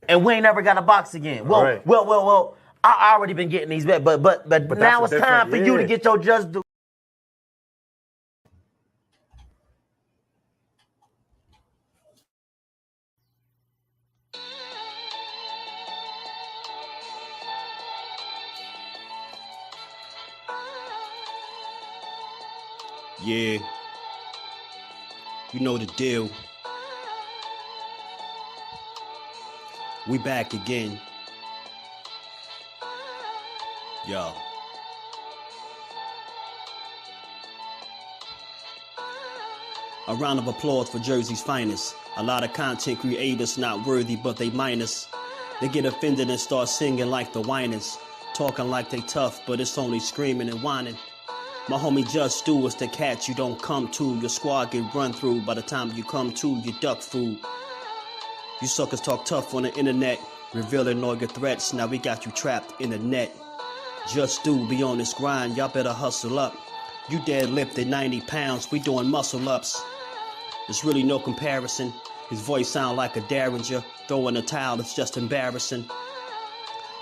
and we ain't never got to box again. Well. I already been getting these bets, but now it's time for you to get your just due. Yeah, you know the deal. We back again. Yo. A round of applause for Jersey's finest. A lot of content creators not worthy, but they minus. They get offended and start singing like the whiners. Talking like they tough, but it's only screaming and whining. My homie JusDueBoxing is the cat you don't come to. Your squad get run through. By the time you come to, you duck food. You suckers talk tough on the internet, revealing all your threats. Now we got you trapped in the net. JusDueBoxing be on this grind, y'all better hustle up. You deadlifted 90 pounds, we doing muscle ups. There's really no comparison. His voice sound like a derringer. Throwing a towel, it's just embarrassing.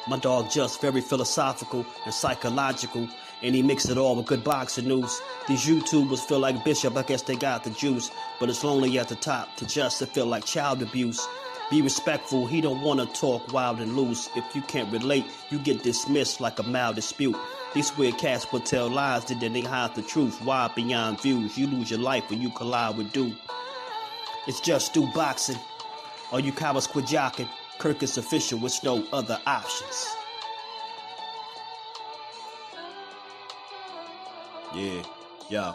My dog Just very philosophical and psychological, and he mixed it all with good boxing news. These YouTubers feel like Bishop, I guess they got the juice, but it's lonely at the top to Just to feel like child abuse. Be respectful, he don't wanna talk wild and loose. If you can't relate, you get dismissed like a mild dispute. These weird cats will tell lies, then they hide the truth. Why beyond views? You lose your life when you collide with dude. It's JusDueBoxing. All you cowards quit jocking. Kirk is official with no other options. Yeah, yo.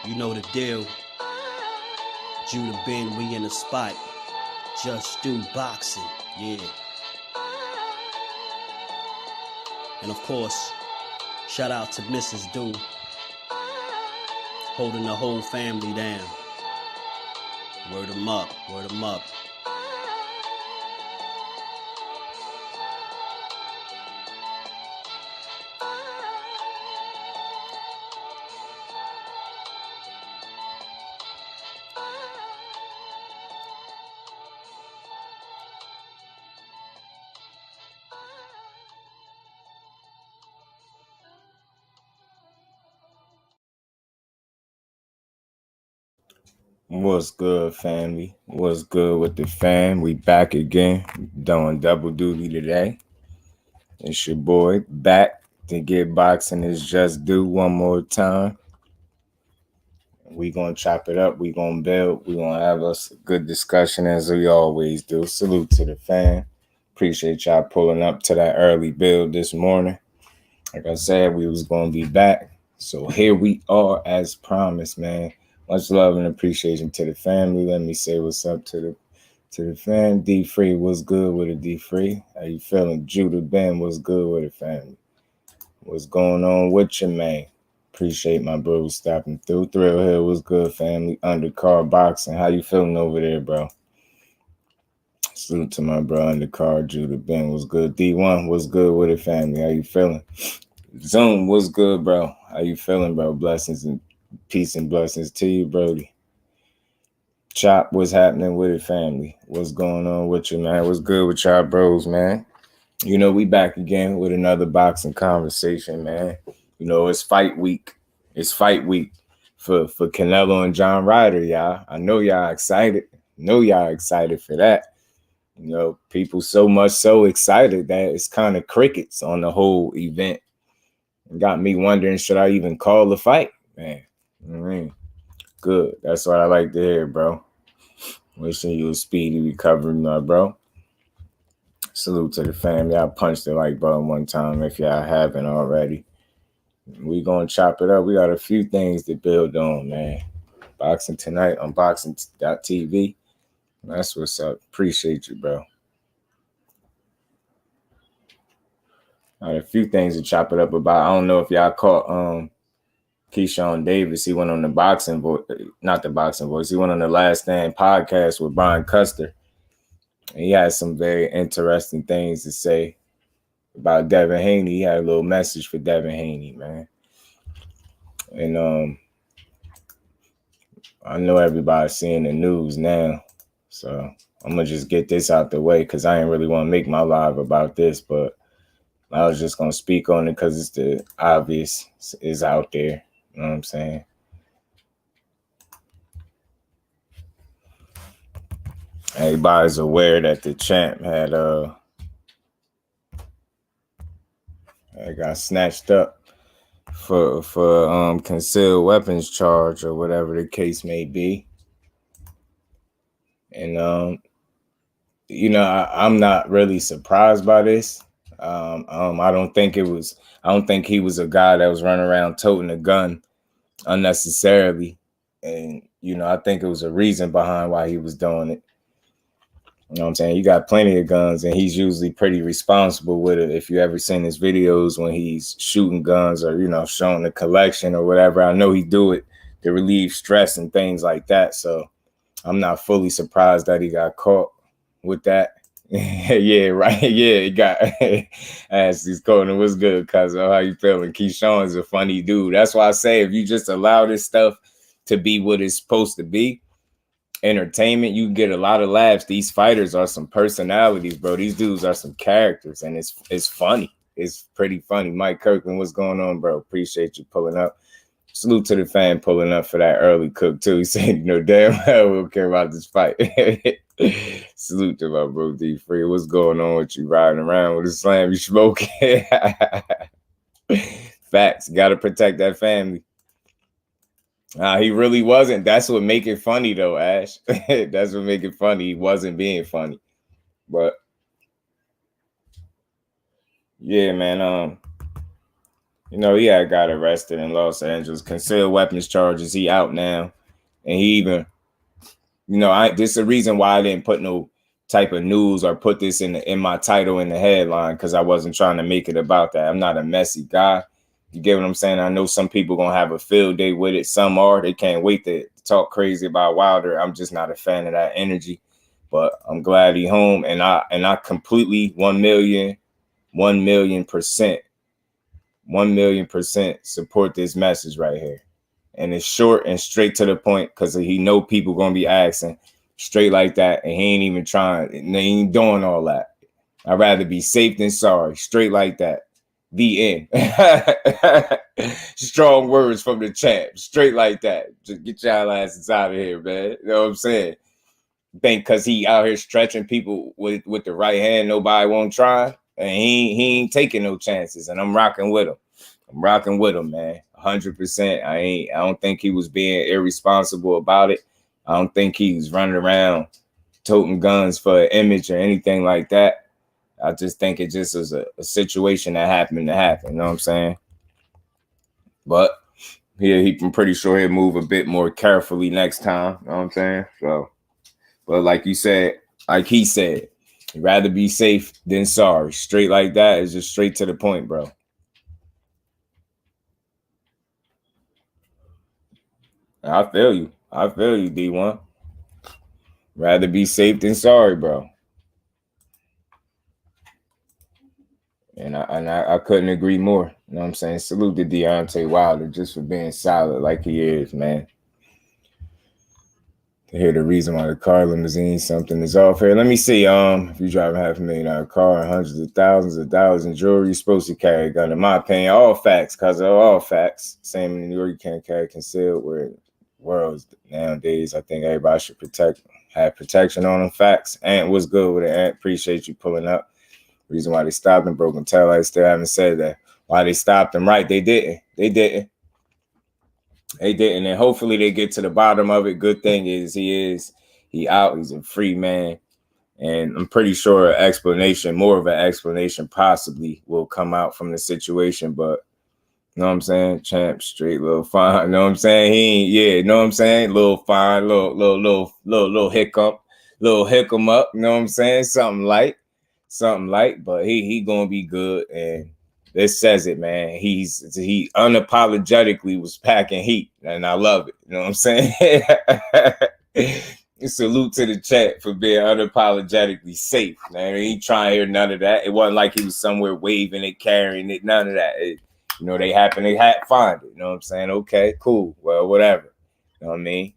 You know the deal. Judah Ben, we in the spot. JusDueBoxing, yeah. And of course, shout out to Mrs. Do, holding the whole family down. Word 'em up, word 'em up. What's good, family? What's good with the fam? We back again, doing double duty today. It's your boy back to get boxing is just do one more time. We gonna chop it up. We gonna build. We gonna have us a good discussion as we always do. Salute to the fam. Appreciate y'all pulling up to that early build this morning. Like I said, we was gonna be back. So here we are as promised, man. Much love and appreciation to the family. Let me say what's up to the fam. D Free, what's good with it, D Free? How you feeling? Judah Ben, what's good with it, family? What's going on with you, man? Appreciate my bro stopping through. Thrill Hill, what's good, family? Undercard Boxing, how you feeling over there, bro? Salute to my bro Undercard, Judah Ben, what's good? D1, what's good with it, family? How you feeling? Zoom, what's good, bro? How you feeling, bro? Blessings and peace and blessings to you, Brody. Chop, what's happening with it, family? What's going on with you, man? What's good with y'all bros, man? You know, we back again with another boxing conversation, man. You know, it's fight week. It's fight week for Canelo and John Ryder, y'all. I know y'all excited. For that. You know, people so much so excited that it's kind of crickets on the whole event. It got me wondering, should I even call the fight? Man, good. That's what I like to hear, bro. Wishing you a speedy recovery, my bro. Salute to the family. I punched the like button one time if y'all haven't already. We gonna chop it up. We got a few things to build on, man. Boxing tonight on boxing.tv. That's what's up. Appreciate you, bro. Got a few things to chop it up about. I don't know if y'all caught Keyshawn Davis. He went on the boxing voice, not the boxing voice. He went on the Last Stand podcast with Brian Custer. And he had some very interesting things to say about Devin Haney. He had a little message for Devin Haney, man. And I know everybody's seeing the news now, so I'm gonna just get this out the way because I ain't really want to make my live about this, but I was just gonna speak on it because it's the obvious is out there. You know what I'm saying? Everybody's aware that the champ had got snatched up for concealed weapons charge or whatever the case may be. And you know, I'm not really surprised by this. I don't think he was a guy that was running around toting a gun unnecessarily. And, you know, I think it was a reason behind why he was doing it. You know what I'm saying? You got plenty of guns, and he's usually pretty responsible with it. If you ever seen his videos when he's shooting guns or, you know, showing the collection or whatever, I know he do it to relieve stress and things like that. So I'm not fully surprised that he got caught with that. Yeah, right. Yeah, he got Ashley's calling. What's good, cuz? How you feeling? Keyshawn is a funny dude. That's why I say if you just allow this stuff to be what it's supposed to be, entertainment, you get a lot of laughs. These fighters are some personalities, bro. These dudes are some characters, and it's funny. It's pretty funny. Mike Kirkland, what's going on, bro? Appreciate you pulling up. Salute to the fan pulling up for that early cook too. He said, you know, damn well we don't care about this fight. Salute to my bro D Free. What's going on with you riding around with a slam? You smoking? Facts. Got to protect that family. He really wasn't. That's what make it funny though, Ash. That's what make it funny. He wasn't being funny. But yeah, man. You know, he had got arrested in Los Angeles. Concealed weapons charges. He out now. And he even, you know, this is the reason why I didn't put no type of news or put this in my title in the headline, because I wasn't trying to make it about that. I'm not a messy guy. You get what I'm saying? I know some people going to have a field day with it. Some are. They can't wait to talk crazy about Wilder. I'm just not a fan of that energy. But I'm glad he home. And I completely 1,000,000% support this message right here. And it's short and straight to the point because he know people going to be asking straight like that. And he ain't even trying. And he ain't doing all that. I'd rather be safe than sorry. Straight like that. The end. Strong words from the champ. Straight like that. Just get y'all asses out of here, man. You know what I'm saying? Think because he out here stretching people with the right hand, nobody won't try. And he ain't taking no chances. And I'm rocking with him. I'm rocking with him, man. 100%. I don't think he was being irresponsible about it. I don't think he was running around toting guns for an image or anything like that. I just think it just was a situation that happened to happen. You know what I'm saying? But yeah, I'm pretty sure he'll move a bit more carefully next time. You know what I'm saying? So, but like you said, like he said, you'd rather be safe than sorry. Straight like that is just straight to the point, bro. I feel you. I feel you, D1. Rather be safe than sorry, bro. And I couldn't agree more. You know what I'm saying? Salute to Deontay Wilder just for being solid like he is, man. To hear the reason why the car limousine, something is off here. Let me see. If you're driving $500,000 car and hundreds of thousands of dollars in jewelry, you're supposed to carry a gun. In my opinion, all facts, cause of all facts. Same in New York, you can't carry concealed. Where worlds nowadays, I think everybody should have protection on them. Facts. Ant, what's good with it? Ant, appreciate you pulling up. Reason why they stopped him, broken tail. I still haven't said that. Why they stopped him? Right? They didn't. And hopefully they get to the bottom of it. Good thing is he out. He's a free man. And I'm pretty sure more of an explanation possibly will come out from the situation. But you know what I'm saying? Champ, straight, little fine. You know what I'm saying? You know what I'm saying? Little fine, little hiccup, little hiccup up. You know what I'm saying? Something light, but he gonna be good. And this says it, man. He unapologetically was packing heat, and I love it. You know what I'm saying? Salute to the chat for being unapologetically safe, man. He ain't trying to hear none of that. It wasn't like he was somewhere waving it, carrying it, none of that. You know, they had find it. You know what I'm saying? Okay, cool. Well, whatever. You know what I mean?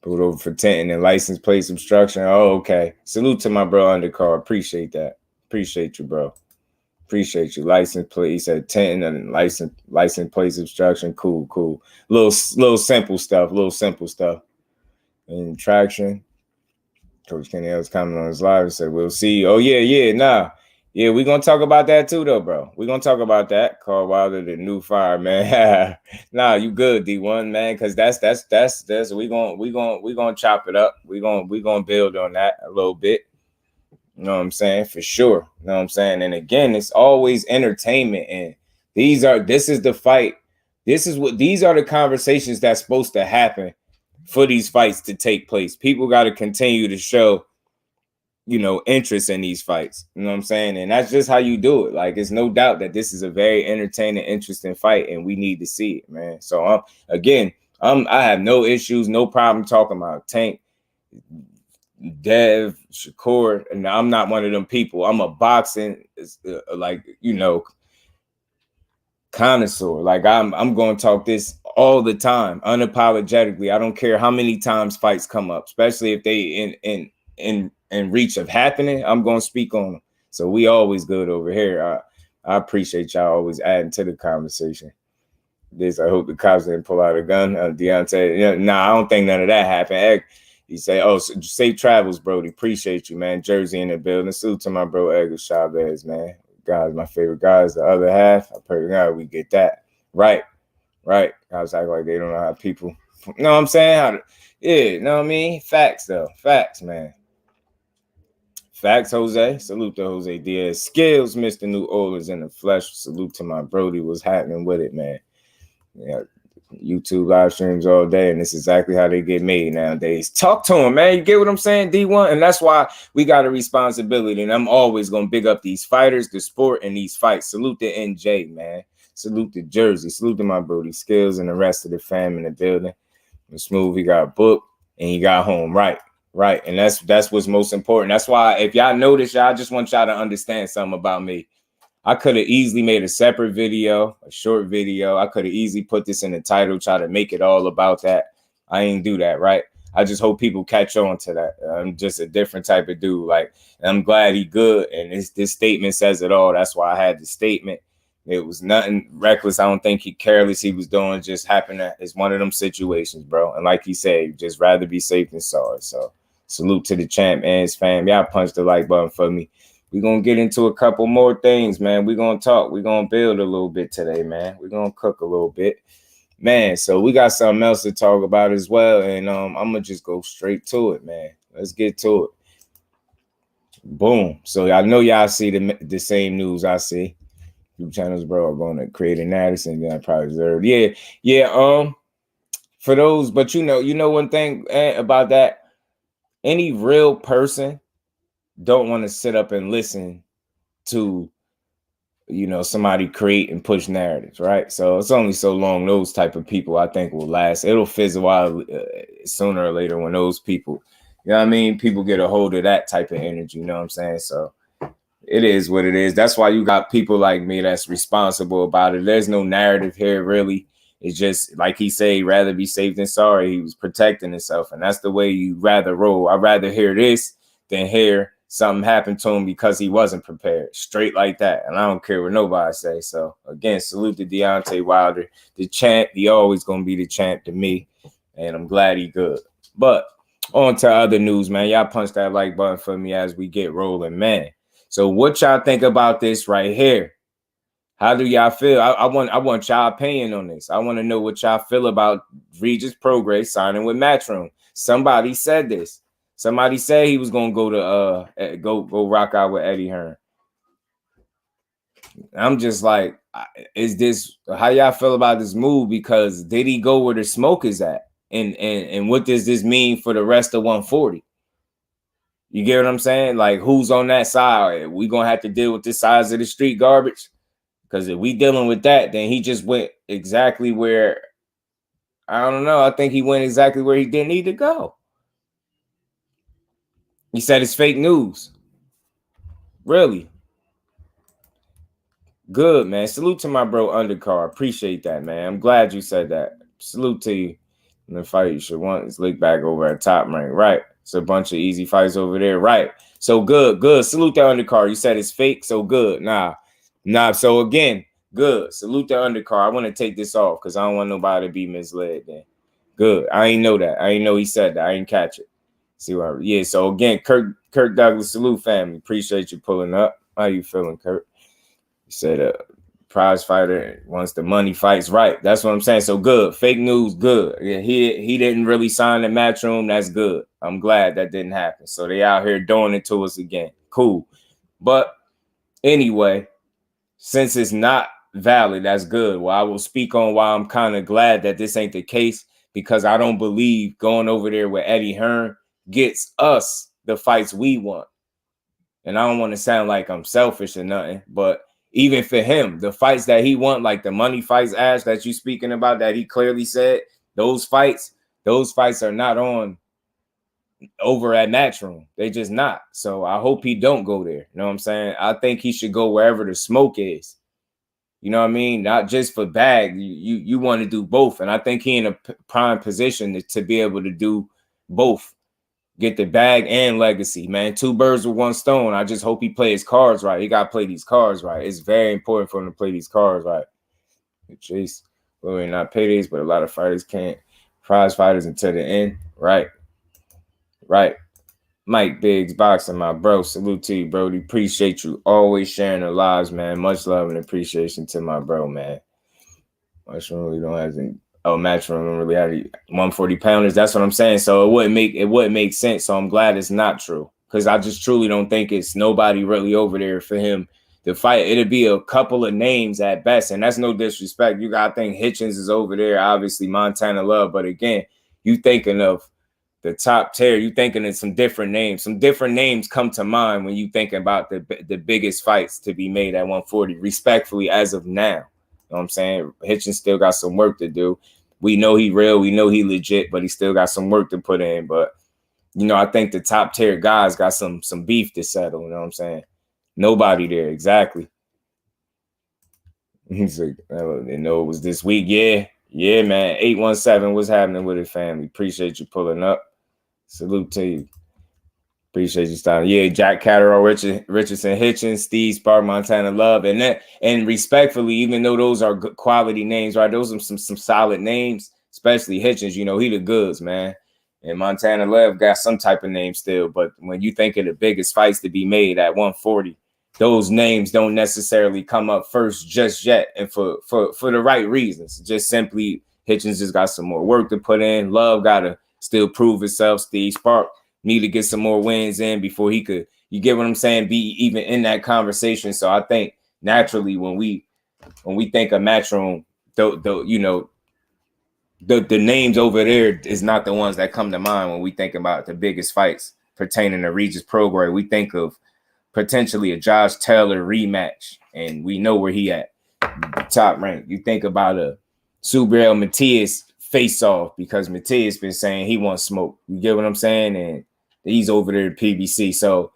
Pulled over for tenting and license plate obstruction. Oh, okay. Salute to my bro undercard. Appreciate that. Appreciate you, bro. Appreciate you. License plate. He said tenting and license plate obstruction. Cool. Little simple stuff. And traction. Coach Kenny was commenting on his live and said, we'll see. Oh, yeah, nah. Yeah, we're gonna talk about that too, though, bro. We're gonna talk about that. Carl Wilder, the new fire, man. Nah, you good, D1, man, because that's we gonna chop it up. We gonna build on that a little bit. You know what I'm saying? For sure. You know what I'm saying? And again, it's always entertainment. And this is the fight. These are the conversations that's supposed to happen for these fights to take place. People got to continue to show, interest in these fights. You know what I'm saying? And that's just how you do it. Like, it's no doubt that this is a very entertaining, interesting fight, and we need to see it, man. So, I have no issues, no problem talking about Tank, Dev, Shakur, and I'm not one of them people. I'm a boxing, connoisseur. Like, I'm going to talk this all the time, unapologetically. I don't care how many times fights come up, especially if they in reach of happening. I'm going to speak on them. So we always good over here. I appreciate y'all always adding to the conversation. I hope the cops didn't pull out a gun. Deontay, I don't think none of that happened. He say, "Oh, so safe travels, Brody. Appreciate you, man. Jersey in the building. Salute to my bro Edgar Chavez, man. Guys, my favorite guys. The other half, I pray to God we get that right. I was acting like they don't know how people. You know what I'm saying? You know what I mean? Facts, though. Facts, man. Facts, Jose. Salute to Jose Diaz. Skills, Mr. New Orleans in the flesh. Salute to my Brody. What's happening with it, man? Yeah. YouTube live streams all day, and it's exactly how they get made nowadays. Talk to them, man. You get what I'm saying, D1? And that's why we got a responsibility, and I'm always going to big up these fighters, the sport, and these fights. Salute to NJ, man. Salute to Jersey. Salute to my Brody Skills and the rest of the fam in the building. Smooth, he got booked, and he got home. Right. And that's what's most important. That's why, if y'all notice, I just want y'all to understand something about me. I could have easily made a separate video, a short video. I could have easily put this in the title, try to make it all about that. I ain't do that, right? I just hope people catch on to that. I'm just a different type of dude. Like, I'm glad he good, and this statement says it all. That's why I had the statement. It was nothing reckless. I don't think he careless. He was doing just happened. It's one of them situations, bro. And like he said, just rather be safe than sorry. So salute to the champ and his fam. Y'all punch the like button for me. We're going to get into a couple more things, man. We're going to talk. We're going to build a little bit today, man. We're going to cook a little bit. Man, so we got something else to talk about as well, and I'm going to just go straight to it, man. Let's get to it. Boom. So I know y'all see the same news I see. YouTube channels, bro, are going to create an Addison. Yeah, I probably deserve. Yeah. For those, but you know one thing about that. Any real person don't want to sit up and listen to, somebody create and push narratives, right? So it's only so long those type of people I think will last. It'll fizzle out sooner or later when those people, people get a hold of that type of energy, you know what I'm saying? So it is what it is. That's why you got people like me that's responsible about it. There's no narrative here, really. It's just, like he said, rather be safe than sorry. He was protecting himself, and that's the way you rather roll. I'd rather hear this than hear something happened to him because he wasn't prepared. Straight like that. And I don't care what nobody say. So, again, salute to Deontay Wilder. The champ. He always going to be the champ to me, and I'm glad he good. But on to other news, man. Y'all punch that like button for me as we get rolling, man. So what y'all think about this right here? How do y'all feel? I want y'all opinion on this. I want to know what y'all feel about Regis Prograis signing with Matchroom. Somebody said this. Somebody said he was gonna go to go rock out with Eddie Hearn. I'm just like, is this how y'all feel about this move? Because did he go where the smoke is at? And what does this mean for the rest of 140? You get what I'm saying? Like, who's on that side? We gonna have to deal with this size of the street garbage? Because if we dealing with that, then he just went exactly where, I don't know. I think he went exactly where he didn't need to go. He said it's fake news. Really? Good, man. Salute to my bro Undercar. Appreciate that, man. I'm glad you said that. Salute to you. And the fight you should want is look back over at Top Rank. Right. It's a bunch of easy fights over there. Right. So good. Salute the undercard. You said it's fake. So good. Nah. So again, good. Salute the undercard. I want to take this off because I don't want nobody to be misled then. Good. I ain't know that. I ain't know he said that. I ain't catch it. See what? Yeah. So again, Kirk Douglas, salute family. Appreciate you pulling up. How you feeling, Kirk? You said prize fighter wants the money fights. Right. That's what I'm saying. So good. Fake news. Good. Yeah, he didn't really sign the Matchroom. That's good. I'm glad that didn't happen. So they out here doing it to us again. Cool. But anyway, since it's not valid, that's good. Well, I will speak on why I'm kind of glad that this ain't the case, because I don't believe going over there with Eddie Hearn gets us the fights we want. And I don't want to sound like I'm selfish or nothing, but even for him, the fights that he want, like the money fights, Ash, that you speaking about, that he clearly said, those fights are not on over at Matchroom. They just not. So I hope he don't go there. You know what I'm saying? I think he should go wherever the smoke is. You know what I mean? Not just for bag. You want to do both. And I think he in a prime position to be able to do both. Get the bag and legacy, man. 2 birds with 1 stone. I just hope he plays his cards right. He got to play these cards right. It's very important for him to play these cards right. Chase, well, we're not paydays, but a lot of fighters can't prize fighters until the end. Right. Mike Biggs Boxing, my bro. Salute to you, Brody. Appreciate you always sharing the lives, man. Much love and appreciation to my bro, man. Matchroom really don't have any. Oh, Matchroom don't really have 140 pounders. That's what I'm saying. So it wouldn't make sense. So I'm glad it's not true, because I just truly don't think it's nobody really over there for him to fight. It'd be a couple of names at best, and that's no disrespect. I think Hitchens is over there, obviously Montana Love, but again, you thinking of the top tier, you thinking of some different names. Some different names come to mind when you think about the biggest fights to be made at 140, respectfully, as of now. You know what I'm saying? Hitchens still got some work to do. We know he real. We know he legit, but he still got some work to put in. But, I think the top tier guys got some beef to settle. You know what I'm saying? Nobody there. Exactly. He's like, they know it was this week. Yeah, man. 817, what's happening with his family? Appreciate you pulling up. Salute to you. Appreciate you starting. Yeah, Jack Catterall, Richardson Hitchens, Steve Spark, Montana Love, and respectfully, even though those are good quality names, right? Those are some solid names, especially Hitchens. He the goods, man. And Montana Love got some type of name still, but when you think of the biggest fights to be made at 140, those names don't necessarily come up first just yet, and for the right reasons. Just simply, Hitchens just got some more work to put in. Love got to still prove itself. Steve Spark need to get some more wins in before he could, you get what I'm saying, be even in that conversation. So I think naturally when we think of Matchroom, the names over there is not the ones that come to mind when we think about the biggest fights pertaining to Regis Prograis. We think of potentially a Josh Taylor rematch, and we know where he at, Top Rank. You think about a Subriel Matias face off, because Matias been saying he wants smoke. You get what I'm saying? And he's over there at PBC. So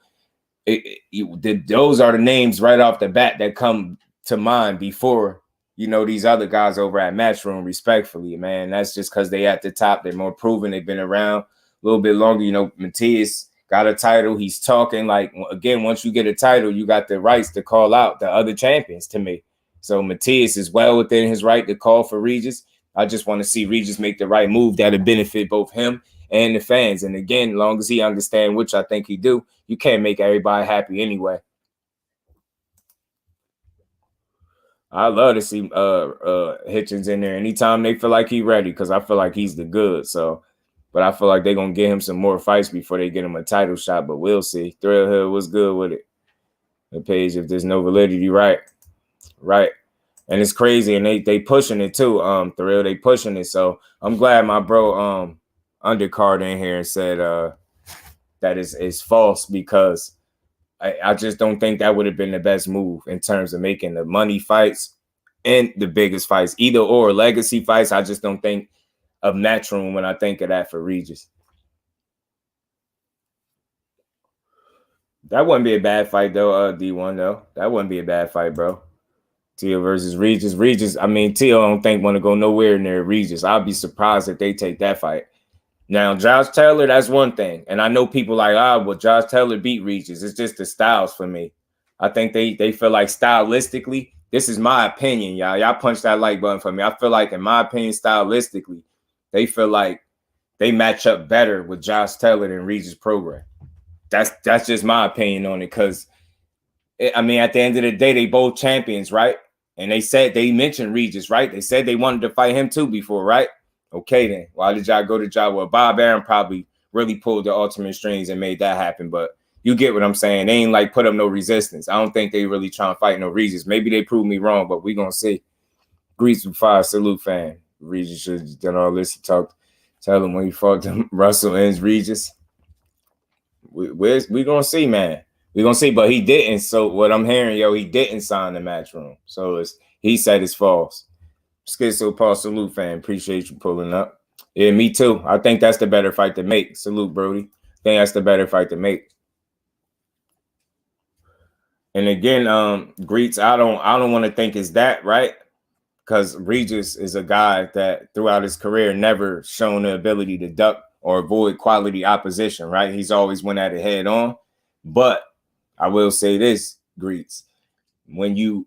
those are the names right off the bat that come to mind before, these other guys over at Matchroom, respectfully, man. That's just because they at the top. They're more proven. They've been around a little bit longer. Matias got a title. He's talking like, again, once you get a title, you got the rights to call out the other champions to me. So Matias is well within his right to call for Regis. I just want to see Regis make the right move that'll benefit both him and the fans. And again, as long as he understands, which I think he do, you can't make everybody happy anyway. I love to see Hitchens in there anytime they feel like he's ready, because I feel like he's the good. So, but I feel like they're going to get him some more fights before they get him a title shot, but we'll see. Thrill Hill was good with it. The page, if there's no validity, right. And it's crazy, and they pushing it too. Thrill, they pushing it. So I'm glad my bro undercard in here and said that is false, because I just don't think that would have been the best move in terms of making the money fights and the biggest fights, either or legacy fights. I just don't think of Matchroom when I think of that for Regis. That wouldn't be a bad fight though, D1 though. That wouldn't be a bad fight, bro. Tio versus Regis. Regis, I mean, Tio I don't think want to go nowhere near Regis. I'd be surprised if they take that fight. Now, Josh Taylor, that's one thing. And I know people like, well, Josh Taylor beat Regis. It's just the styles for me. I think they feel like stylistically, this is my opinion, y'all. Y'all punch that like button for me. I feel like, in my opinion, stylistically, they feel like they match up better with Josh Taylor than Regis Prograis. That's just my opinion on it, because, I mean, at the end of the day, they both champions, right? And they mentioned Regis, right? They said they wanted to fight him too before, right? Okay, then. Why did y'all go to job? Well, Bob Arum probably really pulled the ultimate strings and made that happen, but you get what I'm saying. They ain't like put up no resistance. I don't think they really trying to fight no Regis. Maybe they prove me wrong, but we gonna see. Greets with fire, salute fan. Regis should have done all this to tell him when he fought them Russell ends Regis. We gonna see, man. We gonna see, but he didn't. So what I'm hearing, he didn't sign the Matchroom. So he said it's false. Schizo Paul, salute fan. Appreciate you pulling up. Yeah, me too. I think that's the better fight to make. Salute, Brody. I think that's the better fight to make. And again, Greets, I don't want to think it's that, right? Because Regis is a guy that throughout his career never shown the ability to duck or avoid quality opposition, right? He's always went at it head on. But I will say this, Greets, when you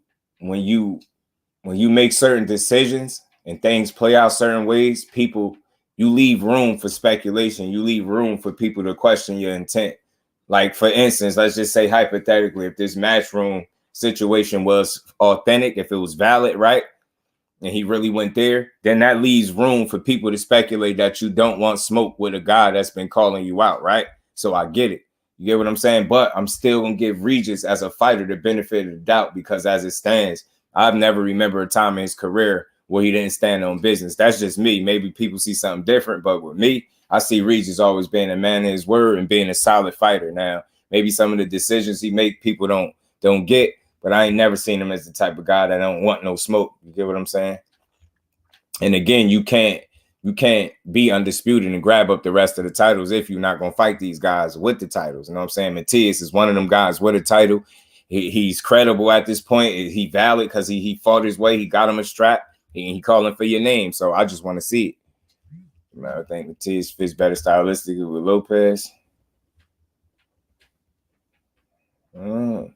make certain decisions and things play out certain ways, you leave room for speculation. You leave room for people to question your intent. Like, for instance, let's just say hypothetically, if this Matchroom situation was authentic, if it was valid, right, and he really went there, then that leaves room for people to speculate that you don't want smoke with a guy that's been calling you out, right? So I get it. You get what I'm saying? But I'm still going to give Regis as a fighter the benefit of the doubt, because as it stands, I've never remembered a time in his career where he didn't stand on business. That's just me. Maybe people see something different, but with me, I see Regis always being a man of his word and being a solid fighter. Now, maybe some of the decisions he make, people don't get, but I ain't never seen him as the type of guy that don't want no smoke. You get what I'm saying? And again, you can't be undisputed and grab up the rest of the titles if you're not going to fight these guys with the titles. You know what I'm saying? Matias is one of them guys with a title. He's credible at this point. He valid because he fought his way. He got him a strap. He calling for your name. So I just want to see it. I think Matias fits better stylistically with Lopez. The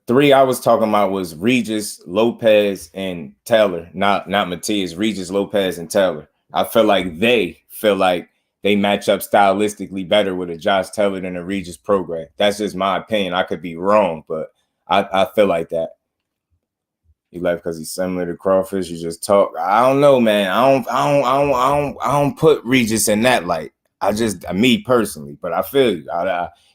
three I was talking about was Regis, Lopez, and Taylor. Not Matias. Regis, Lopez, and Taylor. I feel like they match up stylistically better with a Josh Taylor than a Regis Prograis. That's just my opinion. I could be wrong, but I feel like that. He left because he's similar to Crawfish. You just talk. I don't know, man. I don't put Regis in that light. Me personally, but I feel you.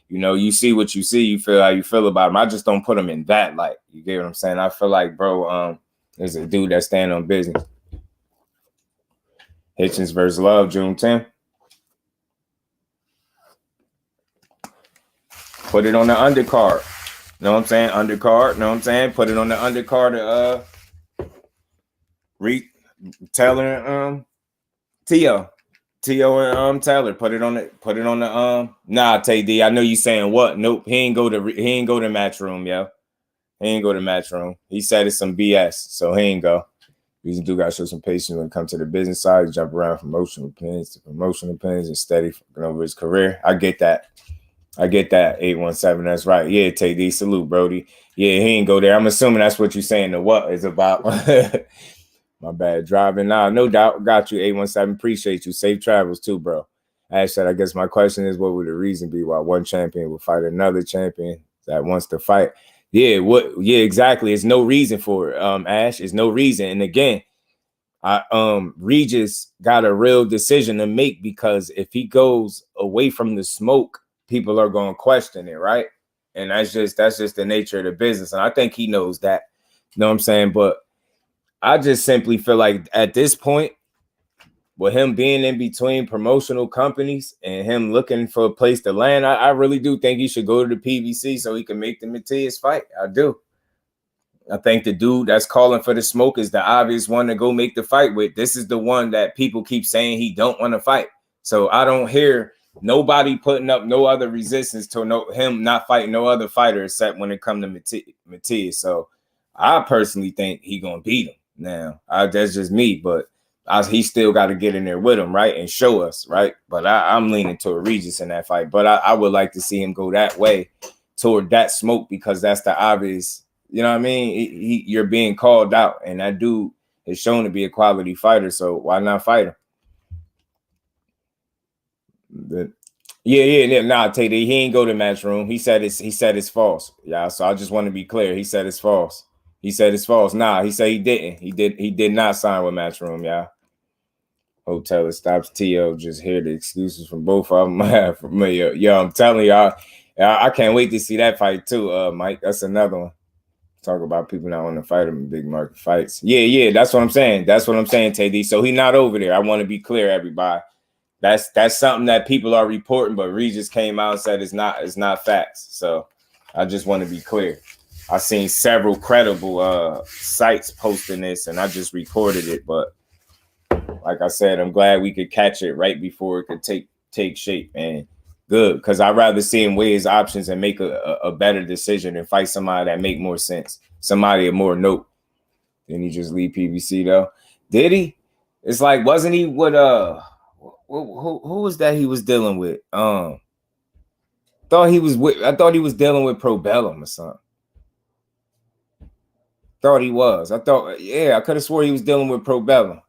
You see what you see. You feel how you feel about him. I just don't put him in that light. You get what I'm saying? I feel like, bro, there's a dude that stand on business. Hitchens versus Love, June 10th. Put it on the undercard. Know what I'm saying? Undercard. Know what I'm saying? Put it on the undercard. Taylor and Tio and Taylor. Put it on the Nah, Tay D. I know you saying what? Nope. He ain't go to Matchroom, yo. He ain't go to Matchroom. He said it's some BS, so he ain't go. We do gotta show some patience when it comes to the business side. Jump around from promotional pins to promotional pins and steady fucking over his career. I get that. 817. That's right. Yeah, Tay D. Salute, Brody. Yeah, he ain't go there. I'm assuming that's what you're saying. The what is about. My bad. Driving. Nah, no doubt. Got you, 817. Appreciate you. Safe travels too, bro. Ash said, I guess my question is, what would the reason be why one champion would fight another champion that wants to fight? Yeah, exactly. There's no reason for it. Ash, there's no reason. And again, Regis got a real decision to make, because if he goes away from the smoke, people are going to question it, right? And that's just the nature of the business. And I think he knows that. You know what I'm saying? But I just simply feel like at this point, with him being in between promotional companies and him looking for a place to land, I really do think he should go to the PBC so he can make the Matias fight. I do. I think the dude that's calling for the smoke is the obvious one to go make the fight with. This is the one that people keep saying he don't want to fight. So I don't hear Nobody putting up no other resistance to him not fighting no other fighter except when it comes to Matias. So I personally think he gonna beat him. Now that's just me, but he still got to get in there with him, right, and show us, right. But I'm leaning toward Regis in that fight. But I would like to see him go that way toward that smoke because that's the obvious. You know what I mean? You're being called out, and that dude is shown to be a quality fighter. So why not fight him? Yeah. Nah, Tay-D, he ain't go to Matchroom. He said it's false. Yeah, so I just want to be clear. He said it's false. He said it's false. Nah, he said he didn't. He did not sign with Matchroom, y'all. Hotel it stops TL. Just hear the excuses from both of them. From me. Yo, I'm telling y'all, I can't wait to see that fight too, Mike. That's another one. Talk about people not want to fight him in big market fights. Yeah, that's what I'm saying. That's what I'm saying, Tay-D. So he not over there. I want to be clear, everybody. That's something that people are reporting, but Regis came out and said it's not facts. So I just want to be clear. I've seen several credible sites posting this, and I just reported it. But like I said, I'm glad we could catch it right before it could take shape. And good, because I'd rather see him weigh his options and make a better decision and fight somebody that make more sense, somebody of more note. Didn't he just leave PBC though? Did he? It's like, wasn't he with who was that he was dealing with? I thought he was dealing with Probellum or something. Thought he was. I could have swore he was dealing with Probellum,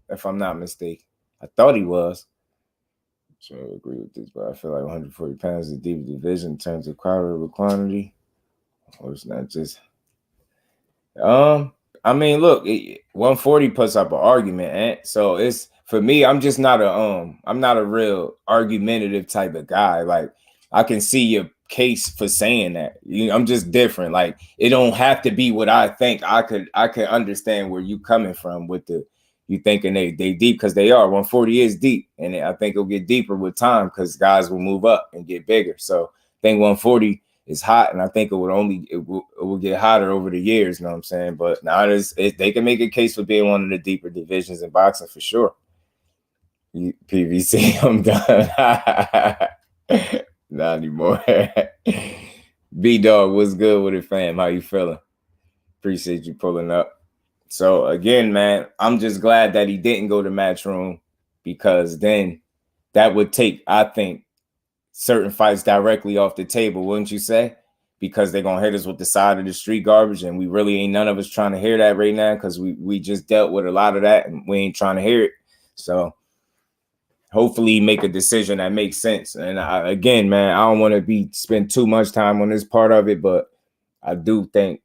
if I'm not mistaken. I thought he was. So I agree with this, but I feel like 140 pounds is a deep division in terms of quantity. Or it's not just I mean, look, 140 puts up an argument, so it's for me. I'm just not I'm not a real argumentative type of guy. Like I can see your case for saying that. I'm just different. Like it don't have to be what I think. I could understand where you coming from with you thinking they deep because they are. 140 is deep, and I think it'll get deeper with time because guys will move up and get bigger. So I think 140. Is hot, and I think it will get hotter over the years. You know what I'm saying? But now they can make a case for being one of the deeper divisions in boxing for sure. PVC, I'm done. Not anymore. B-Dog, what's good with it, fam? How you feeling? Appreciate you pulling up. So again, man, I'm just glad that he didn't go to Matchroom because then that would take, I think, certain fights directly off the table, wouldn't you say? Because they're gonna hit us with the side of the street garbage, and we really ain't none of us trying to hear that right now because we just dealt with a lot of that and we ain't trying to hear it. So hopefully make a decision that makes sense. And again, man, I don't want to spend too much time on this part of it, but I do think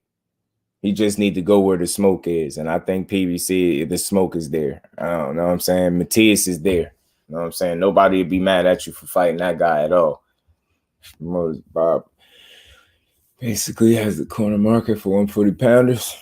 he just need to go where the smoke is. And I think PBC, the smoke is there. I don't know what I'm saying. Matias is there. You know what I'm saying? Nobody would be mad at you for fighting that guy at all. Bob basically has the corner market for 140 pounders.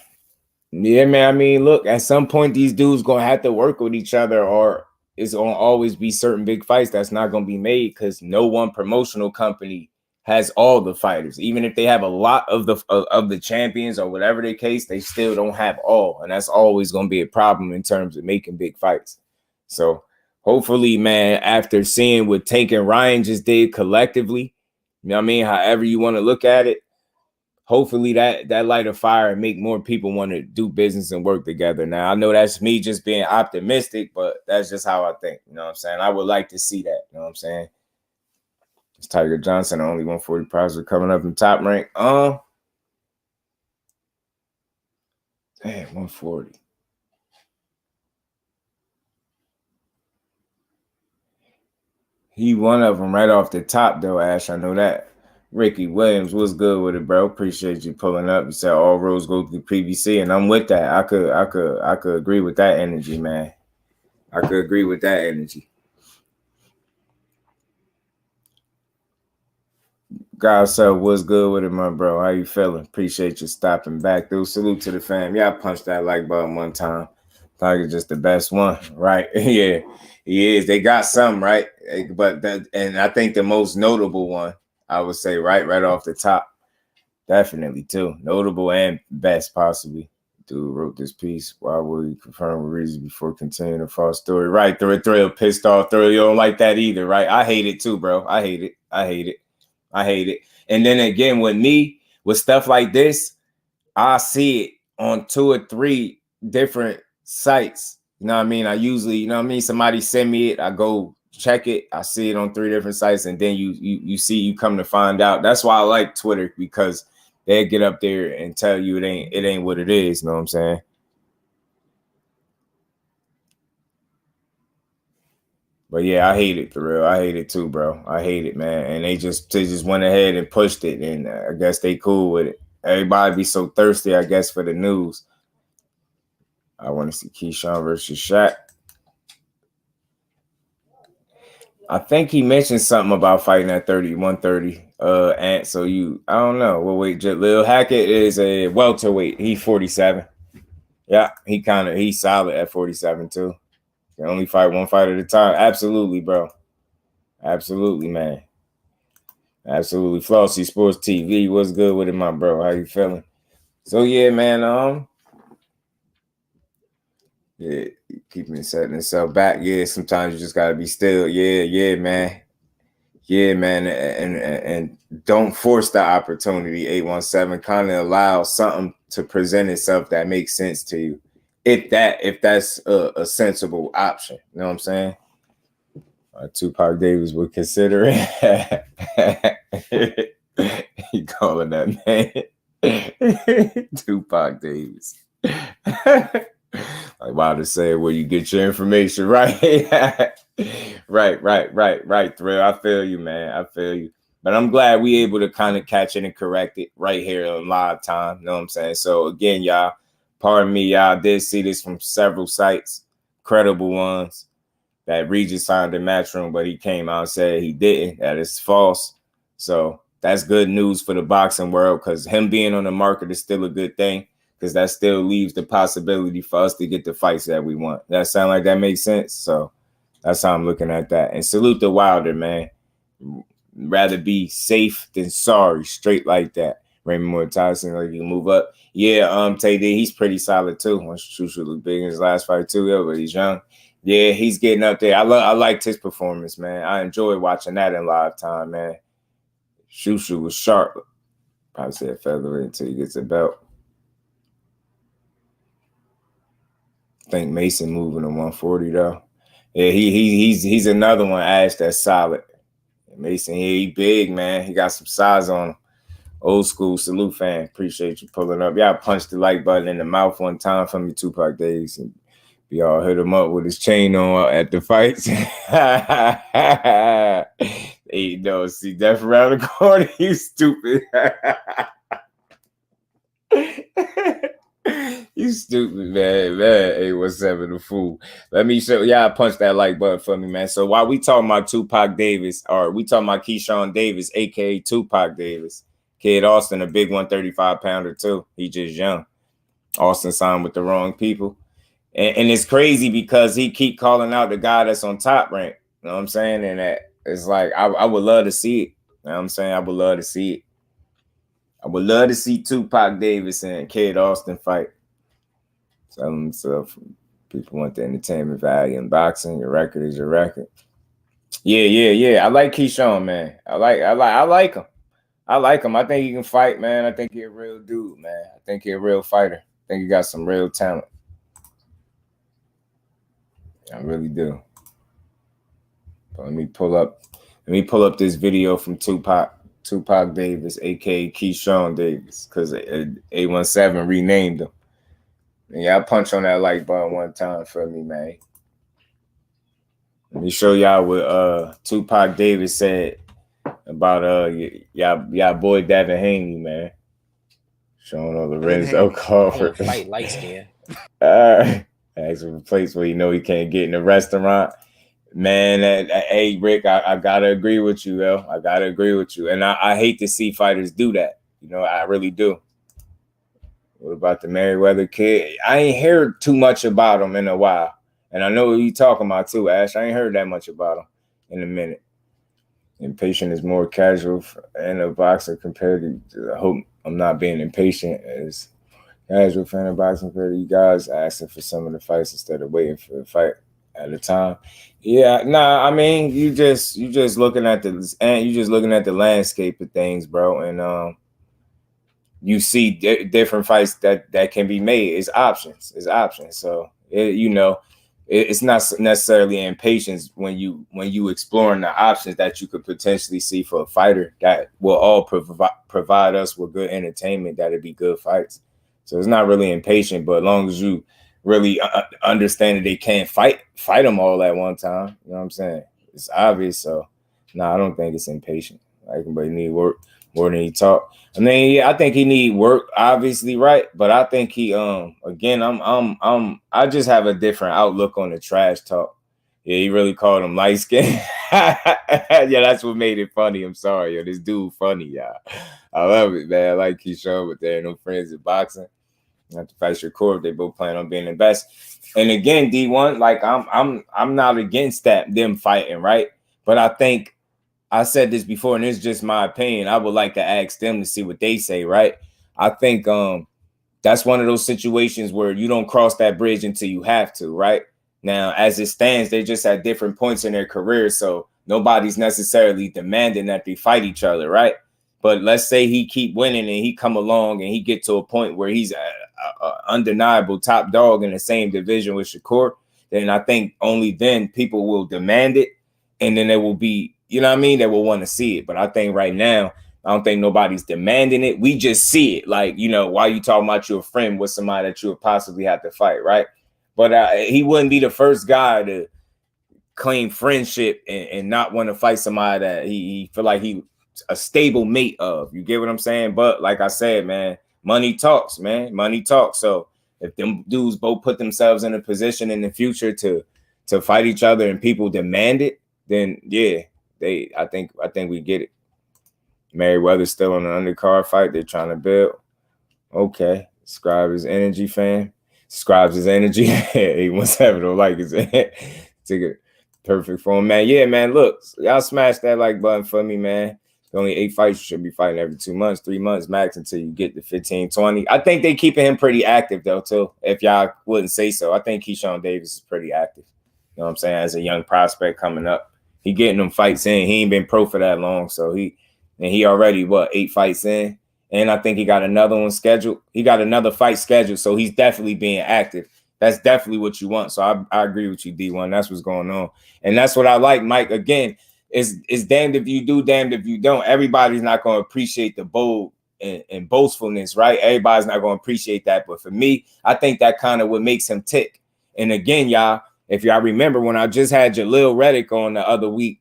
Yeah, man. I mean, look, at some point, these dudes going to have to work with each other, or it's going to always be certain big fights that's not going to be made because no one promotional company has all the fighters. Even if they have a lot of the champions or whatever the case, they still don't have all. And that's always going to be a problem in terms of making big fights. So hopefully, man, after seeing what Tank and Ryan just did collectively, you know what I mean? However you want to look at it, hopefully that light a fire and make more people want to do business and work together. Now, I know that's me just being optimistic, but that's just how I think. You know what I'm saying? I would like to see that. You know what I'm saying? It's Tiger Johnson, only 140 pounds are coming up in top rank. Damn, 140. He one of them right off the top, though, Ash. I know that. Ricky Williams, what's good with it, bro? Appreciate you pulling up. You said all roads go through PBC, and I'm with that. I could agree with that energy, man. I could agree with that energy. GARCIA, what's good with it, my bro? How you feeling? Appreciate you stopping back through. Salute to the fam. Y'all punch that like button one time. Tiger just the best one, right? Yeah, he is. They got some, right? But and I think the most notable one, I would say, right off the top, definitely too. Notable and best, possibly. Dude wrote this piece. Why would he confirm with Regis before continuing a false story? Right, thrill, pissed off, thrill. You don't like that either, right? I hate it too, bro. I hate it. And then again, with me, with stuff like this, I see it on 2 or 3 different sites. You know what I mean? I usually, you know what I mean? Somebody send me it, I go check it, I see it on 3 different sites, and then you come to find out. That's why I like Twitter, because they get up there and tell you it ain't what it is. You know what I'm saying? But yeah, I hate it for real. I hate it too, bro. I hate it, man. And they just went ahead and pushed it, and I guess they cool with it. Everybody be so thirsty, I guess, for the news. I want to see Keyshawn versus Shaq. I think he mentioned something about fighting at 130. And so I don't know. Well, wait, Lil Hackett is a welterweight. He's 47. Yeah, he's solid at 47 too. Can only fight one fight at a time. Absolutely, bro. Absolutely, man. Absolutely. Flossy Sports TV. What's good with it, my bro? How you feeling? So yeah, man. Yeah, keeping it setting itself back. Yeah, sometimes you just gotta be still. Yeah, man. Yeah, man. And don't force the opportunity. 817. Kind of allow something to present itself that makes sense to you. If that's a sensible option. You know what I'm saying? Tupac Davis would consider it. He calling that man Tupac Davis. Like Wilder said, where you get your information, right? Right. Thrill. I feel you, man. I feel you. But I'm glad we able to kind of catch it and correct it right here on live time. You know what I'm saying? So again, y'all, pardon me, y'all did see this from several sites, credible ones, that Regis signed in Matchroom, but he came out and said he didn't. That is false. So that's good news for the boxing world, because him being on the market is still a good thing, because that still leaves the possibility for us to get the fights that we want. That sound like that makes sense? So that's how I'm looking at that. And salute to Wilder, man. Rather be safe than sorry, straight like that. Raymond Moore Tyson, like you can move up. Yeah, Tay D, he's pretty solid too. Shushu looked big in his last fight too, yeah, but he's young. Yeah, he's getting up there. I liked his performance, man. I enjoyed watching that in live time, man. Shushu was sharp. Probably say a featherweight until he gets a belt. I think Mason moving to 140 though. Yeah, he's another one, Ash, that's solid. Mason, he big, man. He got some size on him. Old school salute fan. Appreciate you pulling up. Y'all punched the like button in the mouth one time for me, Tupac Days, and y'all hit him up with his chain on at the fights. Hey, no, see, Death around the corner. You stupid. You stupid, man. 817 the fool. Let me show y'all punch that like button for me, man. So while we talking about Tupac Davis, or we talking about Keyshawn Davis, aka Tupac Davis, Kid Austin, a big 135-pounder too. He just young. Austin signed with the wrong people. And it's crazy because he keep calling out the guy that's on Top Rank. You know what I'm saying? And that it's like I would love to see it. You know what I'm saying? I would love to see it. I would love to see Tupac Davis and Kid Austin fight. So people want the entertainment value in boxing. Your record is your record. Yeah. I like Keyshawn, man. I like him. I like him. I think he can fight, man. I think he's a real dude, man. I think he's a real fighter. I think he got some real talent. I really do. But let me pull up this video from Tupac Davis, aka Keyshawn Davis, because 817 renamed him. And y'all punch on that like button one time for me, man. Let me show y'all what Tupac Davis said about y'all boy Devin Haney, man. Showing all the Lorenzo Crawford. Fight light skin. Ask for a place where you know he can't get in the restaurant. Man, hey Rick, I gotta agree with you, yo. I gotta agree with you. And I hate to see fighters do that. You know, I really do. What about the Merriweather kid? I ain't heard too much about him in a while. And I know what you talking about too, Ash. I ain't heard that much about him in a minute. Impatient is more casual in a boxer compared to, I hope I'm not being impatient, as casual fan of boxing for you guys asking for some of the fights instead of waiting for the fight at a time. Yeah, nah, I mean, you just looking at the landscape of things, bro, and you see different fights that can be made. It's options. So it's not necessarily impatience when you exploring the options that you could potentially see for a fighter that will all provide us with good entertainment. That'd be good fights. So it's not really impatient, but as long as you really understand that they can't fight them all at one time, you know what I'm saying? It's obvious. So I don't think it's impatient. Like, but he need work more than he talk. I mean, yeah, I think he need work, obviously, right? But I think he again, I just have a different outlook on the trash talk. Yeah, he really called him light skin. Yeah, that's what made it funny. I'm sorry, yo, this dude funny, y'all. I love it, man. I like Keyshawn, but they're no friends in boxing. Not to fight Shakur, they both plan on being the best. And again, D1, like I'm not against them fighting, right? But I think I said this before, and it's just my opinion. I would like to ask them to see what they say, right? I think that's one of those situations where you don't cross that bridge until you have to, right? Now, as it stands, they just at different points in their career, so nobody's necessarily demanding that they fight each other, right? But let's say he keep winning and he come along and he get to a point where he's a undeniable top dog in the same division with Shakur, then I think only then people will demand it, and then there will be, you know what I mean, they will want to see it. But I think right now, I don't think nobody's demanding it. We just see it. Like, why you talking about your friend with somebody that you would possibly have to fight, right? But he wouldn't be the first guy to claim friendship and not want to fight somebody that he feel like he a stable mate of. You get what I'm saying? But like I said, man, money talks, man. Money talks. So if them dudes both put themselves in a position in the future to fight each other and people demand it, then yeah, I think we get it. Mayweather's still on the undercard fight they're trying to build. Okay. Describe his energy, fam. Describes his energy. He wants to have it like his ticket. Perfect for him, man. Yeah, man. Look, y'all smash that like button for me, man. Only 8 fights you should be fighting every 2 months, 3 months max until you get to 15, 20. I think they keeping him pretty active, though, too, if y'all wouldn't say so. I think Keyshawn Davis is pretty active. You know what I'm saying? As a young prospect coming up. He getting them fights in. He ain't been pro for that long, so he already, 8 fights in? And I think he got another one scheduled. He got another fight scheduled, so he's definitely being active. That's definitely what you want. So I agree with you, D1. That's what's going on. And that's what I like, Mike. Again, it's damned if you do, damned if you don't. Everybody's not going to appreciate the bold and boastfulness, right? Everybody's not going to appreciate that. But for me, I think that kind of what makes him tick. And again, y'all, if y'all remember when I just had Jalil Reddick on the other week,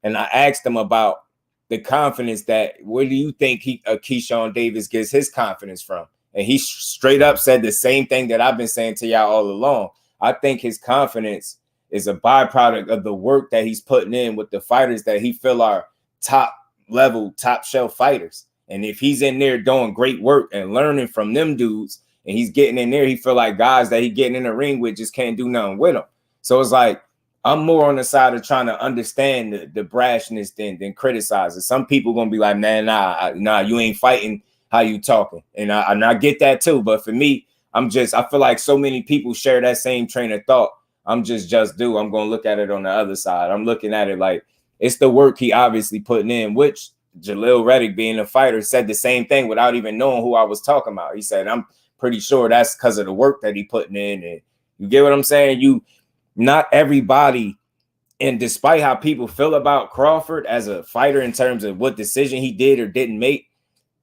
and I asked him about the confidence that, where do you think Keyshawn Davis gets his confidence from? And he straight up said the same thing that I've been saying to y'all all along. I think his confidence is a byproduct of the work that he's putting in with the fighters that he feel are top level, top shelf fighters. And if he's in there doing great work and learning from them dudes, and he's getting in there, he feel like guys that he getting in the ring with just can't do nothing with him. So it's like, I'm more on the side of trying to understand the brashness than criticize it. Some people gonna be like, man, nah, you ain't fighting how you talking. And I get that too. But for me, I feel like so many people share that same train of thought. I'm just do. I'm gonna look at it on the other side. I'm looking at it like it's the work he obviously putting in, which Jalil Reddick, being a fighter, said the same thing without even knowing who I was talking about. He said, I'm pretty sure that's because of the work that he putting in. And you get what I'm saying? Not everybody, and despite how people feel about Crawford as a fighter in terms of what decision he did or didn't make,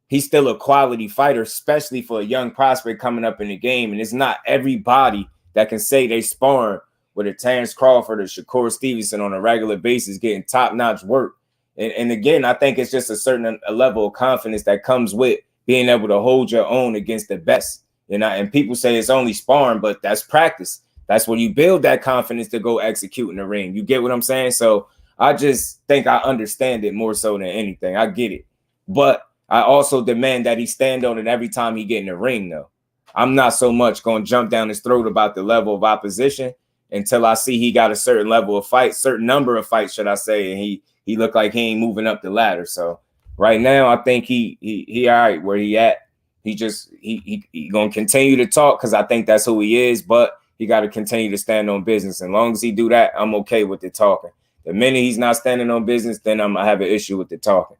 he's still a quality fighter, especially for a young prospect coming up in the game. And it's not everybody that can say they sparring with a Terrence Crawford or Shakur Stevenson on a regular basis getting top-notch work. And again, I think it's just a level of confidence that comes with being able to hold your own against the best. And people say it's only sparring, but that's practice. That's when you build that confidence to go execute in the ring. You get what I'm saying? So I just think I understand it more so than anything. I get it. But I also demand that he stand on it every time he get in the ring, though. I'm not so much going to jump down his throat about the level of opposition until I see he got a certain level of fight, certain number of fights, should I say, and he looked like he ain't moving up the ladder. So right now, I think he all right where he at. He gonna continue to talk because I think that's who he is, but he got to continue to stand on business. And as long as he do that, I'm okay with the talking. The minute he's not standing on business, then I'm gonna have an issue with the talking.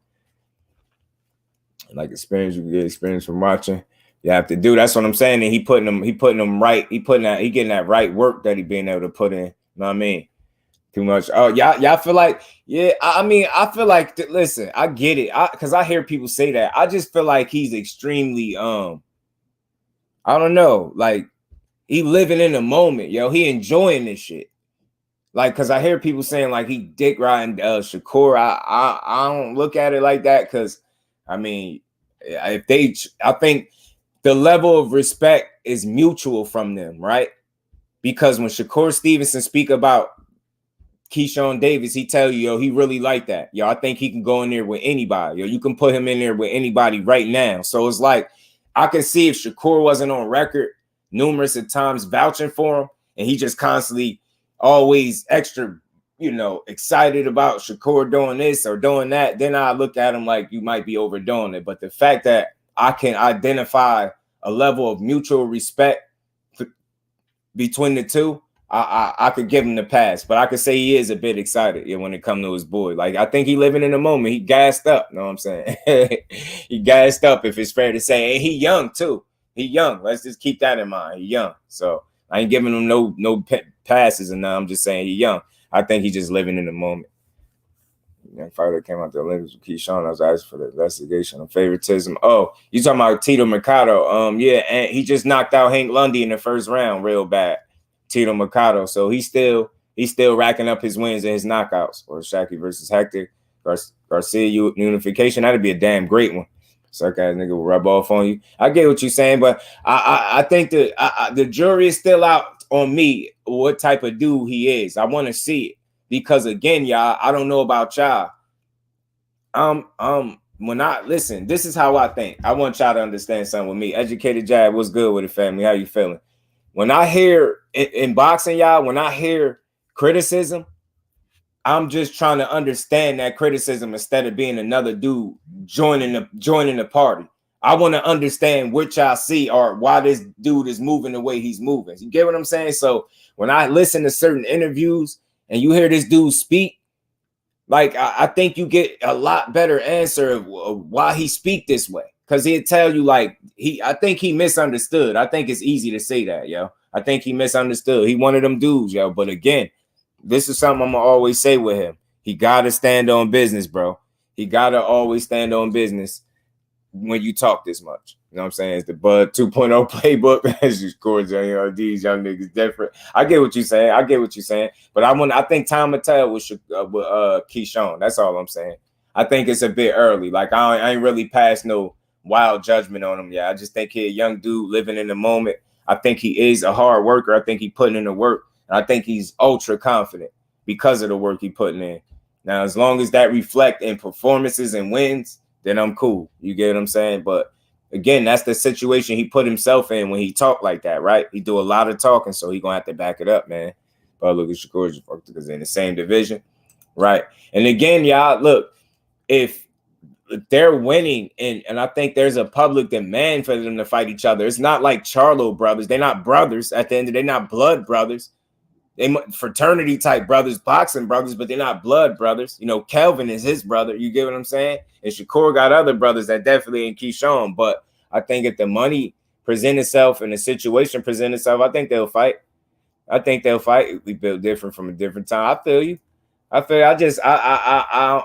Like experience, you get experience from watching. You have to do. That's what I'm saying. And he putting them right. He getting that right work that he being able to put in. You know what I mean? Too much. Oh, y'all feel like, yeah. I mean, I feel like, listen, I get it. Because I hear people say that. I just feel like he's extremely, I don't know, like he living in the moment, yo. He enjoying this shit. Like, because I hear people saying like he dick riding Shakur. I don't look at it like that because, I mean, I think the level of respect is mutual from them, right? Because when Shakur Stevenson speak about Keyshawn Davis, he tell you, yo, he really like that. Yo, I think he can go in there with anybody. Yo, you can put him in there with anybody right now. So it's like, I can see if Shakur wasn't on record numerous of times vouching for him, and he just constantly always extra, excited about Shakur doing this or doing that, then I look at him like you might be overdoing it. But the fact that I can identify a level of mutual respect between the two, I could give him the pass, but I could say he is a bit excited when it comes to his boy. Like, I think he living in the moment. He gassed up. You know what I'm saying? He gassed up, if it's fair to say. And he young, too. He young. Let's just keep that in mind. He young. So I ain't giving him no passes, and now I'm just saying he young. I think he's just living in the moment. Young fighter came out the Olympics with Keyshawn. I was asking for the investigation of favoritism. Oh, you talking about Tito Mercado? Yeah, and he just knocked out Hank Lundy in the first round real bad. Tito Mercado. So he's still racking up his wins and his knockouts. Or Shaki versus Hector Garcia unification. That'd be a damn great one. Suck ass nigga will rub off on you. I get what you're saying, but I think the jury is still out on me what type of dude he is. I want to see it because again, y'all, I don't know about y'all. When I listen, this is how I think. I want y'all to understand something with me. Educated Jab, what's good with the family? How you feeling? When I hear in boxing, y'all, when I hear criticism, I'm just trying to understand that criticism instead of being another dude joining the party. I want to understand what y'all see or why this dude is moving the way he's moving. You get what I'm saying? So when I listen to certain interviews and you hear this dude speak, like I think you get a lot better answer of why he speak this way. Because he'll tell you like I think he misunderstood. I think it's easy to say that, yo. I think he misunderstood. He one of them dudes, yo. But again, this is something I'm gonna always say with him. He gotta stand on business, bro. He gotta always stand on business when you talk this much. You know what I'm saying? It's the Bud 2.0 playbook. As you score, these young niggas different. I get what you're saying. But I think time will tell with Keyshawn. That's all I'm saying. I think it's a bit early. Like I ain't really passed no wild judgment on him. Yeah, I just think he's a young dude living in the moment. I think he is a hard worker. I think he putting in the work. And I think he's ultra confident because of the work he putting in. Now, as long as that reflect in performances and wins, then I'm cool. You get what I'm saying? But again, that's the situation he put himself in when he talk like that, right? He do a lot of talking, so he gonna have to back it up, man. But look at Shakur because they're in the same division, right? And again, y'all, look, if they're winning, and I think there's a public demand for them to fight each other. It's not like Charlo brothers. They're not brothers. At the end of the day, they're not blood brothers. They fraternity type brothers, boxing brothers, but they're not blood brothers. Kelvin is his brother. You get what I'm saying? And Shakur got other brothers that definitely ain't Keyshawn. But I think if the money present itself and the situation present itself, I think they'll fight. We built different from a different time. I feel you. I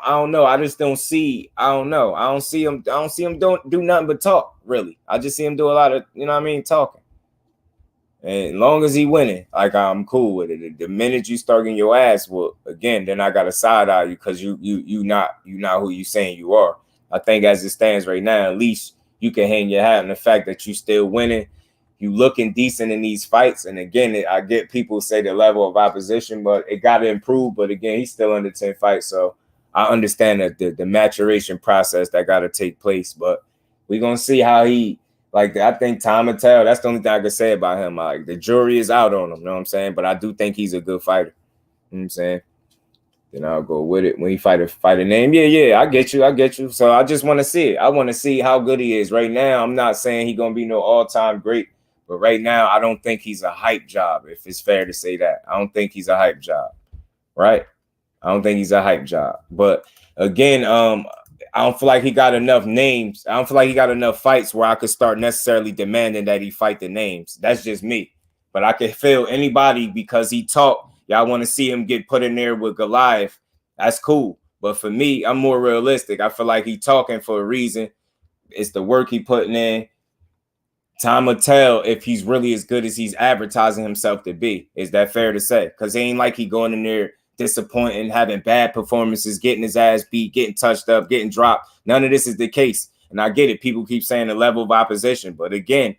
don't know. I just don't see. I don't know. I don't see him don't do nothing but talk. Really, I just see him do a lot of talking. And as long as he winning, like I'm cool with it. The minute you start getting your ass whooped again, then I gotta side eye you because you not who you saying you are. I think as it stands right now, at least you can hang your hat on the fact that you still winning. You looking decent in these fights. And again, I get people say the level of opposition, but it got to improve. But again, he's still under 10 fights. So I understand that the maturation process that got to take place. But we're going to see how I think time will tell. That's the only thing I can say about him. Like the jury is out on him. You know what I'm saying? But I do think he's a good fighter. You know what I'm saying? then I'll go with it. When he fight a name, yeah, I get you. So I just want to see it. I want to see how good he is. Right now, I'm not saying he's gonna be no all-time great, but right now, I don't think he's a hype job. If it's fair to say that, I don't think he's a hype job, right? I don't think he's a hype job. But again, I don't feel like he got enough names. I don't feel like he got enough fights where I could start necessarily demanding that he fight the names. That's just me. But I can feel anybody because he talked. Y'all want to see him get put in there with Goliath. That's cool. But for me, I'm more realistic. I feel like he talking for a reason. It's the work he putting in. Time will tell if he's really as good as he's advertising himself to be. Is that fair to say? Because it ain't like he going in there disappointing, having bad performances, getting his ass beat, getting touched up, getting dropped. None of this is the case. And I get it. People keep saying the level of opposition. But again,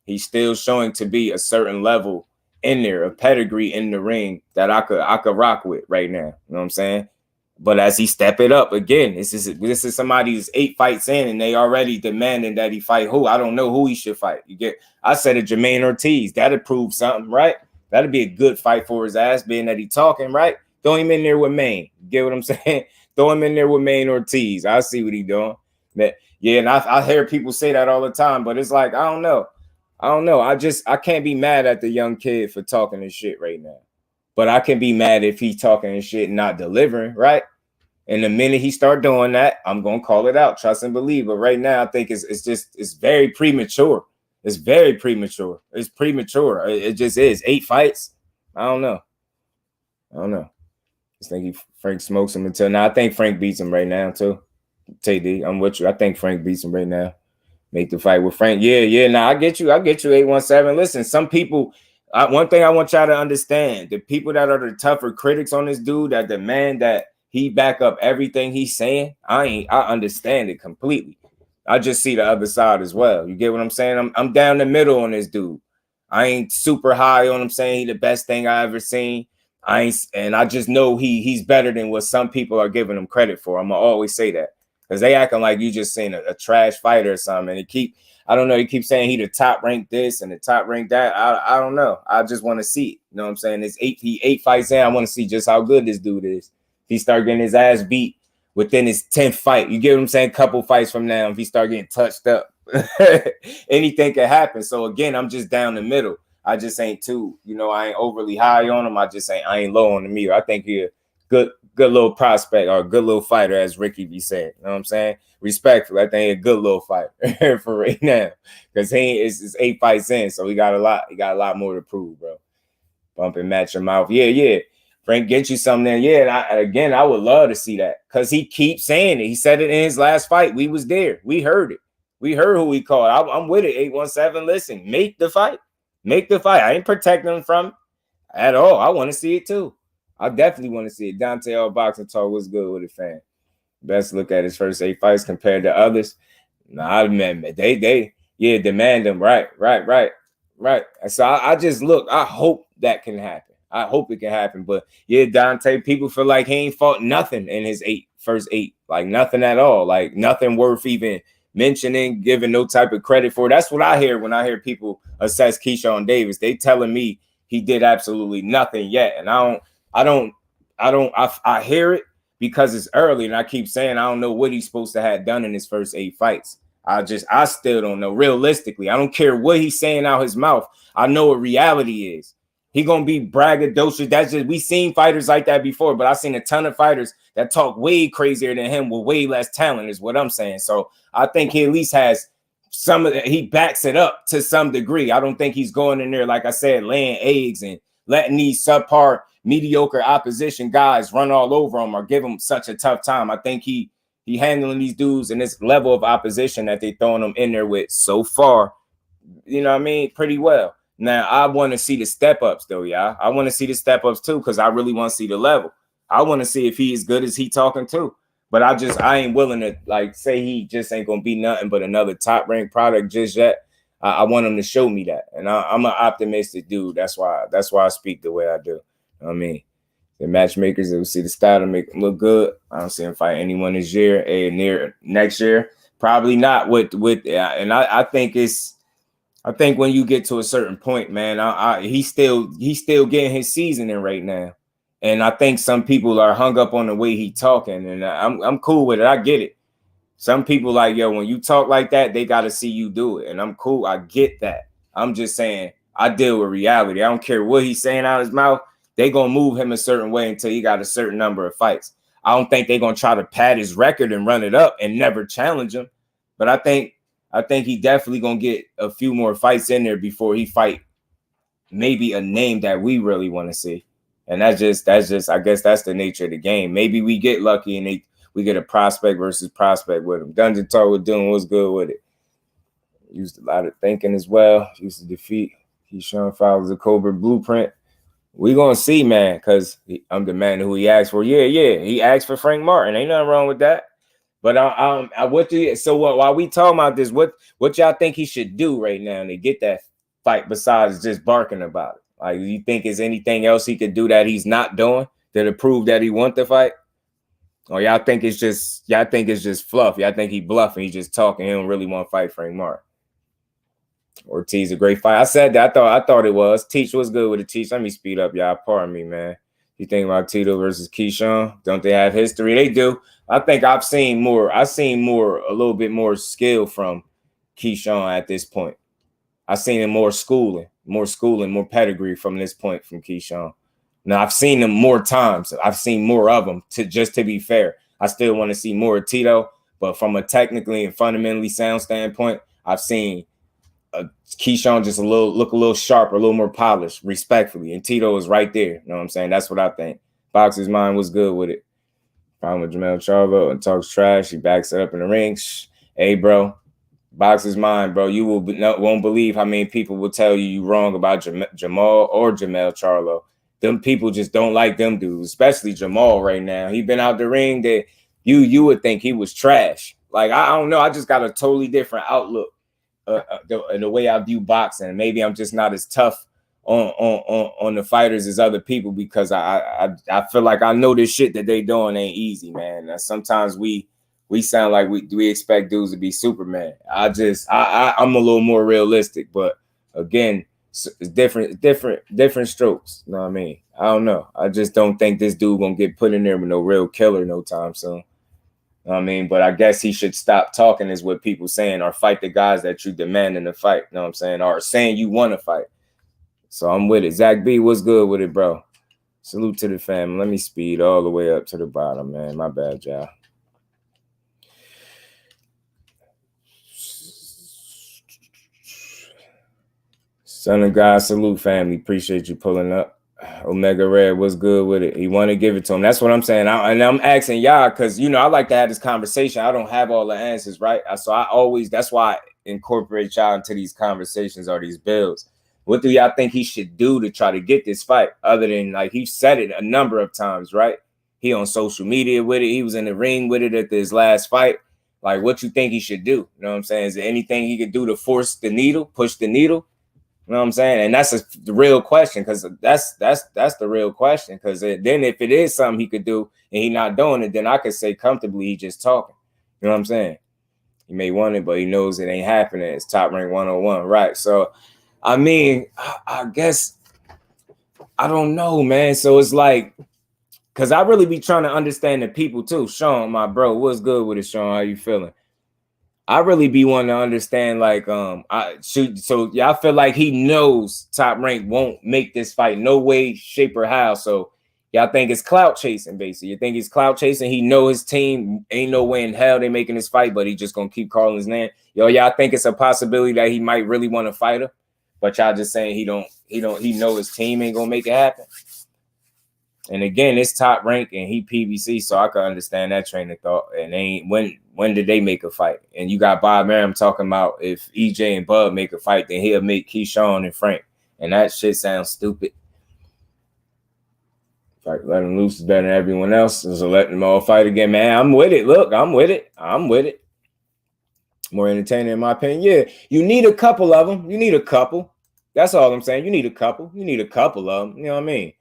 he's still showing to be a certain level in there, a pedigree in the ring that I could rock with right now. You know what I'm saying? But as he step it up again, this is somebody who's 8 fights in and they already demanding that he fight who? I don't know who he should fight. I said a Jermaine Ortiz. That'd prove something, right? That'd be a good fight for his ass, being that he talking, right? Throw him in there with Maine. You get what I'm saying? Throw him in there with Maine Ortiz. I see what he doing. Yeah, and I hear people say that all the time, but it's like, I don't know. I can't be mad at the young kid for talking his shit right now. But I can be mad if he's talking his shit and not delivering, right? And the minute he start doing that, I'm gonna call it out, trust and believe. But right now, I think it's very premature. It's very premature. It's premature. It just is. 8 fights. I don't know. I just think Frank smokes him until now. I think Frank beats him right now too. TD, I'm with you. I think Frank beats him right now. Make the fight with Frank. Yeah. Nah, I get you. 817. Listen, some people. One thing I want y'all to understand: the people that are the tougher critics on this dude that demand that he back up everything he's saying. I understand it completely. I just see the other side as well. You get what I'm saying? I'm down the middle on this dude. I ain't super high on him saying he the best thing I ever seen. I just know he's better than what some people are giving him credit for. I'm gonna always say that. Because they acting like you just seen a trash fighter or something. And I don't know, he keeps saying he the top ranked this and the top ranked that. I don't know. I just want to see it. You know what I'm saying? He 8 fights in. I want to see just how good this dude is. If he start getting his ass beat within his 10th fight, you get what I'm saying? Couple fights from now, if he start getting touched up, anything can happen. So again, I'm just down the middle. I just ain't I ain't overly high on him. I ain't low on the meter. I think he a good little prospect or a good little fighter, as Ricky be saying. You know what I'm saying? Respectfully, I think he a good little fighter for right now. Because it's 8 fights in, so he got a lot more to prove, bro. Bump and match your mouth. Yeah. Frank, get you something there. Yeah, and I would love to see that. Because he keeps saying it. He said it in his last fight. We was there. We heard it. We heard who he called. I'm with it. 817. Listen, make the fight. Make the fight. I ain't protecting him from it at all. I want to see it too. I definitely want to see it. Dante All Boxing Talk was good with it, fan. Best look at his first 8 fights compared to others. Nah, man, they demand them. Right. So I just look. I hope that can happen. I hope it can happen. But yeah, Dante, people feel like he ain't fought nothing in his first 8, like nothing at all, like nothing worth even mentioning, giving no type of credit for. That's what I hear when I hear people assess Keyshawn Davis. They telling me he did absolutely nothing yet, and I hear it because it's early, and I keep saying I don't know what he's supposed to have done in his first 8 fights. I still don't know. Realistically, I don't care what he's saying out his mouth. I know what reality is. He gonna be braggadocious. That's just, we seen fighters like that before, but I've seen a ton of fighters that talk way crazier than him with way less talent, is what I'm saying. So I think he at least has some of that. He backs it up to some degree. I don't think he's going in there, like I said, laying eggs and letting these subpar, mediocre opposition guys run all over him or give him such a tough time. I think he handling these dudes in this level of opposition that they throwing him in there with so far, you know what I mean, pretty well. Now, I want to see the step-ups, though, y'all. I want to see the step-ups, too, because I really want to see the level. I want to see if he as good as he talking, too. But I ain't willing to, like, say he just ain't going to be nothing but another top-ranked product just yet. I want him to show me that. And I'm an optimistic dude. That's why I speak the way I do. You know what I mean? The matchmakers, they'll see the style to make him look good. I don't see him fight anyone this year. Near next year, probably not. And I think when you get to a certain point, man, he's still getting his season in right now. And I think some people are hung up on the way he talking, and I'm cool with it. I get it. Some people like, yo, when you talk like that, they got to see you do it. And I'm cool. I get that. I'm just saying I deal with reality. I don't care what he's saying out of his mouth. They going to move him a certain way until he got a certain number of fights. I don't think they're going to try to pad his record and run it up and never challenge him. But I think he definitely going to get a few more fights in there before he fight maybe a name that we really want to see. And that's just, I guess that's the nature of the game. Maybe we get lucky and we get a prospect versus prospect with him. Dungeon Talk was doing what's good with it. Used a lot of thinking as well. Used to defeat Keyshawn follows the Cobra blueprint. We gonna see, man, because I'm the man who he asked for. Yeah. He asked for Frank Martin. Ain't nothing wrong with that. But while we talking about this, what y'all think he should do right now to get that fight besides just barking about it? Like, you think is anything else he could do that he's not doing to prove that he want the fight? Or y'all think it's just fluff? Y'all think he bluffing? He just talking. He don't really want to fight Frank Martin. Ortiz a great fight. I said that. I thought it was. Teach was good with the Teach. Let me speed up, y'all. Pardon me, man. You think about Tito versus Keyshawn? Don't they have history? They do. I think I've seen more. A little bit more skill from Keyshawn at this point. I've seen him more schooling, more pedigree from this point from Keyshawn. Now, I've seen him more times. I've seen more of them, to be fair. I still want to see more of Tito, but from a technically and fundamentally sound standpoint, I've seen Keyshawn just look a little sharper, a little more polished, respectfully. And Tito is right there. You know what I'm saying? That's what I think. Boxer's mind was good with it. Found with Jamel Charlo and talks trash. He backs it up in the ring. Hey, bro. Boxer's mind, bro. You won't believe how many people will tell you wrong about Jamal or Jamel Charlo. Them people just don't like them dudes, especially Jamal right now. He been out the ring that you would think he was trash. Like, I don't know. I just got a totally different outlook in the way I view boxing. Maybe I'm just not as tough on the fighters as other people because I feel like I know this shit that they doing ain't easy, man. Now, sometimes we sound like we expect dudes to be Superman. I'm a little more realistic, but again, it's different strokes. You know what I mean? I don't know. I just don't think this dude gonna get put in there with no real killer no time soon. You know what I mean? But I guess he should stop talking is what people saying, or fight the guys that you demand in the fight. You know what I'm saying? Or saying you want to fight. So I'm with it. Zach B, what's good with it, bro? Salute to the family. Let me speed all the way up to the bottom, man. My bad, y'all. Son of God, salute family. Appreciate you pulling up. Omega Red, what's good with it? He want to give it to him. That's what I'm saying. And I'm asking y'all because, I like to have this conversation. I don't have all the answers, right? That's why I incorporate y'all into these conversations or these builds. What do y'all think he should do to try to get this fight? Other than, like, he said it a number of times, right? He on social media with it. He was in the ring with it at his last fight. Like, what you think he should do? You know what I'm saying? Is there anything he could do to force the needle, push the needle? You know what I'm saying? And that's the real question, because that's the real question. Because then if it is something he could do and he not doing it, then I could say comfortably he just talking. You know what I'm saying? He may want it, but he knows it ain't happening. It's Top Rank 101, right? So, I mean, I guess, I don't know, man. So it's like, because I really be trying to understand the people too. Sean, my bro, what's good with it, Sean? How you feeling? I really be wanting to understand, like, I feel like he knows Top Rank won't make this fight no way, shape, or how. So y'all think it's clout chasing, basically. You think he's clout chasing? He know his team ain't no way in hell they making this fight, but he just gonna keep calling his name. Y'all think it's a possibility that he might really want to fight him, but y'all just saying he know his team ain't gonna make it happen. And again, it's Top Rank and he PBC, so I can understand that train of thought. And when did they make a fight? And you got Bob Merriam talking about if EJ and Bub make a fight, then he'll make Keyshawn and Frank. And that shit sounds stupid. Like, let him loose is better than everyone else. So let them all fight again, man. I'm with it. Look, I'm with it. More entertaining in my opinion. Yeah, you need a couple of them. You need a couple. That's all I'm saying. You need a couple. You need a couple of them. You know what I mean?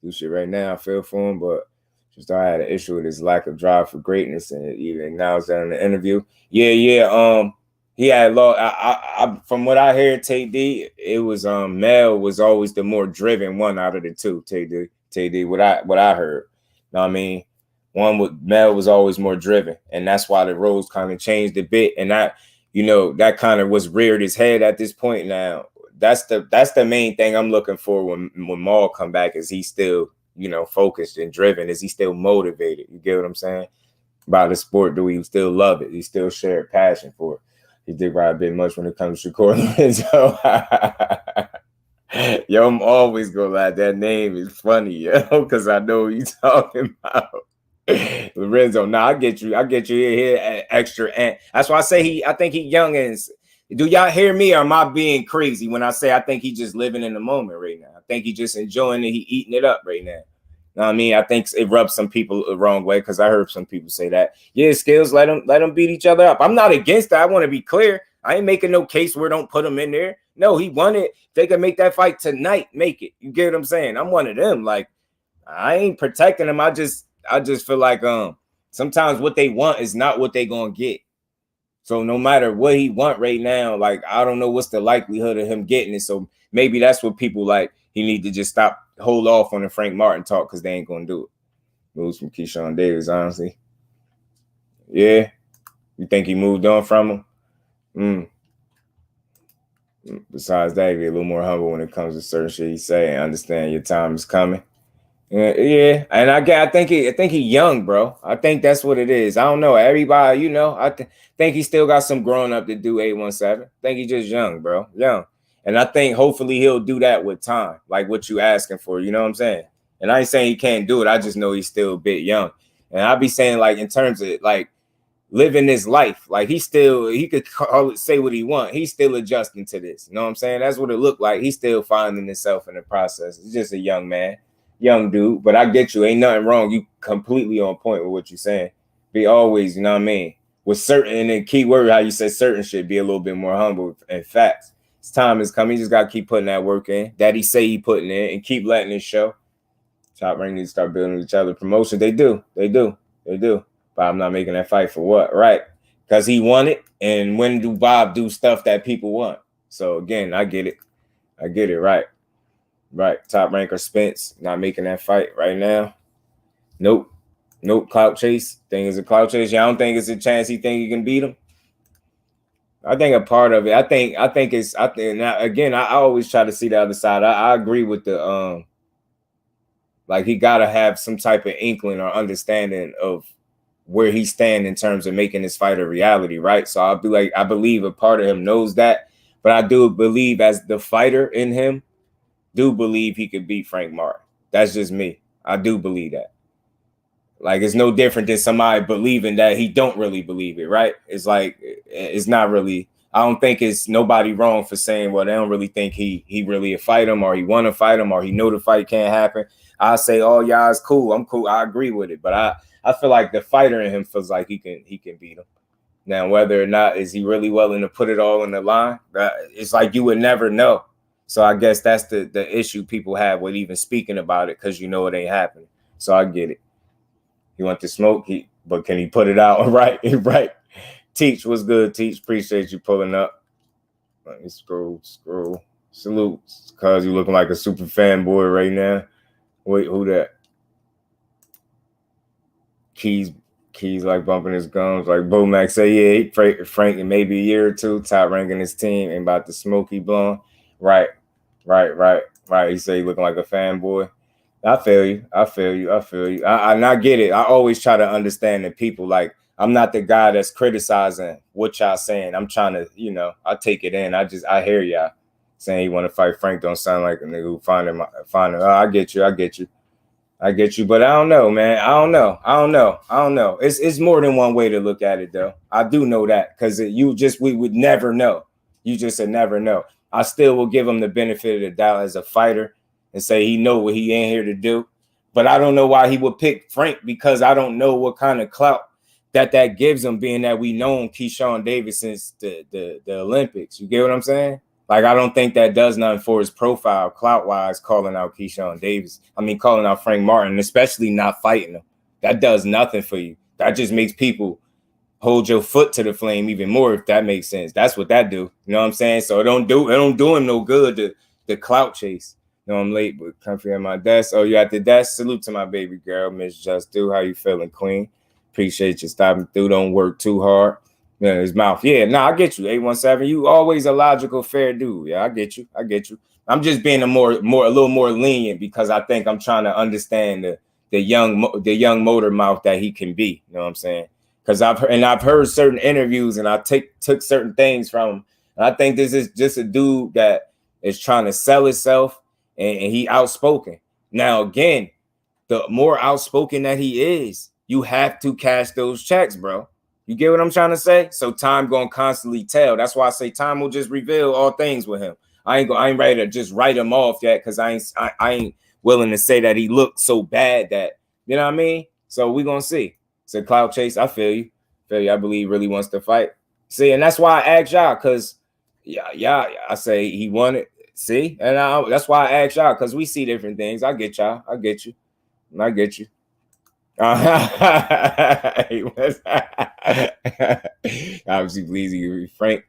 Do shit right now. I feel for him, but just I had an issue with his lack of drive for greatness, and even acknowledged that in the interview. Yeah. He had I from what I heard, Tay D, it was Mel was always the more driven one out of the two. Tay TD, what I heard. You know what I mean? One with Mel was always more driven, and that's why the roles kind of changed a bit. And that, you know, that kind of was reared his head at this point now. That's the main thing I'm looking for when Maul come back. Is he still, you know, focused and driven? Is he still motivated? You get what I'm saying? About the sport, do he still love it? He still share a passion for it. He did ride a bit much when it comes to Shakur Lorenzo. Yo, I'm always gonna laugh. That name is funny, yo, because I know what you're talking about. Lorenzo, I get you here extra, and that's why I say I think he young. And do y'all hear me, or am I being crazy when I say I think he just living in the moment right now? I think he just enjoying it. He eating it up right now. You know what I mean? I think it rubs some people the wrong way, because I heard some people say that. Yeah, Skills, let them beat each other up. I'm not against that. I want to be clear. I ain't making no case where don't put him in there. No, he won it. If they can make that fight tonight, make it. You get what I'm saying? I'm one of them. Like, I ain't protecting him. I just feel like sometimes what they want is not what they gonna get. So no matter what he want right now, like, I don't know what's the likelihood of him getting it. So maybe that's what people like. He need to just hold off on the Frank Martin talk, because they ain't gonna do it. Moves from Keyshawn Davis, honestly. Yeah, you think he moved on from him? Besides that, he be a little more humble when it comes to certain shit he say, and understand your time is coming. Yeah, and I think he young, bro. I think that's what it is. I don't know. Everybody, you know, I think he still got some growing up to do. 817. I think he just young, bro. Young. And I think hopefully he'll do that with time, like what you asking for. You know what I'm saying? And I ain't saying he can't do it. I just know he's still a bit young. And I be saying, like, in terms of like living his life, like he could say what he want. He's still adjusting to this. You know what I'm saying? That's what it looked like. He's still finding himself in the process. He's just a young man. Young dude, but I get you. Ain't nothing wrong. You completely on point with what you're saying. Be always, you know what I mean? With certain, and then key word, how you say certain shit, be a little bit more humble and facts. His time is coming. He just got to keep putting that work in. That he say he putting in, and keep letting it show. Top Rank needs to start building each other promotion. They do. But I'm not making that fight for what? Right. Because he won it. And when do Bob do stuff that people want? So again, I get it. Right. Right. Top Ranker Spence not making that fight right now. Nope. Clout chase. Thing is a clout chase. I don't think it's a chance he think he can beat him. I think a part of it. I think now, again, I always try to see the other side. I agree with the like, he gotta have some type of inkling or understanding of where he stand in terms of making this fight a reality, right? So I'll be like, I believe a part of him knows that, but I do believe as the fighter in him, do believe he could beat Frank Martin. That's just me. I do believe that. Like, it's no different than somebody believing that he don't really believe it, right? It's like, it's not really, I don't think it's nobody wrong for saying, well, they don't really think he really fight him, or he want to fight him, or he know the fight can't happen. I say, oh, y'all, it's cool. I'm cool. I agree with it. But I feel like the fighter in him feels like he can beat him. Now, whether or not is he really willing to put it all in the line, it's like you would never know. So I guess that's the issue people have with even speaking about it, because you know it ain't happening. So I get it. You want the smoke, but can he put it out? Right. Teach, what's good, Teach? Appreciate you pulling up. Let me scroll. Salute, cause you looking like a super fanboy right now. Wait, who that? Keys like bumping his gums. Like Bo Max say, yeah, Frank in maybe a year or two, top ranking his team, and about the smoky blonde. Right. He say he looking like a fanboy. I feel you. I get it. I always try to understand that people, like, I'm not the guy that's criticizing what y'all saying. I'm trying to, you know, I take it in. I hear y'all saying you want to fight Frank. Don't sound like a nigga who find him. Oh, I get you. But I don't know, man. I don't know. It's more than one way to look at it, though. I do know that, because we would never know. You just said never know. I still will give him the benefit of the doubt as a fighter and say he know what he ain't here to do. But I don't know why he would pick Frank, because I don't know what kind of clout that gives him, being that we known Keyshawn Davis since the Olympics. You get what I'm saying? Like, I don't think that does nothing for his profile clout-wise, calling out Keyshawn Davis. I mean, calling out Frank Martin, especially not fighting him. That does nothing for you. That just makes people hold your foot to the flame even more, if that makes sense. That's what that do. You know what I'm saying? So it don't do him no good, the clout chase. No, I'm late, but comfy at my desk. Oh, you at the desk? Salute to my baby girl, Miss JusDueBoxing. How you feeling, Queen? Appreciate you stopping through. Don't work too hard. Yeah, his mouth. Yeah, I get you. 817. You always a logical, fair dude. Yeah, I get you. I'm just being a little more lenient because I think I'm trying to understand the young motor mouth that he can be. You know what I'm saying? Because I've heard certain interviews and I took certain things from him. And I think this is just a dude that is trying to sell himself, and he outspoken. Now, again, the more outspoken that he is, you have to cash those checks, bro. You get what I'm trying to say? So time gonna constantly tell. That's why I say time will just reveal all things with him. I ain't ready to just write him off yet because I ain't willing to say that he looked so bad that, you know what I mean? So we gonna see. It's a clout chase. I feel you. I believe he really wants to fight. See, and that's why I asked y'all, because I say he wanted. See, and that's why I asked y'all, because we see different things. I get y'all. I get you. Obviously, please, you be frank.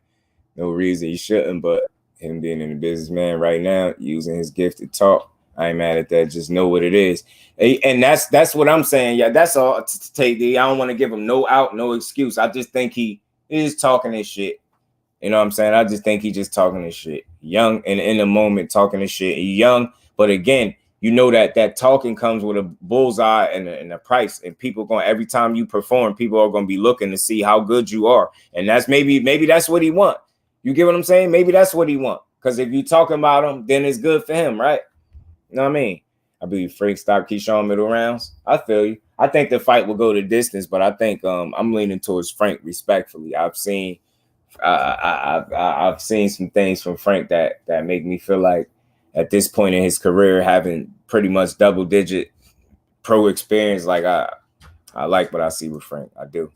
No reason he shouldn't, but him being in the businessman right now, using his gift to talk, I ain't mad at that. Just know what it is, and that's what I'm saying. Yeah, that's all. To take the, I don't want to give him no out, no excuse. I just think he is talking his shit. You know what I'm saying? I just think he just talking his shit. Young and in the moment talking his shit. He young, but again, you know that talking comes with a bullseye and a price. And people going, every time you perform, people are going to be looking to see how good you are. And that's maybe that's what he want. You get what I'm saying? Maybe that's what he want. Because if you talking about him, then it's good for him, right? You know what I mean? I believe Frank stopped Keyshawn middle rounds. I feel you. I think the fight will go the distance, but I think I'm leaning towards Frank respectfully. I've seen some things from Frank that make me feel like at this point in his career, having pretty much double-digit pro experience, like I like what I see with Frank. I do.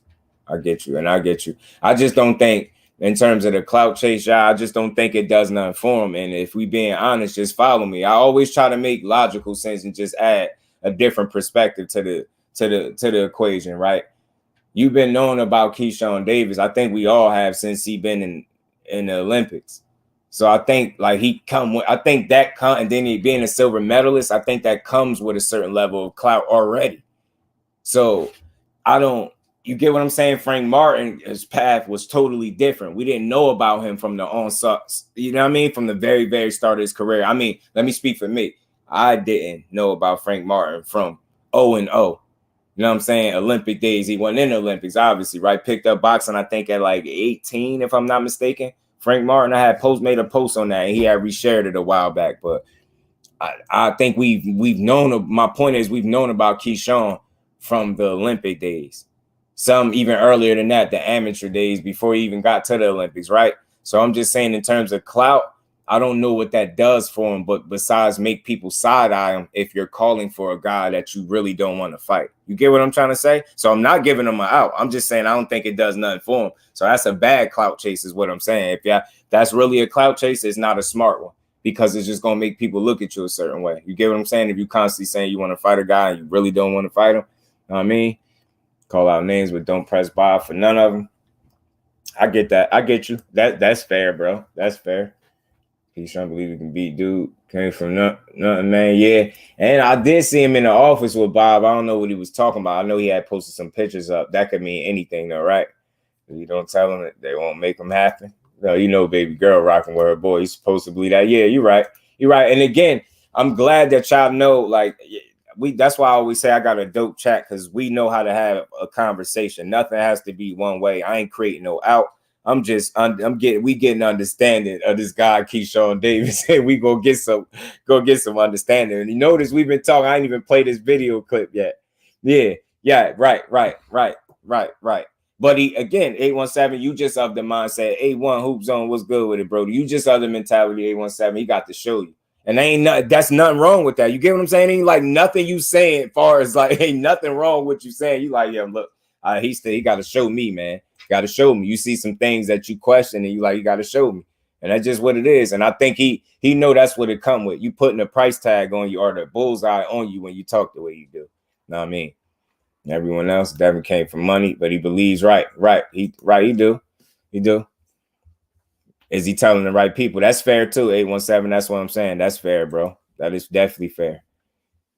I get you, and I get you. I just don't think, in terms of the clout chase, I just don't think it does nothing for him. And if we being honest, just follow me. I always try to make logical sense and just add a different perspective to the equation, right? You've been knowing about Keyshawn Davis. I think we all have since he been in the Olympics. So I think like and then he being a silver medalist, I think that comes with a certain level of clout already. So you get what I'm saying? Frank Martin, his path was totally different. We didn't know about him from the onset, you know what I mean? From the very, very start of his career. I mean, let me speak for me. I didn't know about Frank Martin from 0-0. You know what I'm saying? Olympic days. He wasn't in the Olympics, obviously, right? Picked up boxing, I think, at like 18, if I'm not mistaken. Frank Martin, I had made a post on that, and he had reshared it a while back. But I think we've known. My point is, we've known about Keyshawn from the Olympic days. Some even earlier than that, the amateur days before he even got to the Olympics, right? So I'm just saying, in terms of clout, I don't know what that does for him, but besides make people side-eye him if you're calling for a guy that you really don't want to fight. You get what I'm trying to say? So I'm not giving him an out. I'm just saying I don't think it does nothing for him. So that's a bad clout chase is what I'm saying. If that's really a clout chase, it's not a smart one because it's just going to make people look at you a certain way. You get what I'm saying? If you constantly saying you want to fight a guy and you really don't want to fight him, you know what I mean? Call out names, but don't press buy for none of them. I get that. I get you. That's fair, bro. That's fair. He's trying to believe he can beat dude. Came from nothing, man. Yeah. And I did see him in the office with Bob. I don't know what he was talking about. I know he had posted some pictures up. That could mean anything, though, right? If you don't tell him that, they won't make him happen. No, you know, baby girl rocking with her boy. He's supposed to believe that. Yeah, you're right. You're right. And again, I'm glad that y'all know, like, that's why I always say I got a dope chat, because we know how to have a conversation. Nothing has to be one way. I ain't creating no out. We getting understanding of this guy Keyshawn Davis, and we go get some understanding. And you notice we've been talking. I ain't even played this video clip yet. Yeah, right. But again, 817, you just of the mindset. A1 Hoop Zone, what's good with it, bro? You just of the mentality. 817, he got to show you. And that's nothing wrong with that. You get what I'm saying? Ain't like nothing you saying as far as like ain't nothing wrong with you saying. You like, yeah, look, he got to show me, man. Got to show me. You see some things that you question and you got to show me. And that's just what it is. And I think he know that's what it come with. You putting a price tag on you or the bullseye on you when you talk the way you do. You know what I mean? Everyone else, Devin came for money, but he believes right. He do. Is he telling the right people? That's fair too, 817. That's what I'm saying. That's fair, bro. That is definitely fair.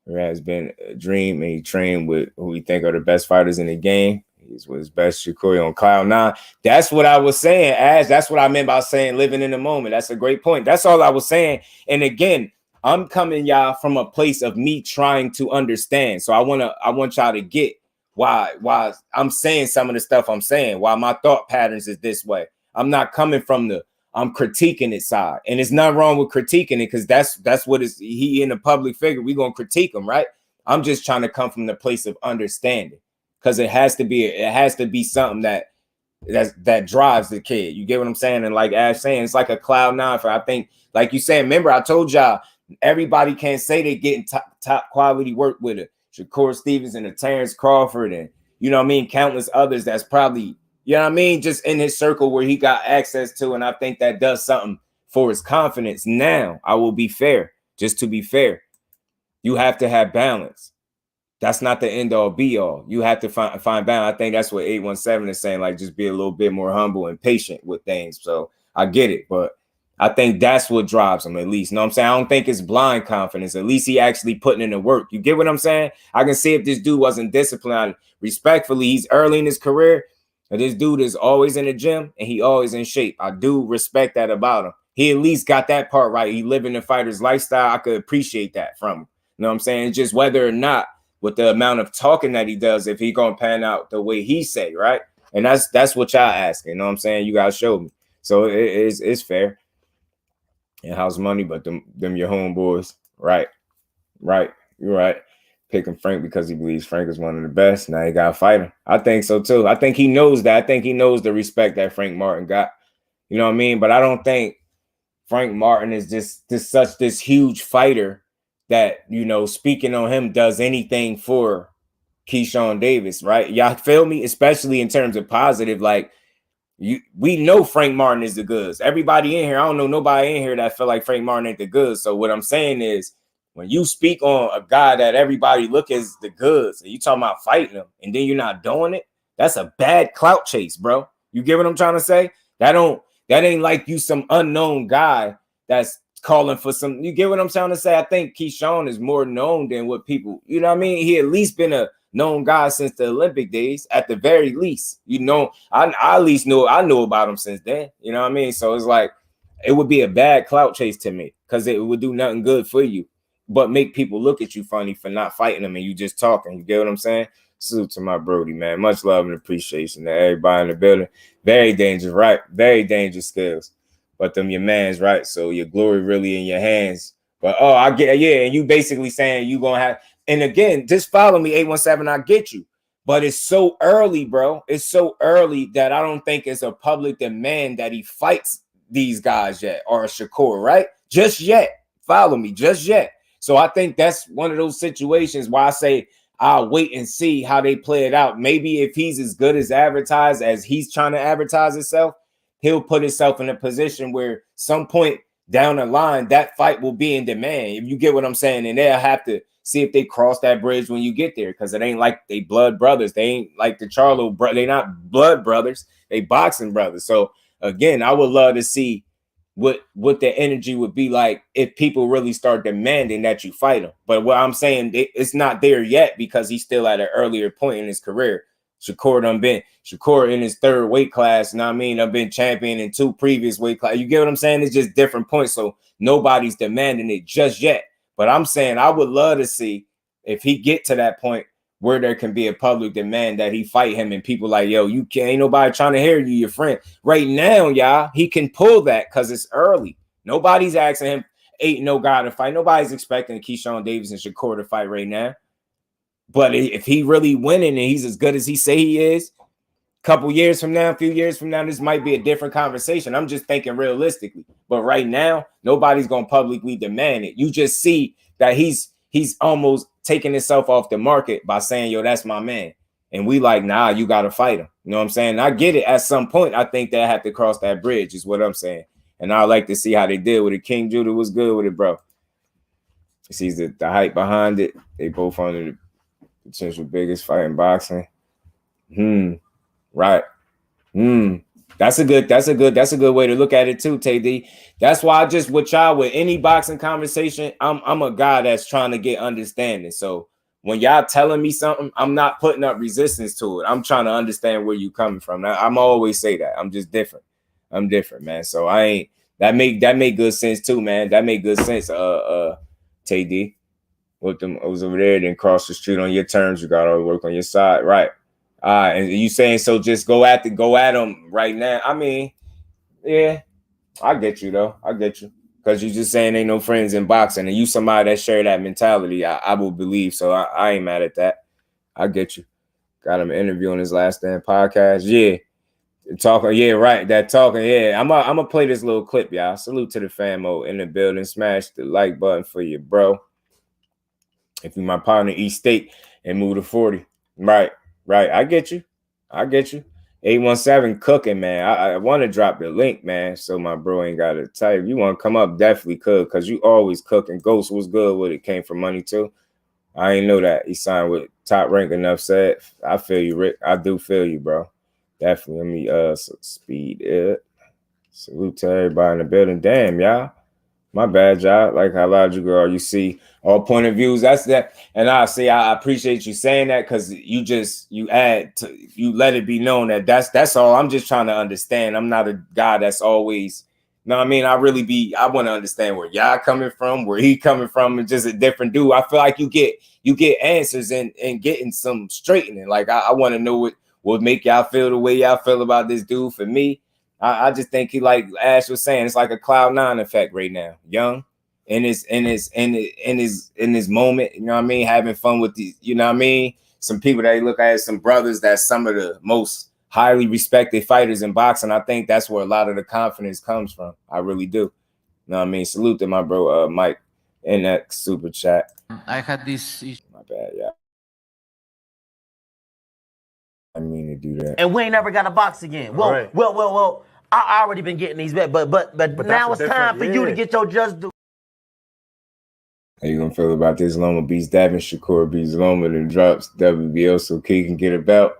There has been a dream, and he trained with who we think are the best fighters in the game. He's with his best Shakur on cloud nine. That's what I was saying, Ash. That's what I meant by saying living in the moment. That's a great point. That's all I was saying. And again, I'm coming y'all from a place of me trying to understand. So I want y'all to get why I'm saying some of the stuff I'm saying, why my thought patterns is this way. I'm not coming from I'm critiquing it side. And it's not wrong with critiquing it, because that's what is he in a public figure. We're gonna critique him, right? I'm just trying to come from the place of understanding, because it has to be something that drives the kid. You get what I'm saying? And like Ash saying, it's like a cloud nine for, I think, like you said, remember I told y'all everybody can't say they're getting top quality work with it. Shakur Stevenson and Terrence Crawford and, you know what I mean, countless others that's probably, you know what I mean, just in his circle where he got access to. And I think that does something for his confidence. Now, I will be fair, just to be fair. You have to have balance. That's not the end all be all. You have to find balance. I think that's what 817 is saying, like just be a little bit more humble and patient with things. So I get it, but I think that's what drives him, at least. You know what I'm saying? I don't think it's blind confidence. At least he actually putting in the work. You get what I'm saying? I can see if this dude wasn't disciplined. Respectfully, he's early in his career, and this dude is always in the gym, and he always in shape. I do respect that about him. He at least got that part right. He living the fighter's lifestyle. I could appreciate that from him. You know what I'm saying? It's just whether or not with the amount of talking that he does, if he gonna pan out the way he say, right? And that's what y'all asking. You know what I'm saying? You guys showed me. So it's fair. And house money, but them your homeboys. Right. You're right. Picking Frank because he believes Frank is one of the best. Now he got to fight him. I think so too. I think he knows that. I think he knows the respect that Frank Martin got. You know what I mean? But I don't think Frank Martin is just this huge fighter that, you know, speaking on him does anything for Keyshawn Davis, right? Y'all feel me? Especially in terms of positive, like, we know Frank Martin is the goods. Everybody in here, I don't know nobody in here that feel like Frank Martin ain't the goods. So what I'm saying is, when you speak on a guy that everybody look as the goods, and you talking about fighting him, and then you're not doing it, that's a bad clout chase, bro. You get what I'm trying to say? That ain't like you some unknown guy that's calling for some. You get what I'm trying to say? I think Keyshawn is more known than what people, you know what I mean? He at least been a known guy since the Olympic days, at the very least. You know, I at least knew about him since then. You know what I mean? So it's like, it would be a bad clout chase to me, because it would do nothing good for you, but make people look at you funny for not fighting them and you just talking. You get what I'm saying? Salute to my Brody, man. Much love and appreciation to everybody in the building. Very dangerous, right? Very dangerous skills. But them your mans, right? So your glory really in your hands. But I get, yeah, and you basically saying you gonna have. And again, just follow me, 817. I get you, but it's so early, bro. It's so early that I don't think it's a public demand that he fights these guys yet, or a Shakur, right? Just yet. Follow me, just yet. So I think that's one of those situations where I say I'll wait and see how they play it out. Maybe if he's as good as advertised as he's trying to advertise himself, he'll put himself in a position where some point down the line, that fight will be in demand. If you get what I'm saying, and they'll have to see if they cross that bridge when you get there, because it ain't like they blood brothers. They ain't like the Charlo brother. They not blood brothers. They boxing brothers. So again, I would love to see what the energy would be like if people really start demanding that you fight him. But what I'm saying, it's not there yet, because he's still at an earlier point in his career. Shakur in his third weight class, you know what I mean? I've been champion in 2 previous weight classes. You get what I'm saying? It's just different points. So nobody's demanding it just yet. But I'm saying I would love to see if he get to that point where there can be a public demand that he fight him, and people like, yo, you can't, ain't nobody trying to hear you, your friend. Right now, y'all, he can pull that because it's early. Nobody's asking him, ain't no guy to fight. Nobody's expecting Keyshawn Davis and Shakur to fight right now. But if he really winning and he's as good as he say he is, a few years from now, this might be a different conversation. I'm just thinking realistically. But right now, nobody's going to publicly demand it. You just see that he's almost taking himself off the market by saying, yo, that's my man. And we like, nah, you got to fight him. You know what I'm saying? I get it. At some point, I think they have to cross that bridge is what I'm saying. And I like to see how they deal with it. King Judah was good with it, bro. He sees the hype behind it. They both under the potential biggest fight in boxing. Right. That's a good way to look at it too, TD. That's why I just with y'all with any boxing conversation, I'm a guy that's trying to get understanding. So when y'all telling me something, I'm not putting up resistance to it. I'm trying to understand where you coming from. I'm always say that. I'm just different. I'm different, man. So I ain't that make good sense too, man. That make good sense. TD. With them, I was over there, then cross the street on your terms. You got to work on your side, right? And you saying so? Just go at them right now. I mean, yeah, I get you though. I get you because you just saying ain't no friends in boxing, and you somebody that share that mentality. I will believe so. I ain't mad at that. I get you. Got him an interview on his last stand podcast. Yeah, talking. Yeah, right. That talking. Yeah, I'm gonna play this little clip, y'all. Salute to the famo in the building. Smash the like button for you, bro. If you my partner, eat steak and move to 40. Right. I get you. 817 cooking, man. I want to drop the link, man, so my bro ain't got to type. You want to come up, definitely could, because you always cooking. Ghost was good with it. Came from money, too. I ain't know that. He signed with Top Rank, enough said. I feel you, Rick. I do feel you, bro. Definitely. Let me speed it. Salute to everybody in the building. Damn, y'all. My bad, y'all. Like how loud you go. You see all point of views. That's that. And I appreciate you saying that because you let it be known that that's all. I'm just trying to understand. I'm not a guy that's always, you know what I mean? I want to understand where y'all coming from, where he coming from, and just a different dude. I feel like you get answers and getting some straightening. Like I want to know what would make y'all feel the way y'all feel about this dude. For me, I just think he, like Ash was saying, it's like a Cloud9 effect right now. Young in his moment, you know what I mean? Having fun with these, you know what I mean? Some people that look at as some brothers that's some of the most highly respected fighters in boxing. I think that's where a lot of the confidence comes from. I really do. You know what I mean? Salute to my bro Mike in that super chat. I had this issue. My bad, yeah. I mean to do that. And we ain't never got a box again. Well. I already been getting these bets, but now it's time for you to get your just do. How you gonna feel about this? Loma beats Devin, Shakur beats Loma, and drops WBO so Key can get a belt.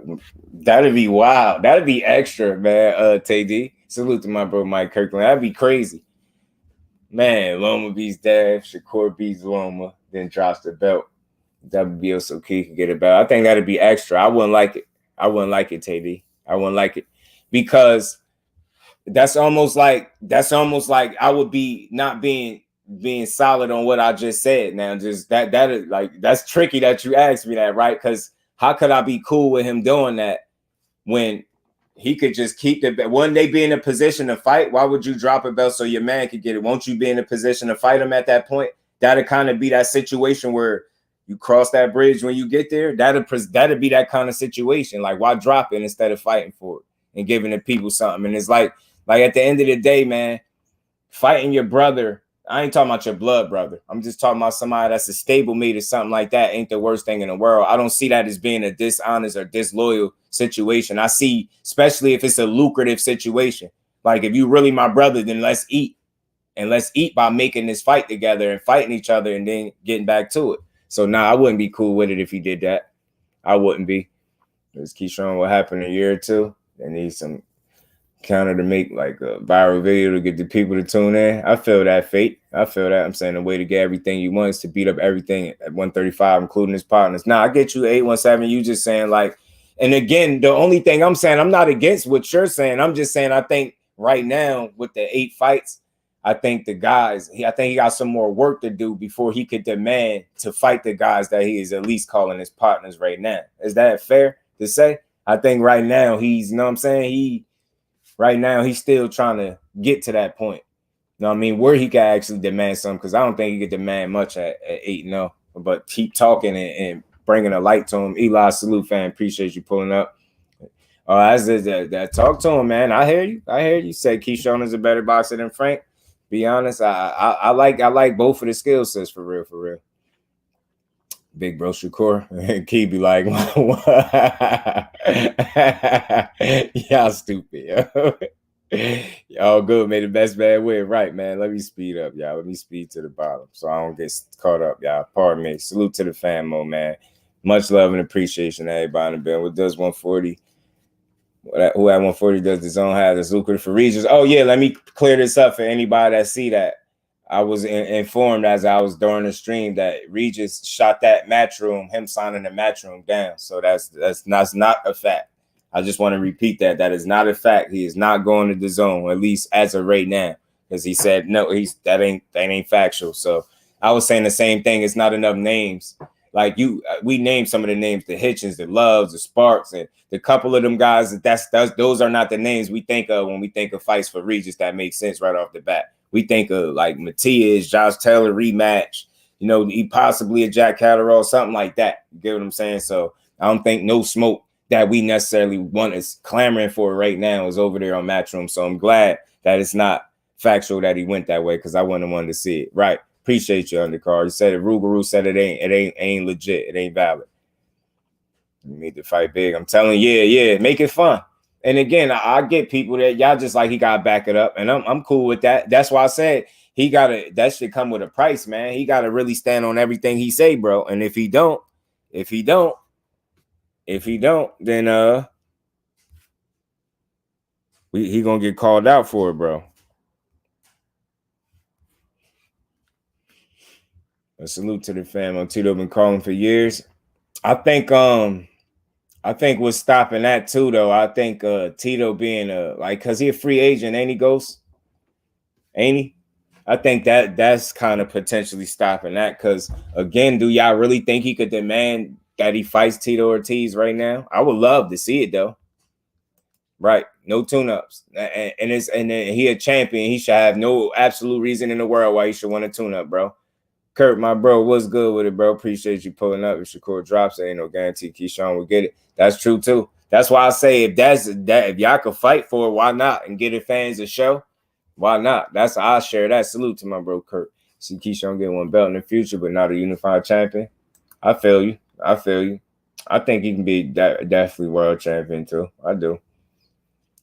That'd be wild. That'd be extra, man. TD. Salute to my bro Mike Kirkland. That'd be crazy. Man, Loma beats Dev, Shakur beats Loma, then drops the belt. WBO so Key can get a belt. I think that'd be extra. I wouldn't like it, TD. I wouldn't like it. Because that's almost like I would be not being solid on what I just said. Now, just that is like, that's tricky that you asked me that, right? Because how could I be cool with him doing that when he could just keep the belt? Wouldn't they be in a position to fight? Why would you drop a belt so your man could get it? Won't you be in a position to fight him at that point? That'd kind of be that situation where you cross that bridge when you get there. That'd be that kind of situation. Like, why drop it instead of fighting for it and giving the people something? And it's like at the end of the day, man, fighting your brother, I ain't talking about your blood brother. I'm just talking about somebody that's a stablemate or something like that. Ain't the worst thing in the world. I don't see that as being a dishonest or disloyal situation. I see, especially if it's a lucrative situation. Like, if you really my brother, then let's eat. And let's eat by making this fight together and fighting each other and then getting back to it. So, I wouldn't be cool with it if he did that. I wouldn't be. Just keep showing what happened a year or two. They need some counter to make like a viral video to get the people to tune in. I feel that, Fate. I feel that. I'm saying the way to get everything you want is to beat up everything at 135, including his partners. Now, I get you, 817. You just saying like, and again, the only thing I'm saying, I'm not against what you're saying. I'm just saying I think right now with the 8 fights, I think the guys, I think he got some more work to do before he could demand to fight the guys that he is at least calling his partners right now. Is that fair to say? I think right now he's, you know what I'm saying? Right now, he's still trying to get to that point. You know what I mean? Where he can actually demand something, because I don't think he could demand much at 8-0. But keep talking and bringing a light to him. Eli, salute, fan. Appreciate you pulling up. As that talk to him, man. I hear you. Say Keyshawn is a better boxer than Frank. Be honest, I like both of the skill sets for real. Big bro Shakur. Key be like, y'all stupid. Y'all good. May the best man win. Right, man. Let me speed up, y'all. Let me speed to the bottom so I don't get caught up, y'all. Pardon me. Salute to the famo, man. Much love and appreciation to everybody in the building. What does 140? Who at 140 does the zone have that's lucrative for Regis? Oh yeah, let me clear this up for anybody that see that. I was informed as I was during the stream that Regis shot that Matchroom, him signing the Matchroom down. So that's not a fact. I just want to repeat that. That is not a fact. He is not going to the zone, at least as of right now. Because he said no, that ain't factual. So I was saying the same thing. It's not enough names. Like we named some of the names, the Hitchens, the Loves, the Sparks, and the couple of them guys. Those are not the names we think of when we think of fights for Regis. That makes sense right off the bat. We think of like Matias, Josh Taylor rematch. You know, he possibly a Jack Catterall, something like that. You get what I'm saying? So I don't think no smoke that we necessarily want is clamoring for right now is over there on Matchroom. So I'm glad that it's not factual that he went that way because I wouldn't have wanted to see it. Right. Appreciate you, undercard. You said it. Rougarou said it ain't legit. It ain't valid. You need to fight big. I'm telling you, yeah, make it fun. And again, I get people that y'all just like he gotta back it up, and I'm cool with that. That's why I said that should come with a price, man. He gotta really stand on everything he say, bro. And if he don't, then he gonna get called out for it, bro. A salute to the fam. Tito been calling for years. I think what's stopping that too, though. I think Tito being cause he a free agent, ain't he, Ghost? Ain't he? I think that's kind of potentially stopping that. Cause again, do y'all really think he could demand that he fights Tito Ortiz right now? I would love to see it though. Right, no tune-ups, and he a champion. He should have no absolute reason in the world why he should want a tune-up, bro. Kurt, my bro, what's good with it, bro? Appreciate you pulling up. If Shakur drops, there ain't no guarantee Keyshawn will get it. That's true too. That's why I say if y'all could fight for it, why not? And get the fans a show, why not? I'll share that. Salute to my bro Kurt. See Keyshawn get one belt in the future, but not a unified champion. I feel you. I think he can be definitely world champion too. I do.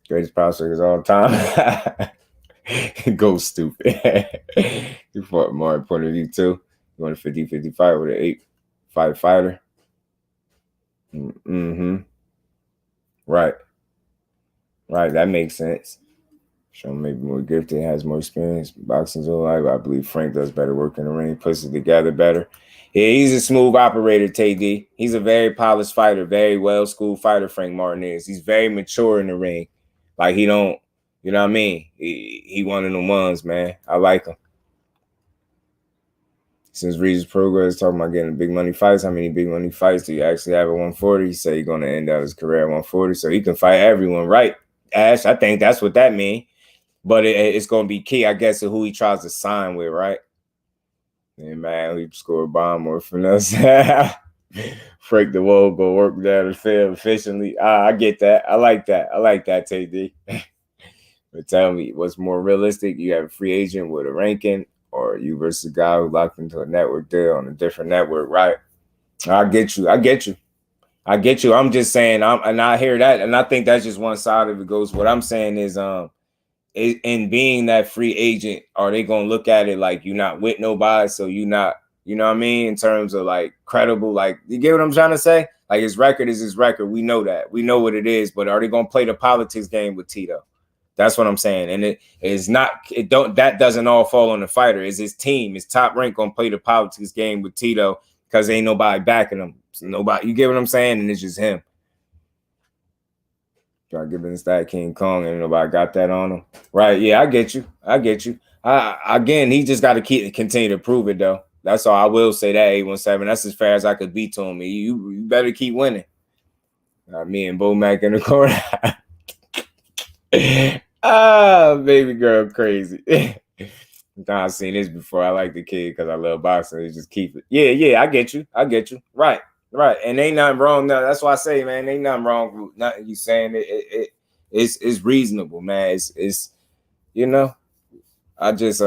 Greatest prospects all time. Go stupid. You fought more point of view too. You want a 50-50 fight with an 8-5 fighter. Right. That makes sense. Sean maybe more gifted, has more experience. Boxing's all life. I believe Frank does better work in the ring, puts it together better. Yeah, he's a smooth operator, TD. He's a very polished fighter, very well-schooled fighter, Frank Martin is. He's very mature in the ring. Like he don't, you know what I mean? He one of them ones, man. I like him. Since Regis Prograis talking about getting big money fights, how many big money fights do you actually have at 140? He said he's going to end out his career at 140, so he can fight everyone, right? Ash, I think that's what that means. But it's going to be key, I guess, to who he tries to sign with, right? And man, he score a bomb or finesse. Frank the wall, go work down the field efficiently. I get that. I like that, TD. But tell me, what's more realistic? You have a free agent with a ranking, or you versus a guy who locked into a network deal on a different network, right? I get you. I'm just saying, and I hear that, and I think that's just one side of it goes. What I'm saying is, in being that free agent, are they gonna look at it like you're not with nobody, so you not, you know what I mean, in terms of like credible, like you get what I'm trying to say? Like his record is his record. We know that. We know what it is, but are they gonna play the politics game with Tito? That's what I'm saying. And that doesn't all fall on the fighter. It's his team, his top rank gonna play the politics game with Tito because ain't nobody backing him. So nobody, you get what I'm saying? And it's just him. Try giving us that King Kong and nobody got that on him. Right. Yeah, I get you. Again, he just got to continue to prove it though. That's all I will say. That 817. That's as fair as I could be to him. You better keep winning. Me and Bo Mac in the corner. Baby girl crazy. I've seen this before. I like the kid because I love boxing. They just keep it. Yeah, I get you. Right. And ain't nothing wrong. No, that's why I say, man, ain't nothing wrong with nothing you saying. It's reasonable, man. It's you know, I just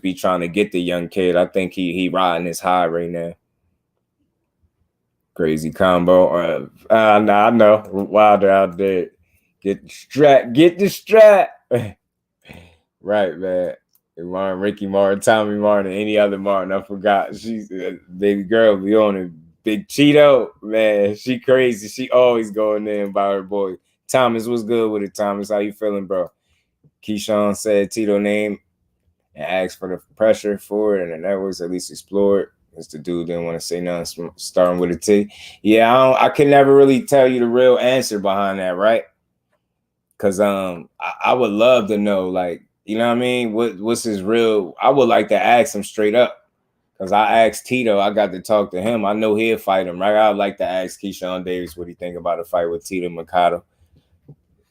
be trying to get the young kid. I think he riding his high right now. Crazy combo. I know. Wilder out there. Get the strap. Right, man. Martin, Ricky Martin, Tommy Martin, any other Martin. I forgot. She's baby girl. We on it. Big Cheeto, man. She crazy. She always going in by her boy Thomas, what's good with it, Thomas? How you feeling, bro? Keyshawn said Tito name and asked for the pressure for it, and the networks at least explored. It's the dude didn't want to say nothing, starting with a T. Yeah, I can never really tell you the real answer behind that, right? Because I would love to know, like, you know what I mean? What's his real? I would like to ask him straight up. Because I asked Tito, I got to talk to him. I know he'll fight him, right? I'd like to ask Keyshawn Davis what he think about a fight with Tito Mercado.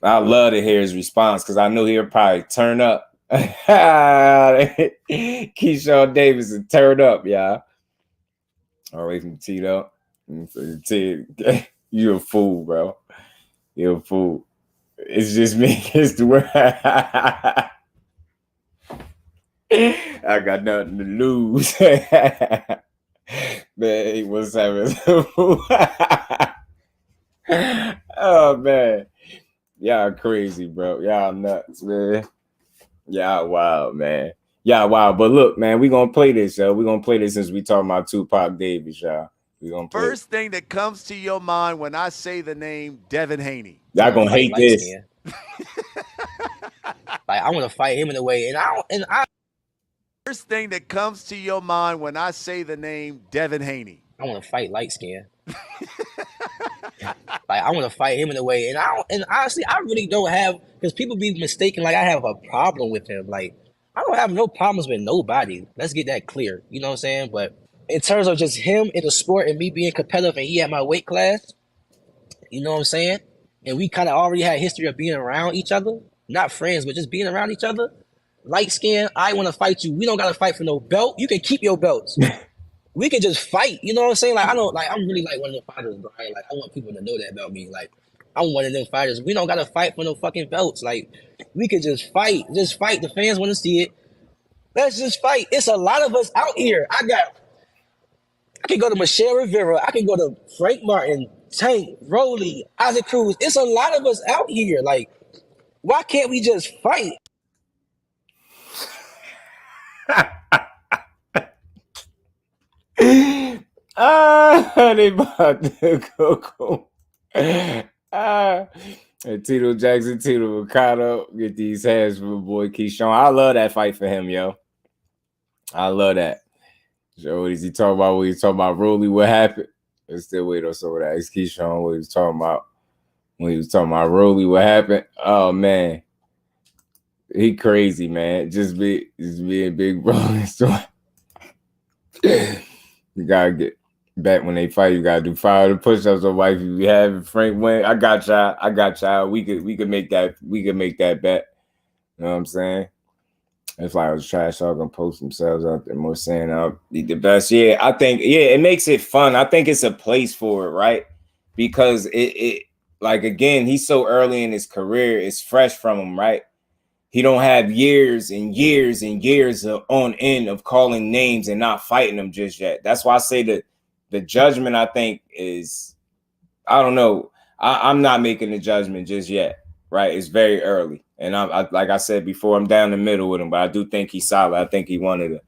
I'd love to hear his response because I know he'll probably turn up. Keyshawn Davis will turn up, y'all. Away from Tito. You a fool, bro. You're a fool. It's just me. It's the word. I got nothing to lose. Man, what's happening? Oh, man. Y'all crazy, bro. Y'all nuts, man. Y'all wild, man. Y'all wild. But look, man, we going to play this, yo. We're going to play this since we talking about Tupac Davis, y'all. We gonna play. First thing that comes to your mind when I say the name Devin Haney. Y'all gonna hate this. Like, I want to fight him in a way, and I. First thing that comes to your mind when I say the name Devin Haney. I want to fight light skin. Like, I want to fight him in a way, and honestly, I really don't have, because people be mistaken like I have a problem with him. Like, I don't have no problems with nobody. Let's get that clear. You know what I'm saying? But in terms of just him in the sport and me being competitive and he at my weight class, you know what I'm saying? And we kind of already had a history of being around each other, not friends, but just being around each other. Light skin, I want to fight you. We don't got to fight for no belt. You can keep your belts. We can just fight. You know what I'm saying? Like, I'm really like one of the fighters, bro. Like, I want people to know that about me. Like, I'm one of them fighters. We don't got to fight for no fucking belts. Like, we could just fight. Just fight. The fans want to see it. Let's just fight. It's a lot of us out here. I can go to Michelle Rivera. I can go to Frank Martin, Tank, Rolly, Isaac Cruz. It's a lot of us out here. Like, why can't we just fight? They about to go. Tito Jackson, Tito Mercado, get these hands from my boy Keyshawn. I love that fight for him, yo. I love that. So what is he talking about? What he's talking about? Rolly, what happened? Let's still wait on some of that. Ask Keyshawn what he was talking about. When he was talking about Rolly, what happened? Oh man, he crazy, man. Just being big bro. You gotta get back when they fight. You gotta do 5 push-ups or wife. You have Frank win. I got y'all. We could make that. We could make that bet. You know what I'm saying? If I was trash, all gonna post themselves out there more saying I'll be the best. Yeah, I think it makes it fun. I think it's a place for it, right? Because it like again, he's so early in his career, it's fresh from him, right? He don't have years and years and years on end of calling names and not fighting them just yet. That's why I say that the judgment, I think, is, I don't know. I'm not making the judgment just yet, right? It's very early. And I like I said before, I'm down the middle with him, but I do think he's solid. I think he's one of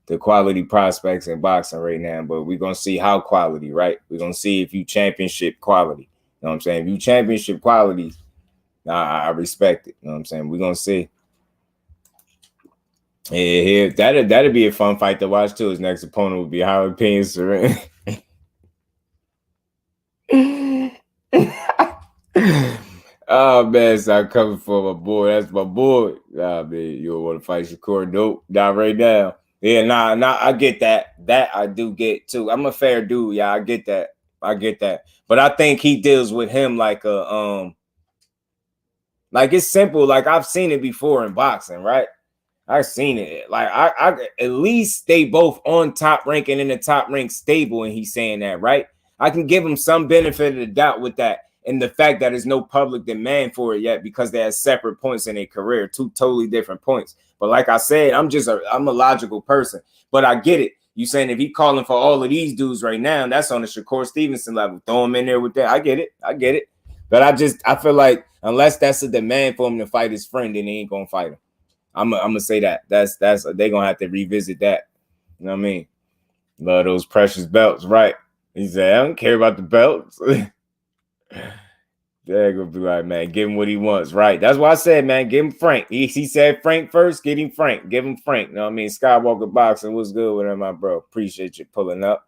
the quality prospects in boxing right now. But we're going to see how quality, right? We're going to see if you championship quality. You know what I'm saying? If you championship quality, I respect it. You know what I'm saying? We're going to see. Yeah, that'd be a fun fight to watch too. His next opponent would be Howard Payne Serene. Oh man, stop coming for my boy. That's my boy. Nah, man, you don't want to fight Shakur? Nope, not right now. Yeah, nah, I get that. That I do get too. I'm a fair dude, yeah. I get that. But I think he deals with him like a like it's simple. Like I've seen it before in boxing, right? I've seen it. Like I at least they both on top rank and in the top rank stable, and he's saying that, right? I can give him some benefit of the doubt with that. And the fact that there's no public demand for it yet because they have separate points in their career, 2 totally different points. But like I said, I'm a logical person. But I get it. You saying if he calling for all of these dudes right now, that's on the Shakur Stevenson level. Throw him in there with that. I get it. But I feel like unless that's a demand for him to fight his friend, then he ain't gonna fight him. I'm gonna say that. That's they're gonna have to revisit that. You know what I mean? Love those precious belts, right? He said, I don't care about the belts. They're gonna be like, man, give him what he wants, right? That's why I said, man, give him Frank. He said Frank first, get him Frank. Give him Frank. You know what I mean? Skywalker Boxing, what's good with him, my bro? Appreciate you pulling up.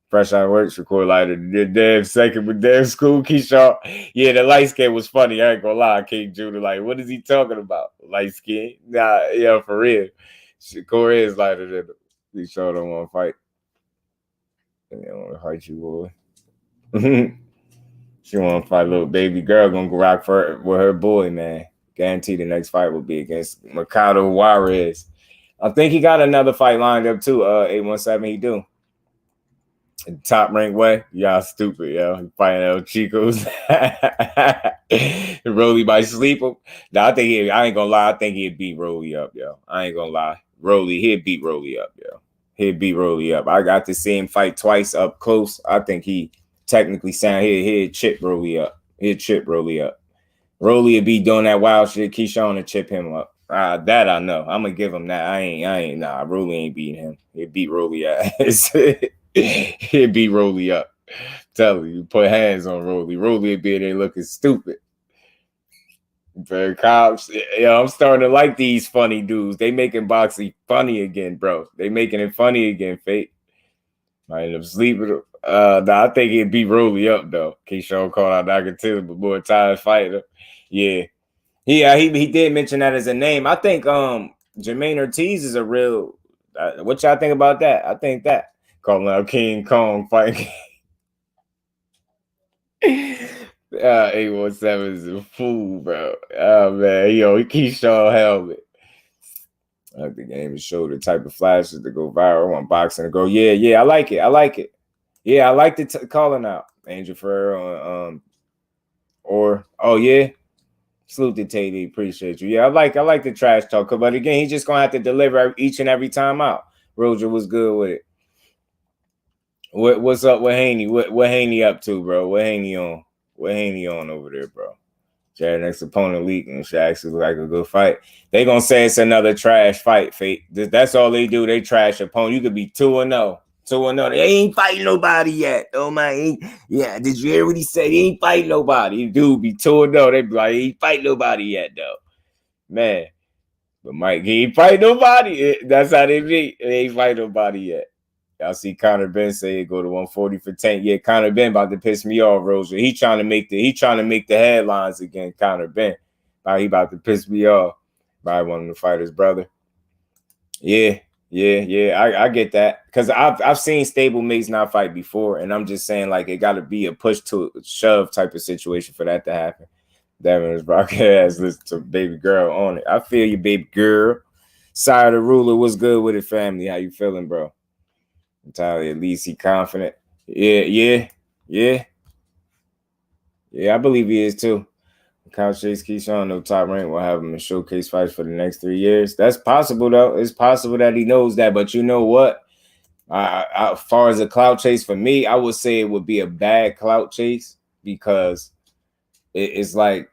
Fresh out of work, Shakur lighter. Dev second with Dev school. Keyshawn. Yeah, the light skin was funny. I ain't gonna lie, King Judah. Like, what is he talking about? Light skin? Nah, yeah, for real. Shakur is lighter than him. Keyshawn don't want to fight. They don't want to fight you, boy. She want to fight little baby girl. Gonna go rock for with her boy, man. Guarantee the next fight will be against Mercado Juarez. I think he got another fight lined up too. 817, he do. Top rank way, y'all stupid, yo. He fighting El Chicos. Rolly might sleep him. No, I ain't gonna lie. I think he'd beat Rolly up, yo. I ain't gonna lie. He'd beat Rolly up, yo. He'd beat Rolly up. I got to see him fight twice up close. I think he technically he'd chip Rolly up. He'd chip Rolly up. Rolly would be doing that wild shit. Keyshawn to chip him up. That I know. I'm gonna give him that. I ain't. Nah, Rolly ain't beating him. He'd beat Rolly ass. He'd beat Rolly up. Tell you, put hands on Rolly. Rolly would be there looking stupid. Very cops. Yeah, I'm starting to like these funny dudes. They making boxing funny again, bro. They making it funny again, Fate. Might end up sleeping. I think he'd beat Rolly up though. Keyshawn called out Nagatil, but more times fighter. Yeah. He did mention that as a name. I think Jermaine Ortiz is a real. What y'all think about that? I think that calling out King Kong fighting. 817 is a fool, bro. Oh man, he Keyshawn helmet. The game is show the type of flashes to go viral on boxing and go, yeah, I like it. Yeah, I like the calling out. Angel Ferrer on salute to Teddy, appreciate you. Yeah, I like the trash talk, but again, he's just gonna have to deliver each and every time out. Roger was good with it. What's up with Haney? What Haney up to, bro? What Haney on? What Haney on over there, bro? Jared next opponent leak and should actually look like a good fight. They gonna say it's another trash fight, Fate. That's all they do. They trash opponent. You could be 2-0. 2-0. They ain't fighting nobody yet. Oh my, yeah. Did you hear what he said? He ain't fighting nobody. Dude be 2-0. They be like, he ain't fighting nobody yet, though. Man. But Mike, he ain't fighting nobody. That's how they be. They ain't fighting nobody yet. Y'all see Conor Ben say go to 140 for Tank. Yeah, Conor Ben about to piss me off, Rosa. He trying to make the headlines again. Conor Ben, he about to piss me off. Probably one of the fighters, brother. Yeah. I get that because I've seen stablemates not fight before, and I'm just saying like it got to be a push to shove type of situation for that to happen. Devin Prograis listen to baby girl on it. I feel you, baby girl. Side of the ruler, what's good with it, family? How you feeling, bro? Entirely, at least he confident. Yeah. I believe he is too. Couch Chase Keyshawn, no top rank, will have him in showcase fights for the next 3 years. That's possible though. It's possible that he knows that, but you know what? As far as a clout chase for me, I would say it would be a bad clout chase because it's like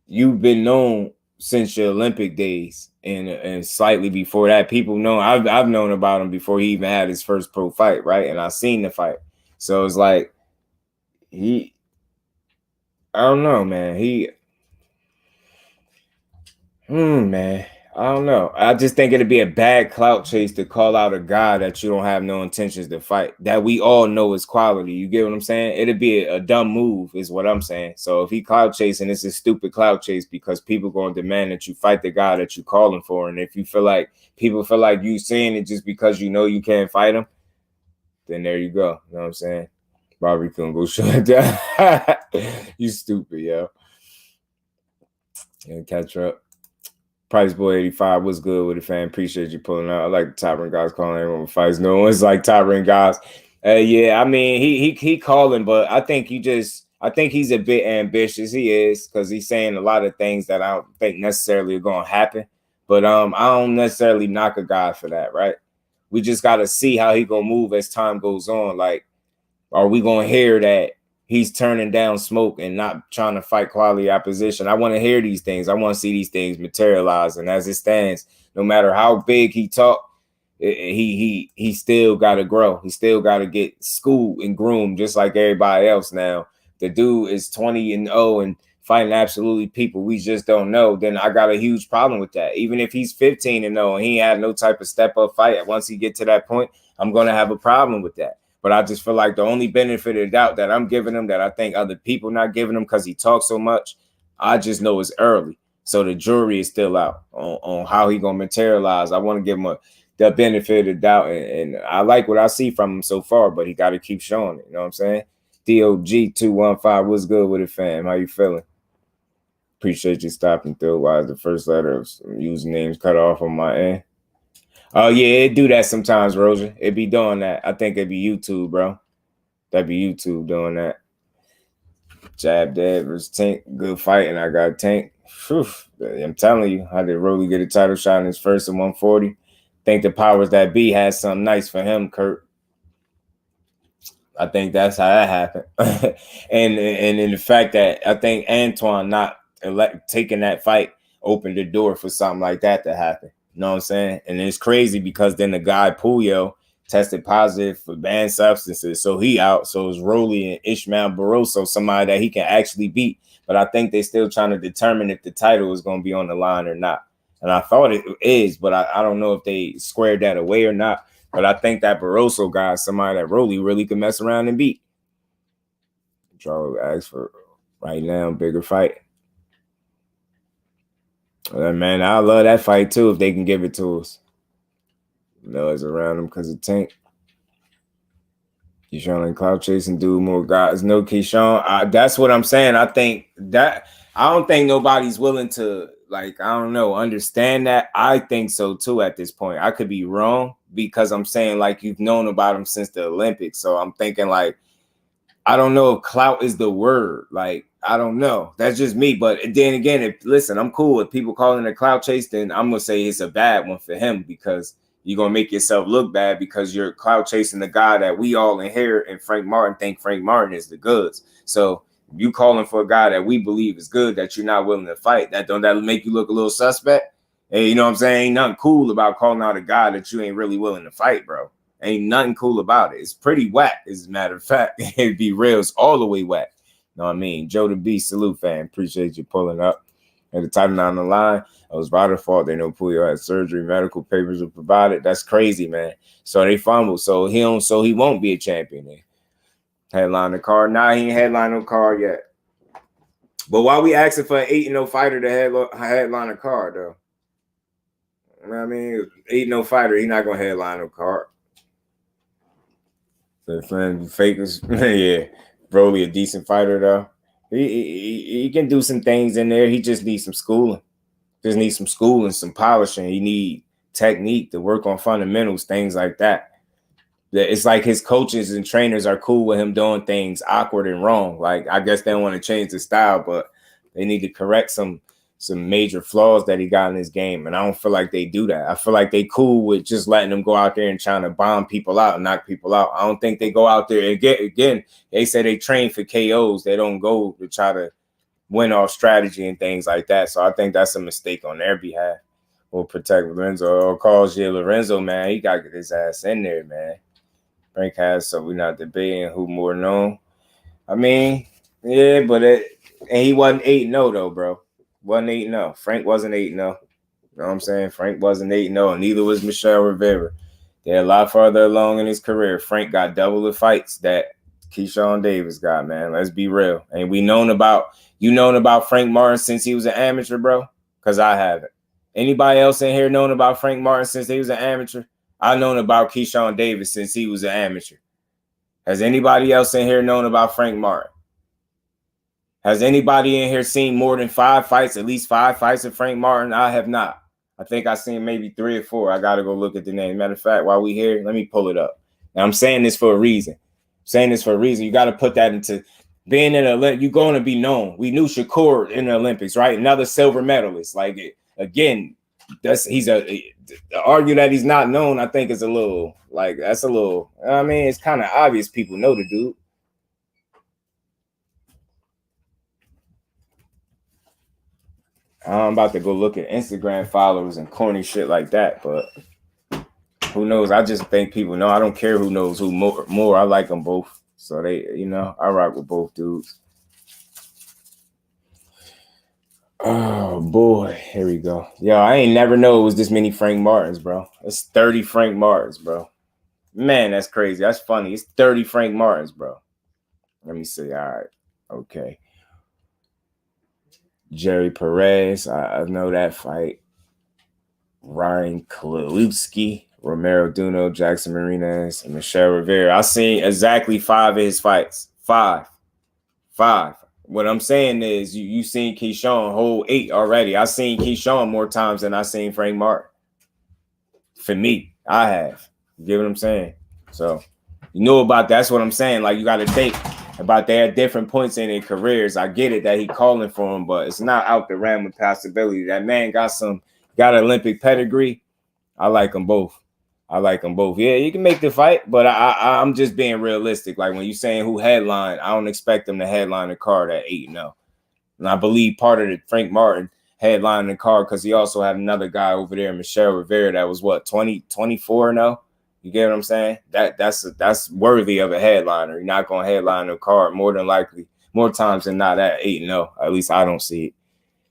you've been known since your Olympic days and slightly before that. People know I've known about him before he even had his first pro fight, right? And I've seen the fight. So it's like I don't know, man. Man. I don't know. I just think it'd be a bad clout chase to call out a guy that you don't have no intentions to fight, that we all know is quality. You get what I'm saying? It'd be a dumb move is what I'm saying. So if he clout chasing, it's a stupid clout chase because people going to demand that you fight the guy that you calling for. And if you feel like people feel like you saying it just because you know you can't fight him, then there you go. You know what I'm saying? Bobby couldn't go shut down. You stupid, yo. And catch up. Price Boy 85 was good with it, fan. Appreciate you pulling out. I like the top ring guys calling everyone fights. No one's like top ring guys. Yeah, I mean he calling, but I think he's a bit ambitious. He is because he's saying a lot of things that I don't think necessarily are gonna happen. But I don't necessarily knock a guy for that, right? We just gotta see how he gonna move as time goes on. Like, are we gonna hear that he's turning down smoke and not trying to fight quality opposition? I want to hear these things. I want to see these things materialize. And as it stands, no matter how big he talk, he still got to grow. He still got to get schooled and groomed just like everybody else now the dude is 20-0 and fighting absolutely people we just don't know, then I got a huge problem with that. Even if he's 15-0 and he had no type of step up fight, once he get to that point, I'm gonna have a problem with that. But I just feel like the only benefit of the doubt that I'm giving him, that I think other people not giving him because he talks so much, I just know it's early. So the jury is still out on how he gonna materialize. I want to give him the benefit of the doubt, and I like what I see from him so far, but he got to keep showing it. You know what I'm saying? DOG215, what's good with it, fam? How you feeling? Appreciate you stopping through. Why is the first letter of usernames cut off on my end? Oh, yeah, it do that sometimes, Rosa. It be doing that. I think it be YouTube, bro. That be YouTube doing that. Jab Dead versus Tank. Good fight, and I got Tank. Whew. I'm telling you, how did Rolly get a title shot in his first at 140? Think the powers that be had something nice for him, Kurt. I think that's how that happened. and in the fact that I think Antoine not taking that fight opened the door for something like that to happen. You know what I'm saying? And it's crazy because then the guy Puyo tested positive for banned substances, so he out. So it's Rolly and Ishmael Barroso, somebody that he can actually beat. But I think they're still trying to determine if the title is going to be on the line or not. And I thought it is, but I don't know if they squared that away or not. But I think that Barroso guy is somebody that Rolly really could mess around and beat. Draw asks for right now, bigger fight. Man, I love that fight too if they can give it to us. Noise around him because of Tank. Keyshawn and cloud chasing dude more guys. No Keyshawn. That's what I'm saying. I think that I don't think nobody's willing to, like, I don't know, understand that. I think so too at this point. I could be wrong because I'm saying like you've known about him since the Olympics. So I'm thinking like, I don't know if clout is the word. Like, I don't know. That's just me. But then again, listen, I'm cool with people calling it a clout chase, then I'm going to say it's a bad one for him because you're going to make yourself look bad because you're clout chasing the guy that we all inherit and Frank Martin think Frank Martin is the goods. So you calling for a guy that we believe is good that you're not willing to fight, that'll make you look a little suspect? Hey, you know what I'm saying? Ain't nothing cool about calling out a guy that you ain't really willing to fight, bro. Ain't nothing cool about it. It's pretty whack, as a matter of fact. It'd be real. It's all the way whack. You know what I mean? Joe the B, salute, fan. Appreciate you pulling up. At the title on the line, it was RYDER fault. They know Puyo had surgery. Medical papers were provided. That's crazy, man. So they fumbled. So he won't be a champion then. Headline the card. Nah, he ain't headline no card yet. But why we asking for an 8-0 fighter to headline a card, though? You know what I mean? 8-0 fighter, he not going to headline no card. The friend fakers, yeah. Broly a decent fighter though. He can do some things in there. He just needs some schooling. Just needs some schooling, some polishing. He need technique to work on fundamentals, things like that. It's like his coaches and trainers are cool with him doing things awkward and wrong. Like I guess they don't want to change the style, but they need to correct some major flaws that he got in his game. And I don't feel like they do that. I feel like they cool with just letting them go out there and trying to bomb people out and knock people out. I don't think they go out there and again, they say they train for KOs. They don't go to try to win off strategy and things like that. So I think that's a mistake on their behalf. We'll protect Lorenzo or calls you Lorenzo, man. He got to get his ass in there, man. Frank has, so we're not debating who more known. I mean, yeah, but and he wasn't 8-0 though, bro. Wasn't 8-0. Frank wasn't 8-0. You know what I'm saying? Frank wasn't 8-0, and neither was Michelle Rivera. They're a lot farther along in his career. Frank got double the fights that Keyshawn Davis got, man. Let's be real. And you known about Frank Martin since he was an amateur, bro? Because I haven't. Anybody else in here known about Frank Martin since he was an amateur? I known about Keyshawn Davis since he was an amateur. Has anybody else in here known about Frank Martin? Has anybody in here seen more than 5 fights, at least 5 fights of Frank Martin? I have not. I think I've seen maybe 3 or 4. I got to go look at the name. Matter of fact, while we here, let me pull it up. Now, I'm saying this for a reason. You got to put that into being in the Olympics. You're going to be known. We knew Shakur in the Olympics, right? Another silver medalist. Like, again, to argue that he's not known, I think is a little, like, that's a little, I mean, it's kind of obvious people know the dude. I'm about to go look at Instagram followers and corny shit like that, but who knows? I just think people know. I don't care who knows who more. I like them both. So they, I rock with both dudes. Oh boy, here we go. Yo, I ain't never know it was this many Frank Martins, bro. It's 30 Frank Martins, bro. Man, that's crazy. That's funny. It's 30 Frank Martins, bro. Let me see. All right. Okay. Jerry Perez. I know that fight. Ryan Kalewski, Romero Duno, Jackson Marinas, and Michelle Rivera. I seen exactly 5 of his fights. Five. What I'm saying is you seen Keyshawn hold 8 already. I seen Keyshawn more times than I seen Frank Martin. For me, I have. You get what I'm saying? So you know about that's what I'm saying. Like you got to think about they at different points in their careers. I get it that he calling for him, but it's not out the realm of possibility. That man got Olympic pedigree. I like them both. Yeah, you can make the fight, but I'm just being realistic. Like when you saying who headline, I don't expect them to headline the card at 8-0. And I believe part of the Frank Martin headlining the card because he also had another guy over there, Michelle Rivera, that was what 24-0. You get what I'm saying? That's worthy of a headliner. You're not gonna headline the card more than likely, more times than not at 8-0. At least I don't see it.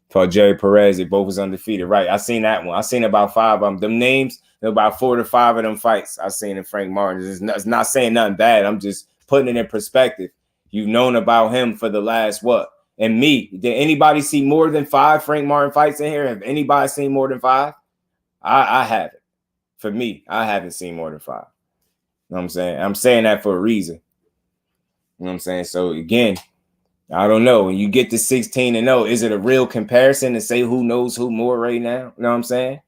For Jerry Perez, they both was undefeated. Right. I seen that one. I seen about 5 of them. Them names, about 4 to 5 of them fights I seen in Frank Martin. It's not saying nothing bad. I'm just putting it in perspective. You've known about him for the last what? And me, did anybody see more than 5 Frank Martin fights in here? Have anybody seen more than 5? I haven't. For me, I haven't seen more than 5. You know what I'm saying? I'm saying that for a reason. You know what I'm saying? So again, I don't know. When you get to 16-0, is it a real comparison to say who knows who more right now? You know what I'm saying?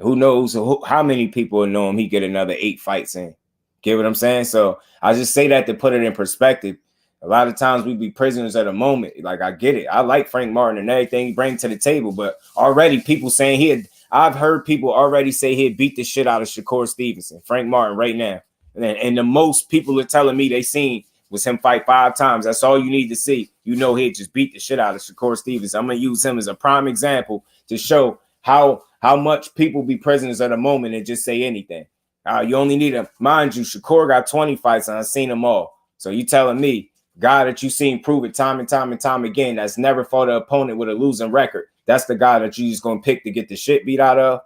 Who knows how many people know him? He get another 8 fights in. Get what I'm saying? So I just say that to put it in perspective. A lot of times we be prisoners at a moment. Like I get it. I like Frank Martin and everything he brings to the table, but already people saying I've heard people already say he'd beat the shit out of Shakur Stevenson, Frank Martin right now. And the most people are telling me they seen was him fight 5 times. That's all you need to see. You know he'd just beat the shit out of Shakur Stevenson. I'm going to use him as a prime example to show how much people be prisoners at a moment and just say anything. You only need to, mind you, Shakur got 20 fights and I've seen them all. So you telling me, guy that you seen prove it time and time again, that's never fought an opponent with a losing record. That's the guy that you just going to pick to get the shit beat out of.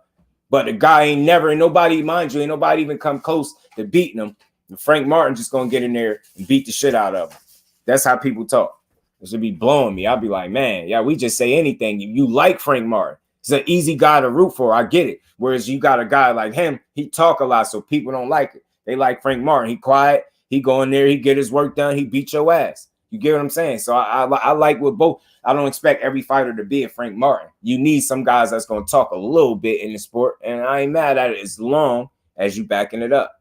But the guy ain't nobody even come close to beating him. And Frank Martin just going to get in there and beat the shit out of him. That's how people talk. It should be blowing me. I'll be like, man, yeah, we just say anything. You like Frank Martin. He's an easy guy to root for. I get it. Whereas you got a guy like him, he talk a lot, so people don't like it. They like Frank Martin. He quiet. He go in there. He get his work done. He beat your ass. You get what I'm saying? So I like with both. I don't expect every fighter to be a Frank Martin. You need some guys that's going to talk a little bit in the sport, and I ain't mad at it as long as you backing it up.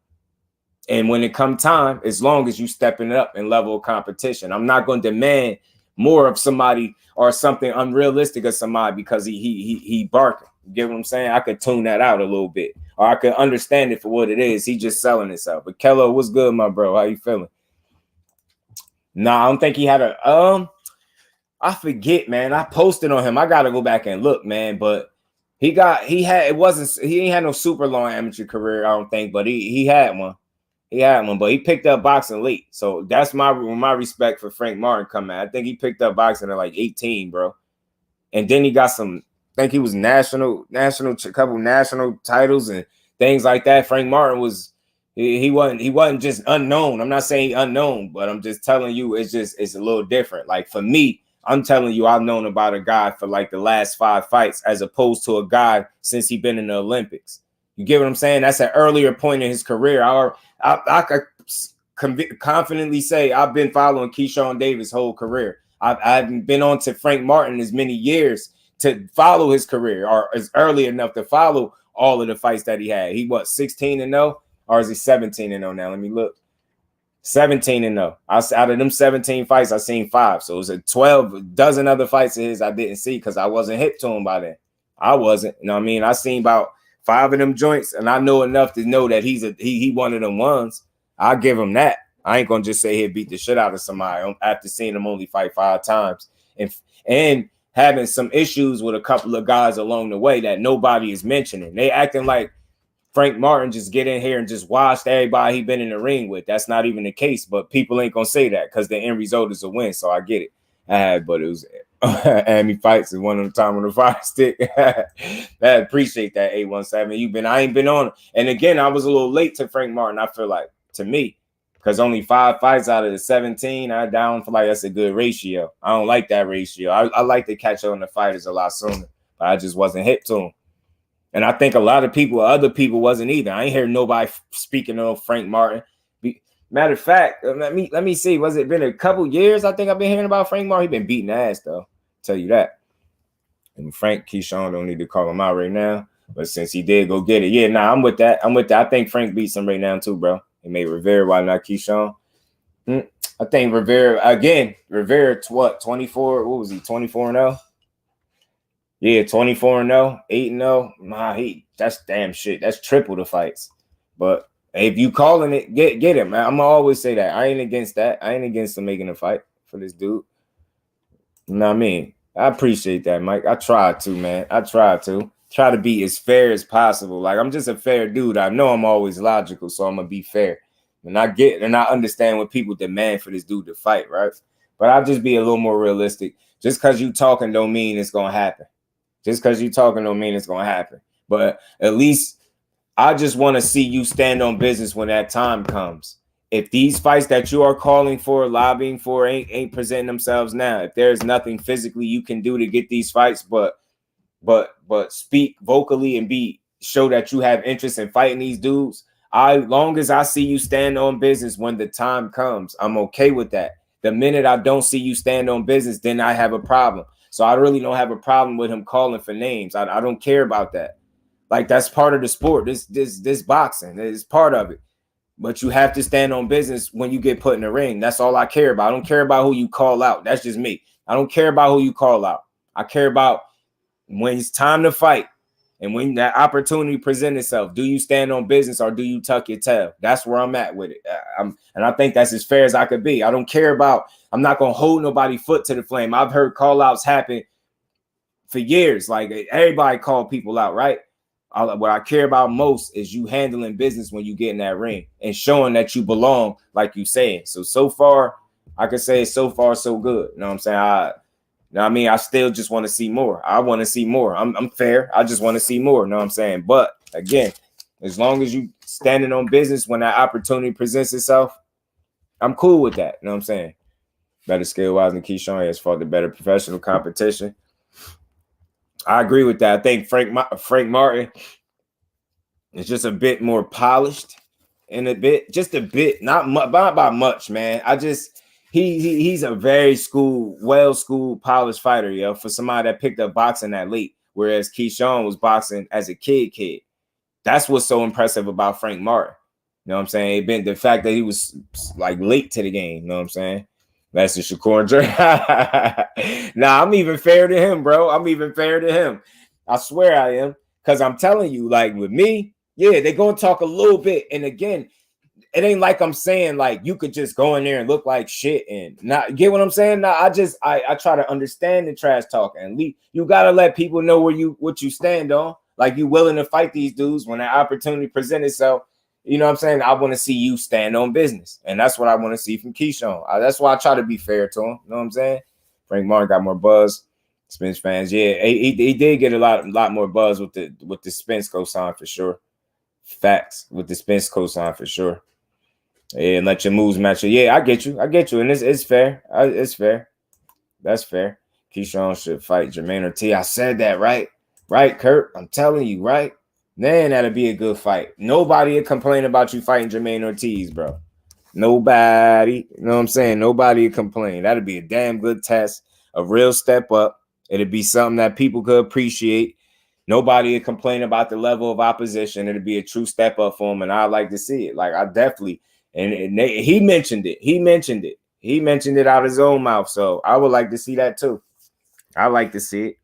And when it come time, as long as you stepping it up in level of competition, I'm not going to demand more of somebody or something unrealistic of somebody because he barking. You get what I'm saying? I could tune that out a little bit, or I could understand it for what it is. He just selling himself. But Kello, what's good, my bro? How you feeling? Nah, I don't think he had a I forget, man. I posted on him. I gotta go back and look, man. But he ain't had no super long amateur career, I don't think, but he had one. He had one, but he picked up boxing late. So that's my respect for Frank Martin coming. I think he picked up boxing at like 18, bro. And then he got some, I think he was couple national titles and things like that. Frank Martin he wasn't just unknown. I'm not saying unknown, but I'm just telling you it's a little different. Like for me, I'm telling you, I've known about a guy for like the last 5 fights as opposed to a guy since he been in the Olympics. You get what I'm saying? That's an earlier point in his career. I could confidently say I've been following Keyshawn Davis' whole career. I've been on to Frank Martin as many years to follow his career, or as early enough to follow all of the fights that he had. He 16-0, or is he 17-0 now? Let me look. 17-0. Out of them 17 fights, I seen 5. So it was a 12 dozen other fights of his I didn't see because I wasn't hip to him by then. I wasn't. You know what I mean? I seen about 5 of them joints, and I know enough to know that he one of them ones. I'll give him that. I ain't gonna just say he'll beat the shit out of somebody after seeing him only fight 5 times and having some issues with a couple of guys along the way that nobody is mentioning. They acting like Frank Martin just get in here and just washed everybody he been in the ring with. That's not even the case, but people ain't gonna say that because the end result is a win. So I get it. But it was Amy Fights is one of the time on the fire stick. I appreciate that 817. I ain't been on it. And again, I was a little late to Frank Martin. I feel like, to me, because only 5 fights out of the 17, I don't feel like that's a good ratio. I don't like that ratio. I like to catch on the fighters a lot sooner, but I just wasn't hip to them. And I think a lot of people, other people wasn't either. I ain't hear nobody speaking of Frank Martin. Matter of fact, let me see. Was it been a couple years? I think I've been hearing about Frank Martin. He been beating ass though. Tell you that. And Frank Keyshawn don't need to call him out right now. But since he did go get it, yeah, I'm with that. I think Frank beats him right now too, bro. He made Rivera, why not Keyshawn? I think Rivera, what, 24? What was he, 24-0? Yeah, 24-0, 8-0. That's damn shit. That's triple the fights. But if you calling it, get him, man. I'm gonna always say that. I ain't against that. I ain't against him making a fight for this dude. You know what I mean? I appreciate that, Mike. I try to, man. I try to be as fair as possible. Like, I'm just a fair dude. I know I'm always logical, so I'm gonna be fair. And I understand what people demand for this dude to fight, right? But I'll just be a little more realistic. Just because you talking don't mean it's gonna happen. Just because you talking don't mean it's gonna happen. But at least I just want to see you stand on business when that time comes. If these fights that you are calling for, lobbying for, ain't presenting themselves now, if there's nothing physically you can do to get these fights, but speak vocally and show that you have interest in fighting these dudes, long as I see you stand on business when the time comes, I'm okay with that. The minute I don't see you stand on business, then I have a problem. So I really don't have a problem with him calling for names. I don't care about that. Like, that's part of the sport. This boxing is part of it. But you have to stand on business when you get put in the ring. That's all I care about. I don't care about who you call out. That's just me. I don't care about who you call out. I care about when it's time to fight and when that opportunity presents itself. Do you stand on business or do you tuck your tail? That's where I'm at with it. And I think that's as fair as I could be. I don't care about, I'm not going to hold nobody foot to the flame. I've heard call outs happen for years. Like, everybody call people out, right? What I care about most is you handling business when you get in that ring and showing that you belong, like you saying. So far, I could say so far, so good. You know what I'm saying? I still just want to see more. I want to see more. I'm fair. I just want to see more. You know what I'm saying? But again, as long as you standing on business when that opportunity presents itself, I'm cool with that. You know what I'm saying? Better skill-wise than Keyshawn has fought the better professional competition. I agree with that. I think Frank Martin is just a bit more polished and just a bit, not by much, man. He's a very well-schooled, polished fighter, yo, for somebody that picked up boxing that late, whereas Keyshawn was boxing as a kid. That's what's so impressive about Frank Martin. You know what I'm saying? The fact that he was like late to the game, you know what I'm saying? That's the Shakur and Dre. Nah, I'm even fair to him, bro. I'm even fair to him. I swear I am. Because I'm telling you, like, with me, yeah, they're going to talk a little bit. And again, it ain't like I'm saying, like, you could just go in there and look like shit and not get what I'm saying. Nah, I try to understand the trash talk. And you got to let people know what you stand on. Like, you willing to fight these dudes when that opportunity presents itself. You know what I'm saying? I want to see you stand on business. And that's what I want to see from Keyshawn. That's why I try to be fair to him. You know what I'm saying? Frank Martin got more buzz. Spence fans, yeah. He did get a lot more buzz with the Spence cosign for sure. Facts. With the Spence cosign for sure. Yeah, and let your moves match. Yeah, I get you. And it's fair. It's fair. That's fair. Keyshawn should fight Jermaine Ortiz. I said that, right? Right, Kurt? I'm telling you, right? Man, that'd be a good fight. Nobody would complain about you fighting Jermaine Ortiz, bro. Nobody. You know what I'm saying? Nobody would complain. That'd be a damn good test. A real step up. It'd be something that people could appreciate. Nobody would complain about the level of opposition. It'd be a true step up for him, and I'd like to see it. Like, I definitely. And he mentioned it. He mentioned it out of his own mouth. So I would like to see that too. I like to see it.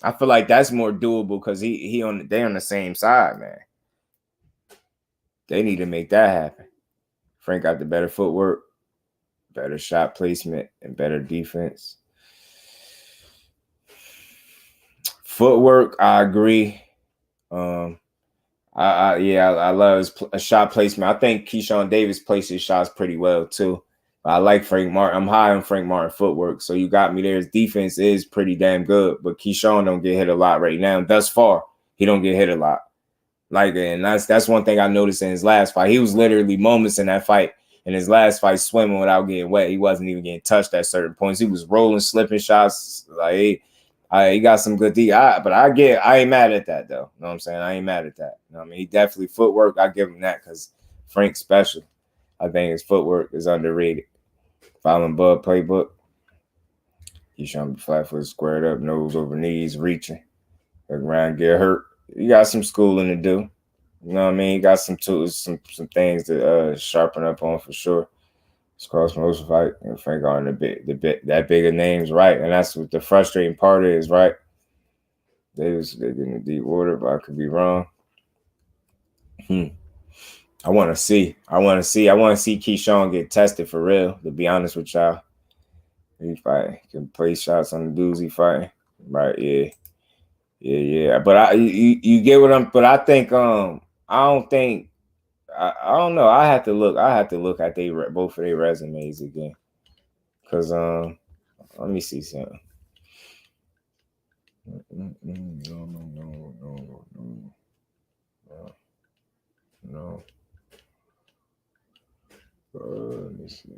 I feel like that's more doable because they on the same side, man. They need to make that happen. Frank got the better footwork, better shot placement, and better defense. Footwork, I agree. I love his shot placement. I think Keyshawn Davis placed his shots pretty well too. I like Frank Martin. I'm high on Frank Martin footwork. So you got me there. His defense is pretty damn good, but Keyshawn don't get hit a lot right now. Thus far, he don't get hit a lot. Like, and that's one thing I noticed in his last fight. He was literally moments in that fight, in his last fight, swimming without getting wet. He wasn't even getting touched at certain points. He was rolling, slipping shots. Like, he got some good D. But I ain't mad at that, though. You know what I'm saying? I ain't mad at that. You know what I mean? He definitely footwork. I give him that because Frank's special. I think his footwork is underrated. Following Bud playbook. He's trying to be flat foot, squared up, nose over knees, reaching. Look around, get hurt. You got some schooling to do. You know what I mean? You got some tools, some things to sharpen up on for sure. It's cross motion fight. And Frank on that bigger names, right? And that's what the frustrating part is, right? They're getting the deep water, but I could be wrong. I want to see Keyshawn get tested for real, to be honest with y'all. He fight, can play shots on the dudes he fighting. Right, yeah. But you get what I'm. But I think I don't know. I have to look at both of their resumes again. Cause let me see something. No. Let me see.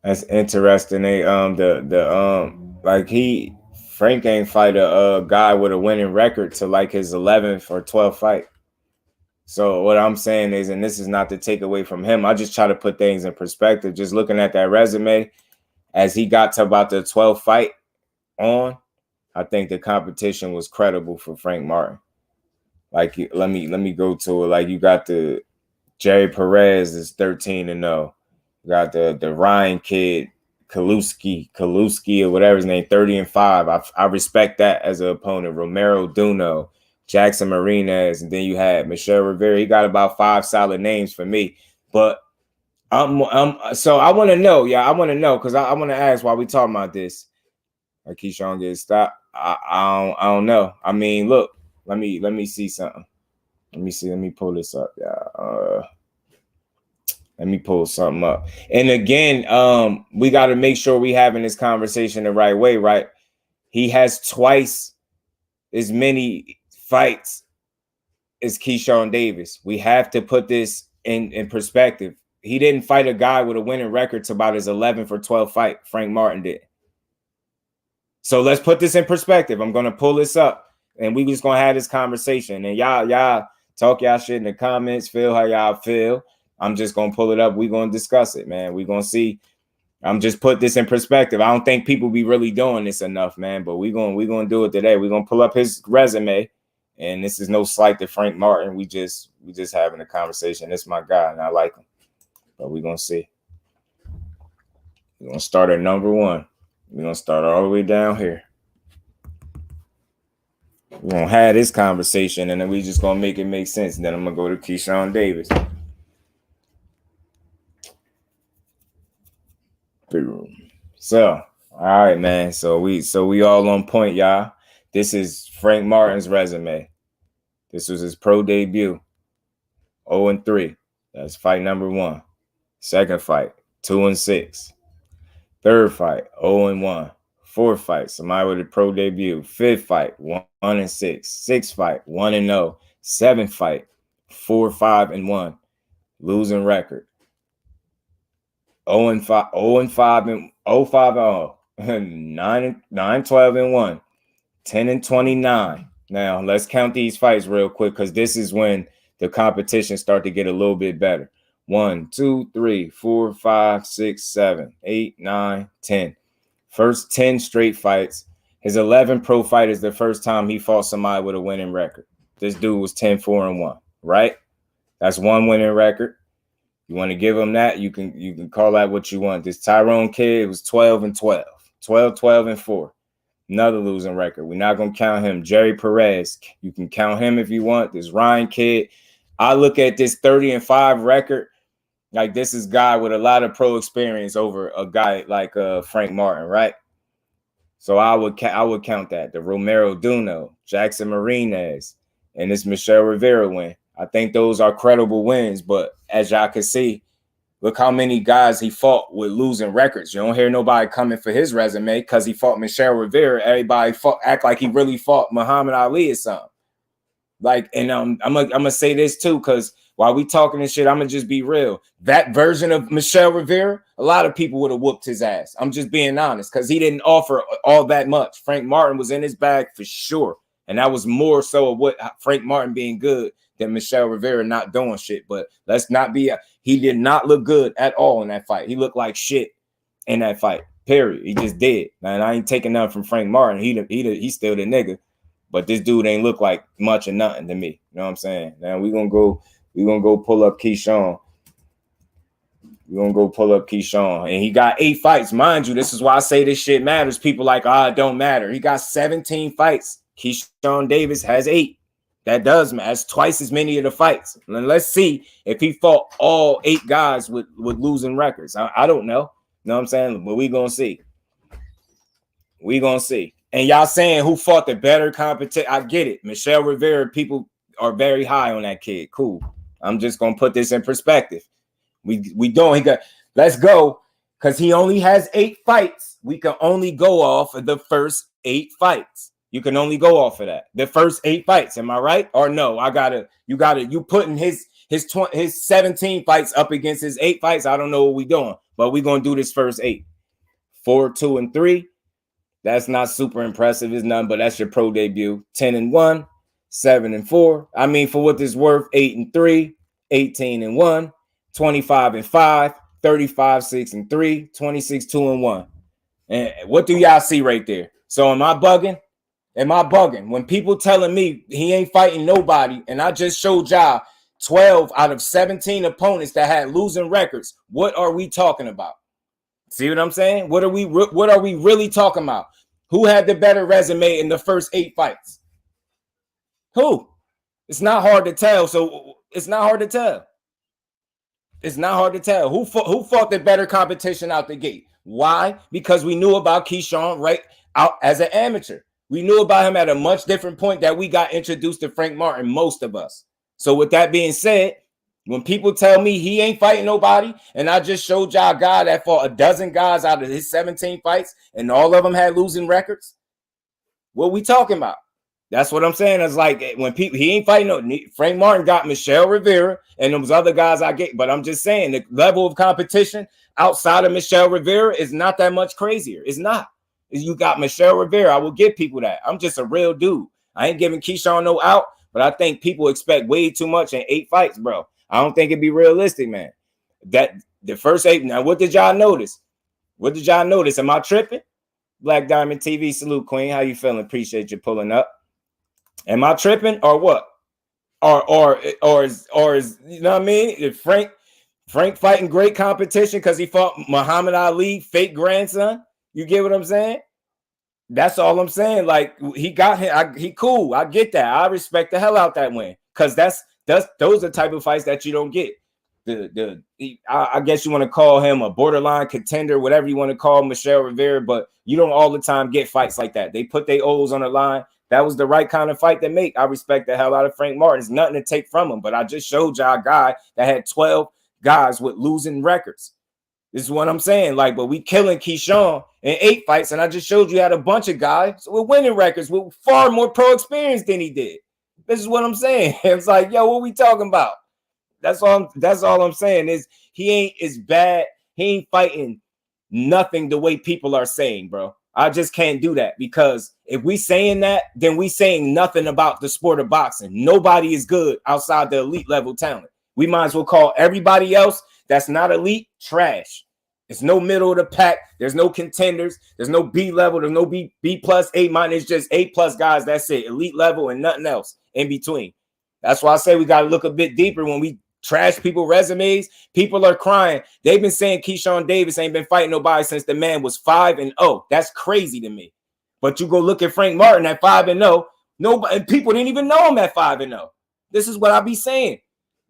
That's interesting. They Frank ain't fight a guy with a winning record to like his 11th or 12th fight. So what I'm saying is, and this is not to take away from him, I just try to put things in perspective. Just looking at that resume, as he got to about the 12th fight on, I think the competition was credible for Frank Martin. Like, let me go to it. Like, you got the Jerry Perez is 13-0. You got the Ryan kid, Kaluski or whatever his name, 30-5. I respect that as an opponent. Romero Duno, Jackson Marinez, and then you had Michelle Rivera. He got about 5 solid names for me. But so I want to know, because I want to ask why we talking about this. Like Keyshawn gets stopped. I don't know. I mean, look, let me see something. Let me pull this up, yeah. Let me pull something up. And again, we got to make sure we having this conversation the right way, right? He has twice as many fights as Keyshawn Davis. We have to put this in perspective. He didn't fight a guy with a winning record to about his 11th or 12th fight. Frank Martin did. So let's put this in perspective. I'm going to pull this up, and we just going to have this conversation. And y'all talk y'all shit in the comments. Feel how y'all feel. I'm just going to pull it up. We're going to discuss it, man. We're going to see. I'm just put this in perspective. I don't think people be really doing this enough, man, but we're going to do it today. We're going to pull up his resume, and this is no slight to Frank Martin. We just having a conversation. This is my guy, and I like him. But we're going to see. We're going to start at number 1. We're going to start all the way down here. We're going to have this conversation, and then we just going to make it make sense. And then I'm going to go to Keyshawn Davis. So, all right, man. So we all on point, y'all. This is Frank Martin's resume. This was his pro debut. 0-3. That's fight number 1. Second fight, 2-6. Third fight, 0-1. Fourth fight, somebody with a pro debut. Fifth fight, 1-6. Sixth fight, 1-0. Seventh fight, 4-5-1. Losing record. 0-5, 0-5 0-5-0. 9-12-1. 10-29. Now let's count these fights real quick, because this is when the competition start to get a little bit better. 1, 2, 3, 4, 5, 6, 7, 8, 9, 10. First 10 straight fights. His 11 pro fight is the first time he fought somebody with a winning record. This dude was 10-4-1, right? That's one winning record. You want to give him that? You can call that what you want. This Tyrone kid was 12-12. 12-12-4. Another losing record. We're not going to count him. Jerry Perez, you can count him if you want. This Ryan kid. I look at this 30-5 record. Like, this is a guy with a lot of pro experience over a guy like Frank Martin, right? So I would count that. The Romero Duno, Jackson Marinez, and this Michelle Rivera win. I think those are credible wins. But as y'all can see, look how many guys he fought with losing records. You don't hear nobody coming for his resume because he fought Michelle Rivera. Everybody act like he really fought Muhammad Ali or something. Like, and I'm gonna say this too, because while we talking this shit, I'm gonna just be real. That version of Michelle Rivera, a lot of people would have whooped his ass. I'm just being honest, because he didn't offer all that much. Frank Martin was in his bag for sure, and that was more so of what Frank Martin being good than Michelle Rivera not doing shit. But let's not be. He did not look good at all in that fight. He looked like shit in that fight. Period. He just did. And I ain't taking nothing from Frank Martin. He's still the nigga. But this dude ain't look like much or nothing to me. You know what I'm saying? Now we're gonna go pull up Keyshawn. We're gonna go pull up Keyshawn. And he got 8 fights. Mind you, this is why I say this shit matters. People like, it don't matter. He got 17 fights. Keyshawn Davis has 8. That does matter. That's twice as many of the fights. And let's see if he fought all 8 guys with losing records. I don't know. You know what I'm saying? But we gonna see. We gonna see. And y'all saying who fought the better competition? I get it. Michelle Rivera, people are very high on that kid. Cool. I'm just gonna put this in perspective. We don't. He got. Let's go, because he only has 8 fights. We can only go off of the first 8 fights. You can only go off of that. The first 8 fights. Am I right or no? You putting his 17 fights up against his 8 fights. I don't know what we doing, but we gonna do this first 8. 4, 2, and 3. That's not super impressive. It's nothing, but that's your pro debut. 10-1, 7-4. I mean, for what it's worth, 8-3, 18-1, 25-5, 35-6-3, 26-2-1. And what do y'all see right there? So am I bugging? Am I bugging? When people telling me he ain't fighting nobody, and I just showed y'all 12 out of 17 opponents that had losing records, what are we talking about? See what I'm saying? What are we really talking about? Who had the better resume in the first 8 fights? Who? It's not hard to tell. So it's not hard to tell. It's not hard to tell. Who fought the better competition out the gate? Why? Because we knew about Keyshawn right out as an amateur. We knew about him at a much different point that we got introduced to Frank Martin, most of us. So with that being said, when people tell me he ain't fighting nobody, and I just showed y'all a guy that fought a dozen guys out of his 17 fights, and all of them had losing records, what we talking about? That's what I'm saying. It's like when people, he ain't fighting no. Frank Martin got Michelle Rivera and those other guys I get, but I'm just saying the level of competition outside of Michelle Rivera is not that much crazier. It's not. You got Michelle Rivera. I will give people that. I'm just a real dude. I ain't giving Keyshawn no out, but I think people expect way too much in 8 fights, bro. I don't think it'd be realistic, man. That the first 8. Now, what did y'all notice? What did y'all notice? Am I tripping? Black Diamond TV, salute, Queen. How you feeling? Appreciate you pulling up. Am I tripping or what? Or is you know what I mean? If Frank fighting great competition because he fought Muhammad Ali, fake grandson. You get what I'm saying? That's all I'm saying. Like he got him. He cool. I get that. I respect the hell out that win because those are the type of fights that you don't get. I guess you want to call him a borderline contender, whatever you want to call Michelle Rivera, but you don't all the time get fights like that. They put their O's on the line. That was the right kind of fight to make. I respect the hell out of Frank Martin. There's nothing to take from him, but I just showed y'all a guy that had 12 guys with losing records. This is what I'm saying. Like, but we killing Keyshawn in 8 fights, and I just showed you had a bunch of guys with winning records with far more pro experience than he did. This is what I'm saying. It's like, yo, what we talking about? That's all I'm saying is he ain't as bad. He ain't fighting nothing the way people are saying, bro. I just can't do that because if we saying that, then we saying nothing about the sport of boxing. Nobody is good outside the elite level talent. We might as well call everybody else that's not elite trash. There's no middle of the pack. There's no contenders. There's no B level. There's no B plus, A minus. Just A plus guys. That's it. Elite level and nothing else in between. That's why I say we got to look a bit deeper when we trash people resumes. People are crying. They've been saying Keyshawn Davis ain't been fighting nobody since the man was 5-0. That's crazy to me. But you go look at Frank Martin at 5-0. Nobody, and people didn't even know him at 5-0. This is what I be saying.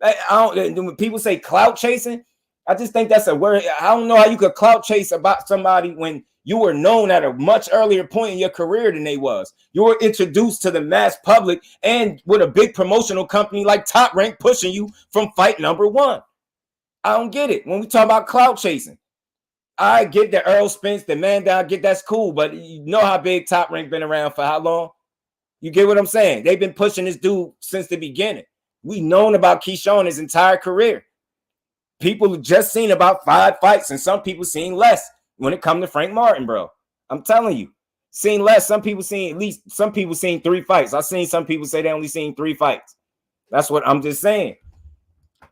When people say clout chasing, I just think that's a word. I don't know how you could clout chase about somebody when you were known at a much earlier point in your career than they was. You were introduced to the mass public and with a big promotional company like Top Rank pushing you from fight number 1. I don't get it. When we talk about clout chasing, I get the Earl Spence, the man that I get, that's cool. But you know how big Top Rank been around for how long? You get what I'm saying? They've been pushing this dude since the beginning. We known about Keyshawn his entire career. People have just seen about 5 fights, and some people seen less when it comes to Frank Martin, bro. I'm telling you, seen less. Some people seen at least. Some people seen 3 fights. I've seen some people say they only seen 3 fights. That's what I'm just saying.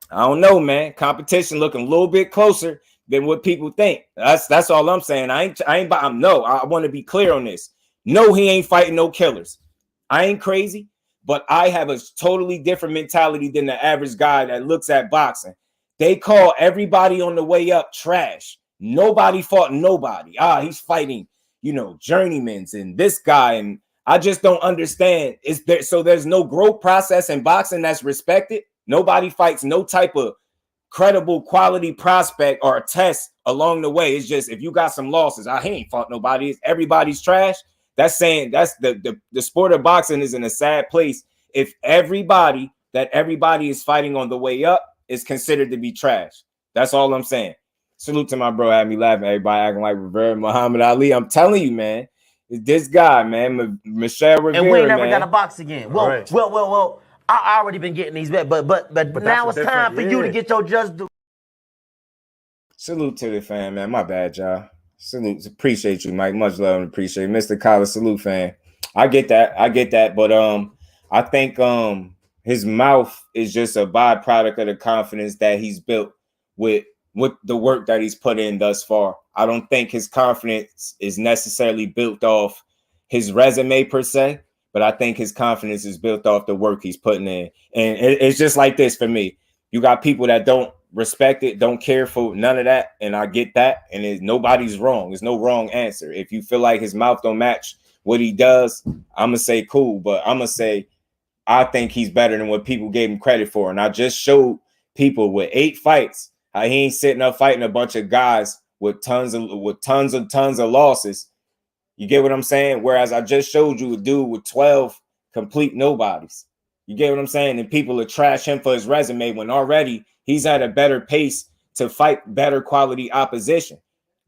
I don't know, man. Competition looking a little bit closer than what people think. That's all I'm saying. I want to be clear on this. No, he ain't fighting no killers. I ain't crazy, but I have a totally different mentality than the average guy that looks at boxing. They call everybody on the way up trash. Nobody fought nobody. He's fighting, journeymans and this guy. And I just don't understand. There's no growth process in boxing that's respected. Nobody fights no type of credible quality prospect or a test along the way. It's just, if you got some losses, he ain't fought nobody. Everybody's trash. That's saying that's the sport of boxing is in a sad place if everybody is fighting on the way up is considered to be trash. That's all I'm saying. Salute to my bro, had me laughing. Everybody acting like Rivera Muhammad Ali. I'm telling you, man, this guy, man, Michelle Rivera, and we ain't never man. got to box again. Well, Right. well. I already been getting these back, but now it's time for you to get your just due. Salute to the fan, man. My bad, y'all. Salute, appreciate you, Mike. Much love and appreciate Mr. Collins. Salute, fan. I get that, but I think his mouth is just a byproduct of the confidence that he's built with the work that he's put in thus far. I don't think his confidence is necessarily built off his resume per se, but I think his confidence is built off the work he's putting in. And it's just like this for me. You got people that don't respect it, don't care for none of that, and I get that. And nobody's wrong. There's no wrong answer. If you feel like his mouth don't match what he does, I'm gonna say cool, but I'm gonna say I think he's better than what people gave him credit for. And I just showed people with 8 fights how he ain't sitting up fighting a bunch of guys with tons of losses. You get what I'm saying? Whereas I just showed you a dude with 12 complete nobodies. You get what I'm saying? And people are trash him for his resume when already he's at a better pace to fight better quality opposition.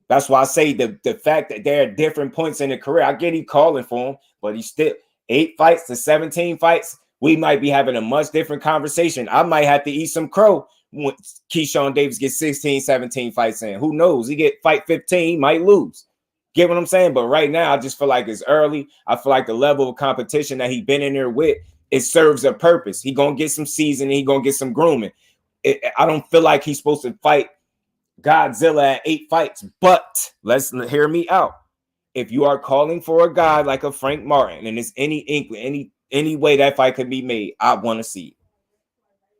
That's why I say the fact that there are different points in the career. I get he calling for him, but he's still 8 fights to 17 fights. We might be having a much different conversation. I might have to eat some crow when Keyshawn Davis gets 16, 17 fights in. Who knows? He get fight 15, he might lose. Get what I'm saying? But right now, I just feel like it's early. I feel like the level of competition that he's been in there with, it serves a purpose. He going to get some seasoning. He going to get some grooming. I don't feel like he's supposed to fight Godzilla at 8 fights. But let's hear me out. If you are calling for a guy like a Frank Martin and there's any inkling, any way that fight could be made, I want to see it.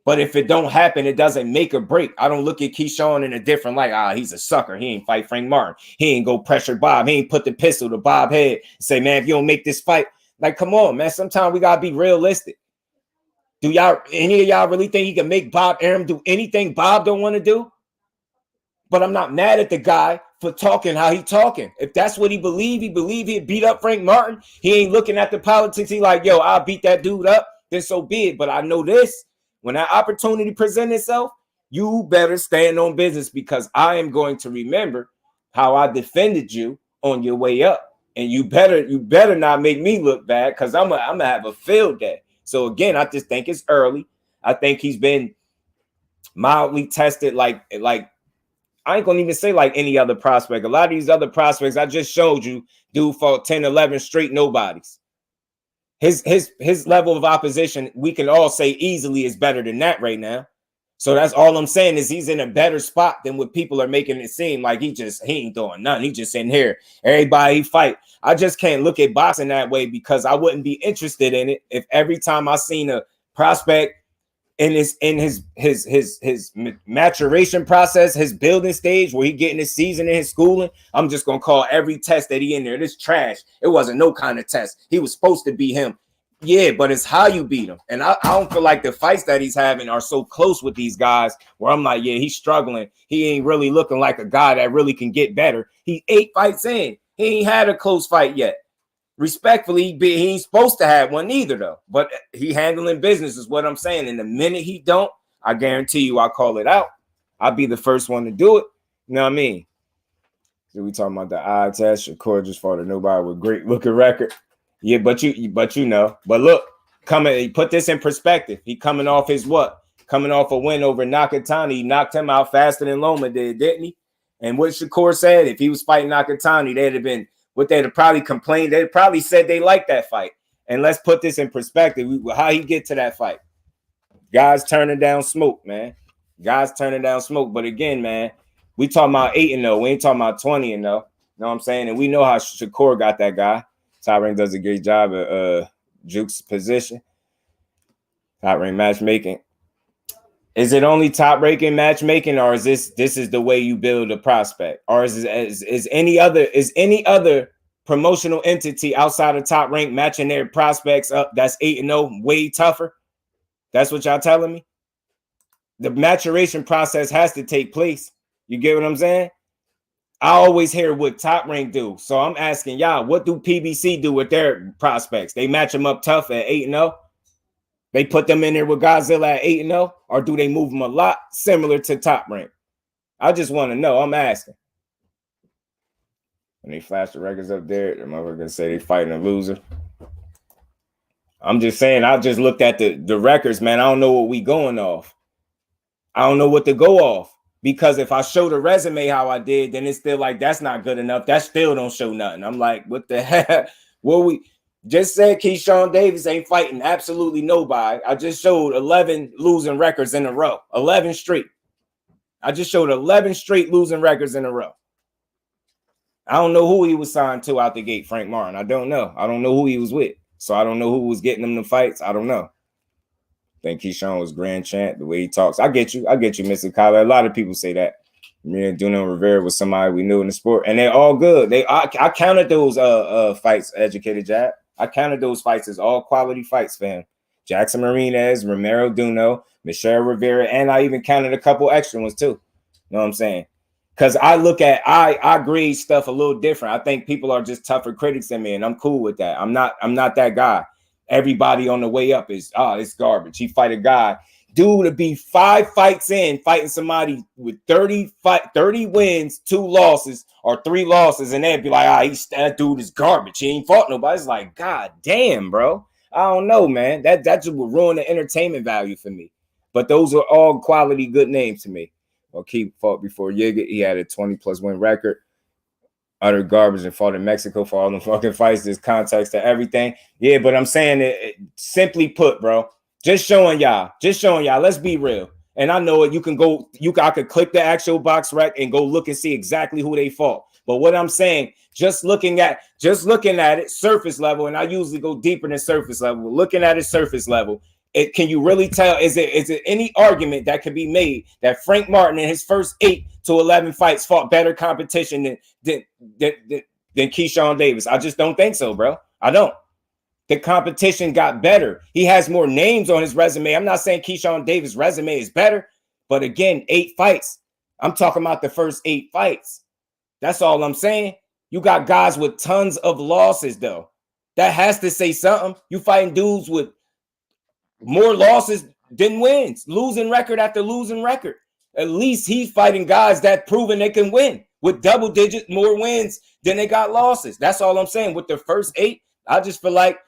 But if it don't happen, it doesn't make or break. I don't look at Keyshawn in a different light. He's a sucker. He ain't fight Frank Martin. He ain't go pressure Bob. He ain't put the pistol to Bob's head and say, man, if you don't make this fight, like, come on, man. Sometimes we gotta be realistic. Do any of y'all really think he can make Bob Arum do anything Bob don't want to do? But I'm not mad at the guy for talking how he talking. If that's what he believe he'd beat up Frank Martin. He ain't looking at the politics. He like, yo, I'll beat that dude up. Then so be it. But I know this. When that opportunity presents itself, you better stand on business, because I am going to remember how I defended you on your way up. And you better not make me look bad, because I'm gonna have a field day. So again, I just think it's early. I think he's been mildly tested, like I ain't gonna even say like any other prospect. A lot of these other prospects I just showed you, dude fought 10, 11 straight nobodies. His level of opposition, we can all say easily is better than that right now. So that's all I'm saying, is he's in a better spot than what people are making it seem like. He ain't doing nothing. He just in here. Everybody fight. I just can't look at boxing that way, because I wouldn't be interested in it if every time I seen a prospect in his maturation process, his building stage, where he getting his season in his schooling, I'm just gonna call every test that he in there. This trash. It wasn't no kind of test. He was supposed to be him. Yeah, but it's how you beat him. And I don't feel like the fights that he's having are so close with these guys where I'm like, yeah, he's struggling. He ain't really looking like a guy that really can get better. He 8 fights in. He ain't had a close fight yet. Respectfully, he ain't supposed to have one either, though. But he handling business is what I'm saying. And the minute he don't, I guarantee you I'll call it out. I'll be the first one to do it. You know what I mean? So we talking about the eye test. Shakur just fought a nobody with great looking record. Yeah, but you know. But look, put this in perspective. He coming off his what? Coming off a win over Nakatani. He knocked him out faster than Loma did, didn't he? And what Shakur said, if he was fighting Nakatani, they'd have been what they'd have probably complained. They'd probably said they liked that fight. And let's put this in perspective. How he get to that fight? Guys turning down smoke, man. Guys turning down smoke. But again, man, we talking about 8-0. We ain't talking about 20-0. You know what I'm saying? And we know how Shakur got that guy. Top Rank does a great job at Juke's position. Top Rank matchmaking. Is it only top ranking matchmaking, or is this is the way you build a prospect, or is any other promotional entity outside of Top Rank matching their prospects up? That's 8-0, way tougher. That's what y'all telling me. The maturation process has to take place. You get what I'm saying? I always hear what Top Rank do, so I'm asking y'all, what do PBC do with their prospects? They match them up tough at 8-0. They put them in there with Godzilla at 8-0, or do they move them a lot similar to Top Rank? I just want to know. I'm asking. When they flash the records up there, the motherfucker gonna say they fighting a loser. I'm just saying, I just looked at the records, man. I don't know what we going off. I don't know what to go off. Because if I show the resume how I did, then it's still like, that's not good enough. That still don't show nothing. I'm like, what the heck? What we just said Keyshawn Davis ain't fighting absolutely nobody. I just showed 11 losing records in a row. 11 straight. I just showed 11 straight losing records in a row. I don't know who he was signed to out the gate, Frank Martin. I don't know. I don't know who he was with. So I don't know who was getting him the fights. I don't know. I think Keyshawn was grand champ, the way he talks. I get you, Mr. Collar. A lot of people say that. Me and Duno Rivera was somebody we knew in the sport, and they're all good. I counted those fights, Educated Jab. I counted those fights as all quality fights for him. Jackson Marinez, Romero Duno, Michelle Rivera, and I even counted a couple extra ones too. You know what I'm saying? Because I look at I grade stuff a little different. I think people are just tougher critics than me, and I'm cool with that. I'm not that guy. Everybody on the way up is it's garbage. He fight a guy. Dude to be 5 fights in, fighting somebody with 30 wins, 2 losses, or 3 losses, and they'd be like, that dude is garbage. He ain't fought nobody. It's like, God damn, bro. I don't know, man. That just would ruin the entertainment value for me. But those are all quality, good names to me. Well, Keith fought before Yiga. He had a 20+ win record. Utter garbage and fought in Mexico for all the fucking fights. There's context to everything. Yeah, but I'm saying it simply put, bro. Just showing y'all. Let's be real. And I know it. I could click the actual box rec and go look and see exactly who they fought. But what I'm saying, just looking at it, surface level, and I usually go deeper than surface level. Looking at it surface level, can you really tell? Is it any argument that could be made that Frank Martin in his first 8 to 11 fights fought better competition than Keyshawn Davis? I just don't think so, bro. I don't. The competition got better. He has more names on his resume. I'm not saying Keyshawn Davis' resume is better, but again, 8 fights. I'm talking about the first 8 fights. That's all I'm saying. You got guys with tons of losses, though. That has to say something. You fighting dudes with more losses than wins, losing record after losing record. At least he's fighting guys that proven they can win with double digit more wins than they got losses. That's all I'm saying. With the first 8, I just feel like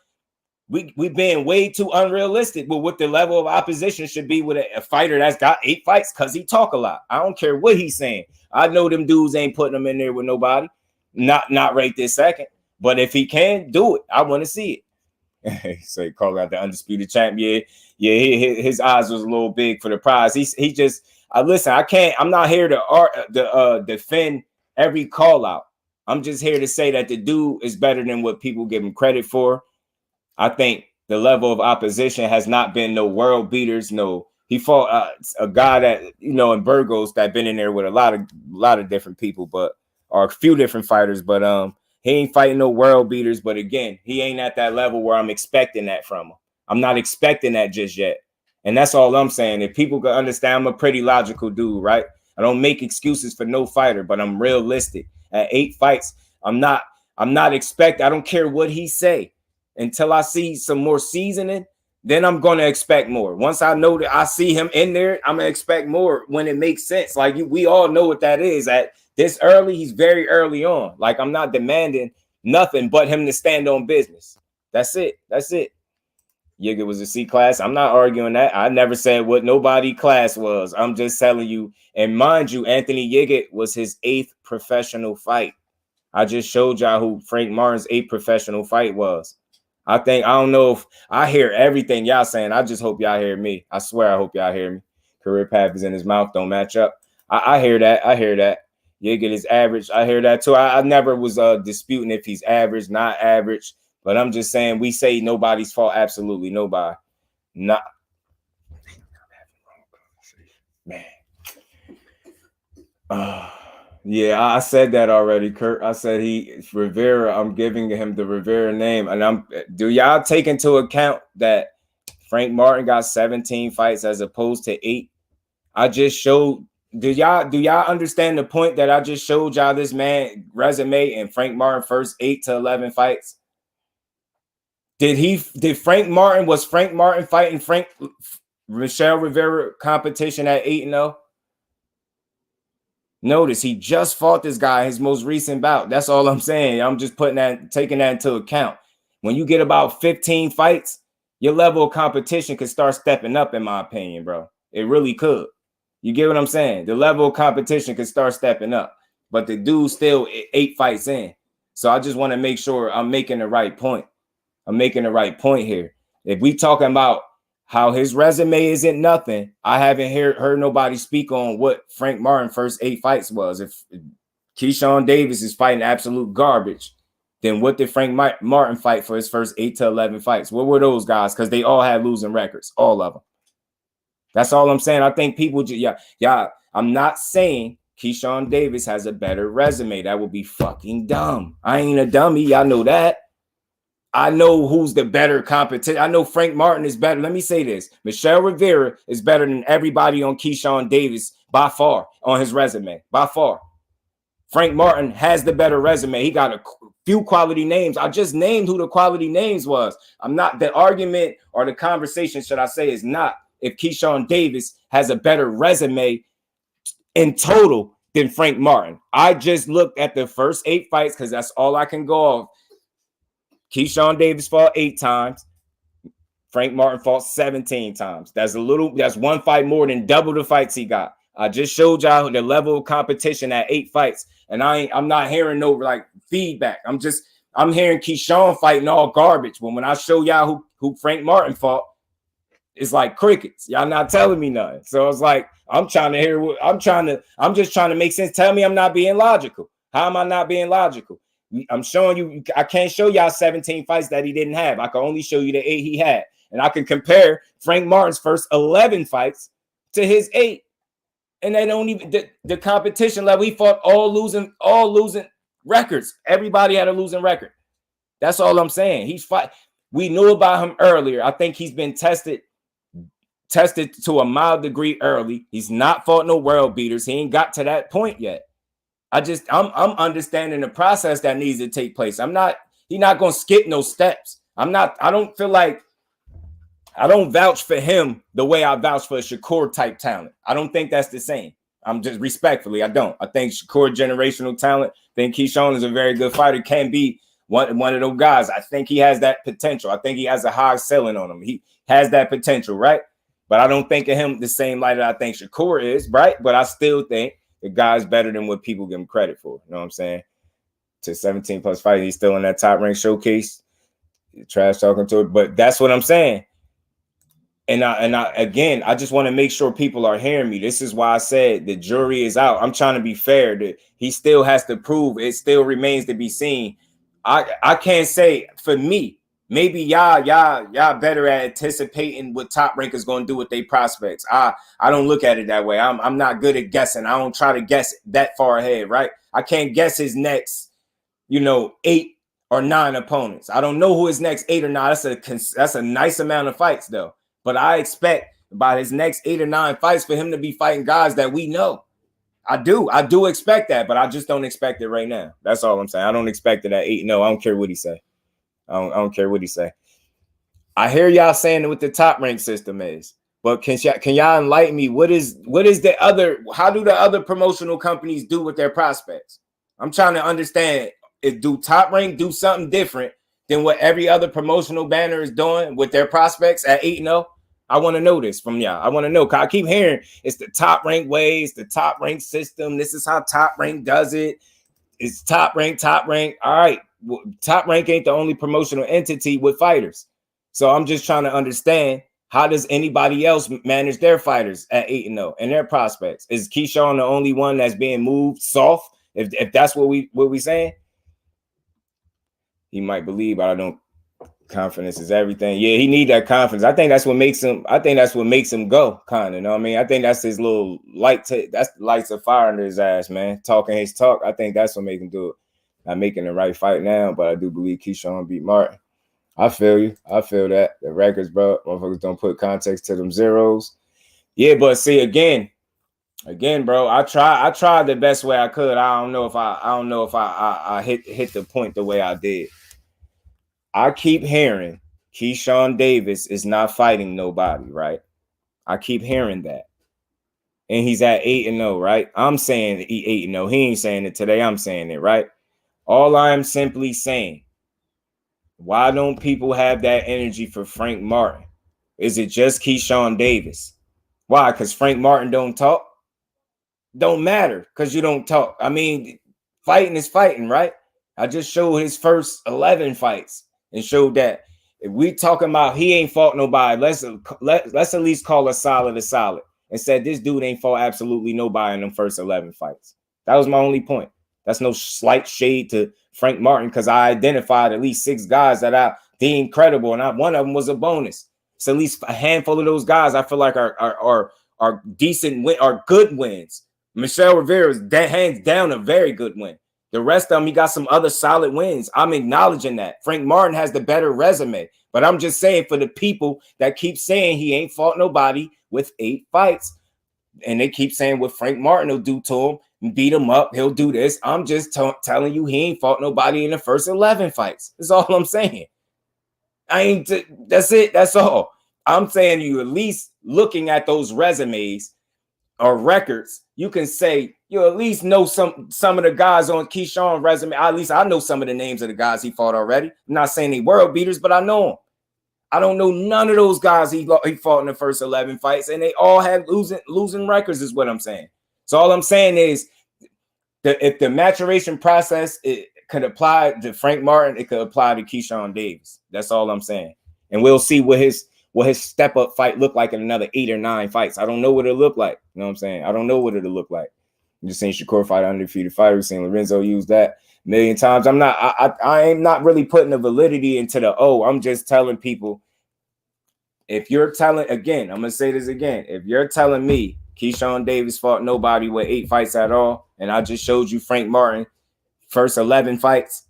we being way too unrealistic with what the level of opposition should be with a fighter that's got 8 fights because he talk a lot. I don't care what he's saying. I know them dudes ain't putting him in there with nobody. Not right this second. But if he can, do it. I want to see it. So he called out the undisputed champ. Yeah, his eyes was a little big for the prize. He just listen, I'm not here to defend every call out. I'm just here to say that the dude is better than what people give him credit for. I think the level of opposition has not been no world beaters, no He fought a guy that, you know, in Burgos that been in there with a lot of different people, but or a few different fighters, but he ain't fighting no world beaters. But again, he ain't at that level where I'm expecting that from him. I'm not expecting that just yet. And that's all I'm saying. If people can understand, I'm a pretty logical dude, right? I don't make excuses for no fighter, but I'm realistic. At 8 fights, I'm not expect. I don't care what he say until I see some more seasoning. Then I'm going to expect more. Once I know that I see him in there, I'm going to expect more when it makes sense. Like we all know what that is. At this early, he's very early on. Like I'm not demanding nothing but him to stand on business. That's it. That's it. Yiga was a C class. I'm not arguing that. I never said what nobody class was. I'm just telling you. And mind you, Anthony Yiga was his 8th professional fight. I just showed y'all who Frank Martin's 8th professional fight was. I don't know if I hear everything y'all saying. I just hope y'all hear me. I swear I hope y'all hear me. Career path is in his mouth. Don't match up. I hear that. I hear that. Yiga is average. I hear that too. I never was disputing if he's average, not average. But I'm just saying we say nobody's fault. Absolutely nobody. Not. Man. Yeah, I said that already, Kurt. I said Rivera. I'm giving him the Rivera name, and do y'all take into account that Frank Martin got 17 fights as opposed to 8? I just showed. Do y'all understand the point that I just showed y'all? This man resume and Frank Martin first 8 to 11 fights. Did Frank Martin fighting Michelle Rivera competition at 8-0? Notice he just fought this guy his most recent bout. That's all I'm saying. I'm just taking that into account. When you get about 15 fights, your level of competition could start stepping up, in my opinion, bro. It really could. You get what I'm saying? The level of competition could start stepping up. But the dude's still 8 fights in. So I just want to make sure I'm making the right point. I'm making the right point here. If we talking about how his resume isn't nothing, I haven't heard nobody speak on what Frank Martin first 8 fights was. If Keyshawn Davis is fighting absolute garbage, then what did Frank Martin fight for his first 8 to 11 fights? What were those guys? Because they all had losing records, all of them. That's all I'm saying. I think people, I'm not saying Keyshawn Davis has a better resume. That would be fucking dumb. I ain't a dummy. Y'all know that. I know who's the better competition. I know Frank Martin is better. Let me say this. Michelle Rivera is better than everybody on Keyshawn Davis by far on his resume. By far. Frank Martin has the better resume. He got a few quality names. I just named who the quality names was. I'm not, the argument or the conversation, should I say, is not if Keyshawn Davis has a better resume in total than Frank Martin. I just looked at the first 8 fights because that's all I can go off. Keyshawn Davis fought 8 times. Frank Martin fought 17 times. That's 1 fight more than double the fights he got. I just showed y'all the level of competition at 8 fights. And I'm not hearing no like feedback. I'm hearing Keyshawn fighting all garbage. When I show y'all who Frank Martin fought, it's like crickets. Y'all not telling me nothing. So it's like, I'm trying to hear I'm just trying to make sense. Tell me I'm not being logical. How am I not being logical? I'm showing you, I can't show y'all 17 fights that he didn't have. I can only show you the 8 he had. And I can compare Frank Martin's first 11 fights to his 8. And they don't even, the competition level, he fought all losing records. Everybody had a losing record. That's all I'm saying. We knew about him earlier. I think he's been tested to a mild degree early. He's not fought no world beaters. He ain't got to that point yet. I'm understanding the process that needs to take place. He's not going to skip no steps. I don't vouch for him the way I vouch for a Shakur type talent. I don't think that's the same. I'm just respectfully, I don't. I think Shakur generational talent. I think Keyshawn is a very good fighter, can be one of those guys. I think he has that potential. I think he has a high ceiling on him. He has that potential, right? But I don't think of him the same light that I think Shakur is, right? But I still think the guy's better than what people give him credit for. You know what I'm saying? To 17 plus fights, he's still in that top rank showcase. Trash talking to it, but that's what I'm saying. And I just want to make sure people are hearing me. This is why I said the jury is out. I'm trying to be fair. That he still has to prove. It still remains to be seen. I can't say for me. Maybe y'all better at anticipating what Top Rank is going to do with their prospects. I don't look at it that way. I'm not good at guessing. I don't try to guess that far ahead, right? I can't guess his next, 8 or 9 opponents. I don't know who his next 8 or 9. That's a nice amount of fights though. But I expect by his next 8 or 9 fights for him to be fighting guys that we know. I do expect that, but I just don't expect it right now. That's all I'm saying. I don't expect it at 8. No, I don't care what he say. I don't care what he say. I hear y'all saying what the Top Rank system is, but can y'all enlighten me? What is the other? How do the other promotional companies do with their prospects? I'm trying to understand. Do Top Rank do something different than what every other promotional banner is doing with their prospects at 8-0? I want to know this from y'all. I want to know, because I keep hearing it's the Top Rank way, it's the Top Rank system. This is how Top Rank does it. It's Top Rank. All right. Well, Top Rank ain't the only promotional entity with fighters. So I'm just trying to understand, how does anybody else manage their fighters at 8-0 and their prospects? Is Keyshawn the only one that's being moved soft? If that's what we saying? He might believe, but I don't. Confidence is everything. Yeah, he need that confidence. I think that's what makes him go, kind of. You know what I mean? I think that's his little light. That's the lights of fire under his ass, man. Talking his talk. I think that's what make him do it. Not making the right fight now, but I do believe Keyshawn beat Martin. I feel you. I feel that. The records, bro. Motherfuckers don't put context to them zeros. Yeah, but see, again, bro, I tried the best way I could. I don't know if I hit the point the way I did. I keep hearing Keyshawn Davis is not fighting nobody, right? I keep hearing that. And he's at 8-0, right? I'm saying he 8-0. He ain't saying it today. I'm saying it, right? All I am simply saying, why don't people have that energy for Frank Martin? Is it just Keyshawn Davis? Why? Because Frank Martin don't talk? Don't matter because you don't talk. I mean, fighting is fighting, right? I just showed his first 11 fights and showed that if we talking about he ain't fought nobody, let's at least call a solid and said this dude ain't fought absolutely nobody in them first 11 fights. That was my only point. That's no slight shade to Frank Martin, because I identified at least 6 guys that I deemed credible, and one of them was a bonus. So at least a handful of those guys I feel like are decent, are good wins. Michelle Rivera is hands down a very good win. The rest of them, he got some other solid wins. I'm acknowledging that. Frank Martin has the better resume. But I'm just saying, for the people that keep saying he ain't fought nobody with 8 fights, and they keep saying what Frank Martin will do to him, beat him up, he'll do this. I'm just telling you he ain't fought nobody in the first 11 fights. That's all I'm saying. That's it. That's all. I'm saying you at least looking at those resumes or records, you can say you at least know some of the guys on Keyshawn's resume. At least I know some of the names of the guys he fought already. I'm not saying they world beaters, but I know them. I don't know none of those guys he fought in the first 11 fights, and they all had losing records is what I'm saying. So all I'm saying is that if the maturation process could apply to Frank Martin, it could apply to Keyshawn Davis. That's all I'm saying. And we'll see what his step-up fight look like in another 8 or 9 fights. I don't know what it'll look like. You know what I'm saying? I don't know what it'll look like. I'm just saying Shakur fight undefeated fighter. We've seen Lorenzo use that a million times. I am not really putting the validity into I'm just telling people, if you're telling, again, I'm going to say this again. If you're telling me Keyshawn Davis fought nobody with 8 fights at all, and I just showed you Frank Martin first 11 fights,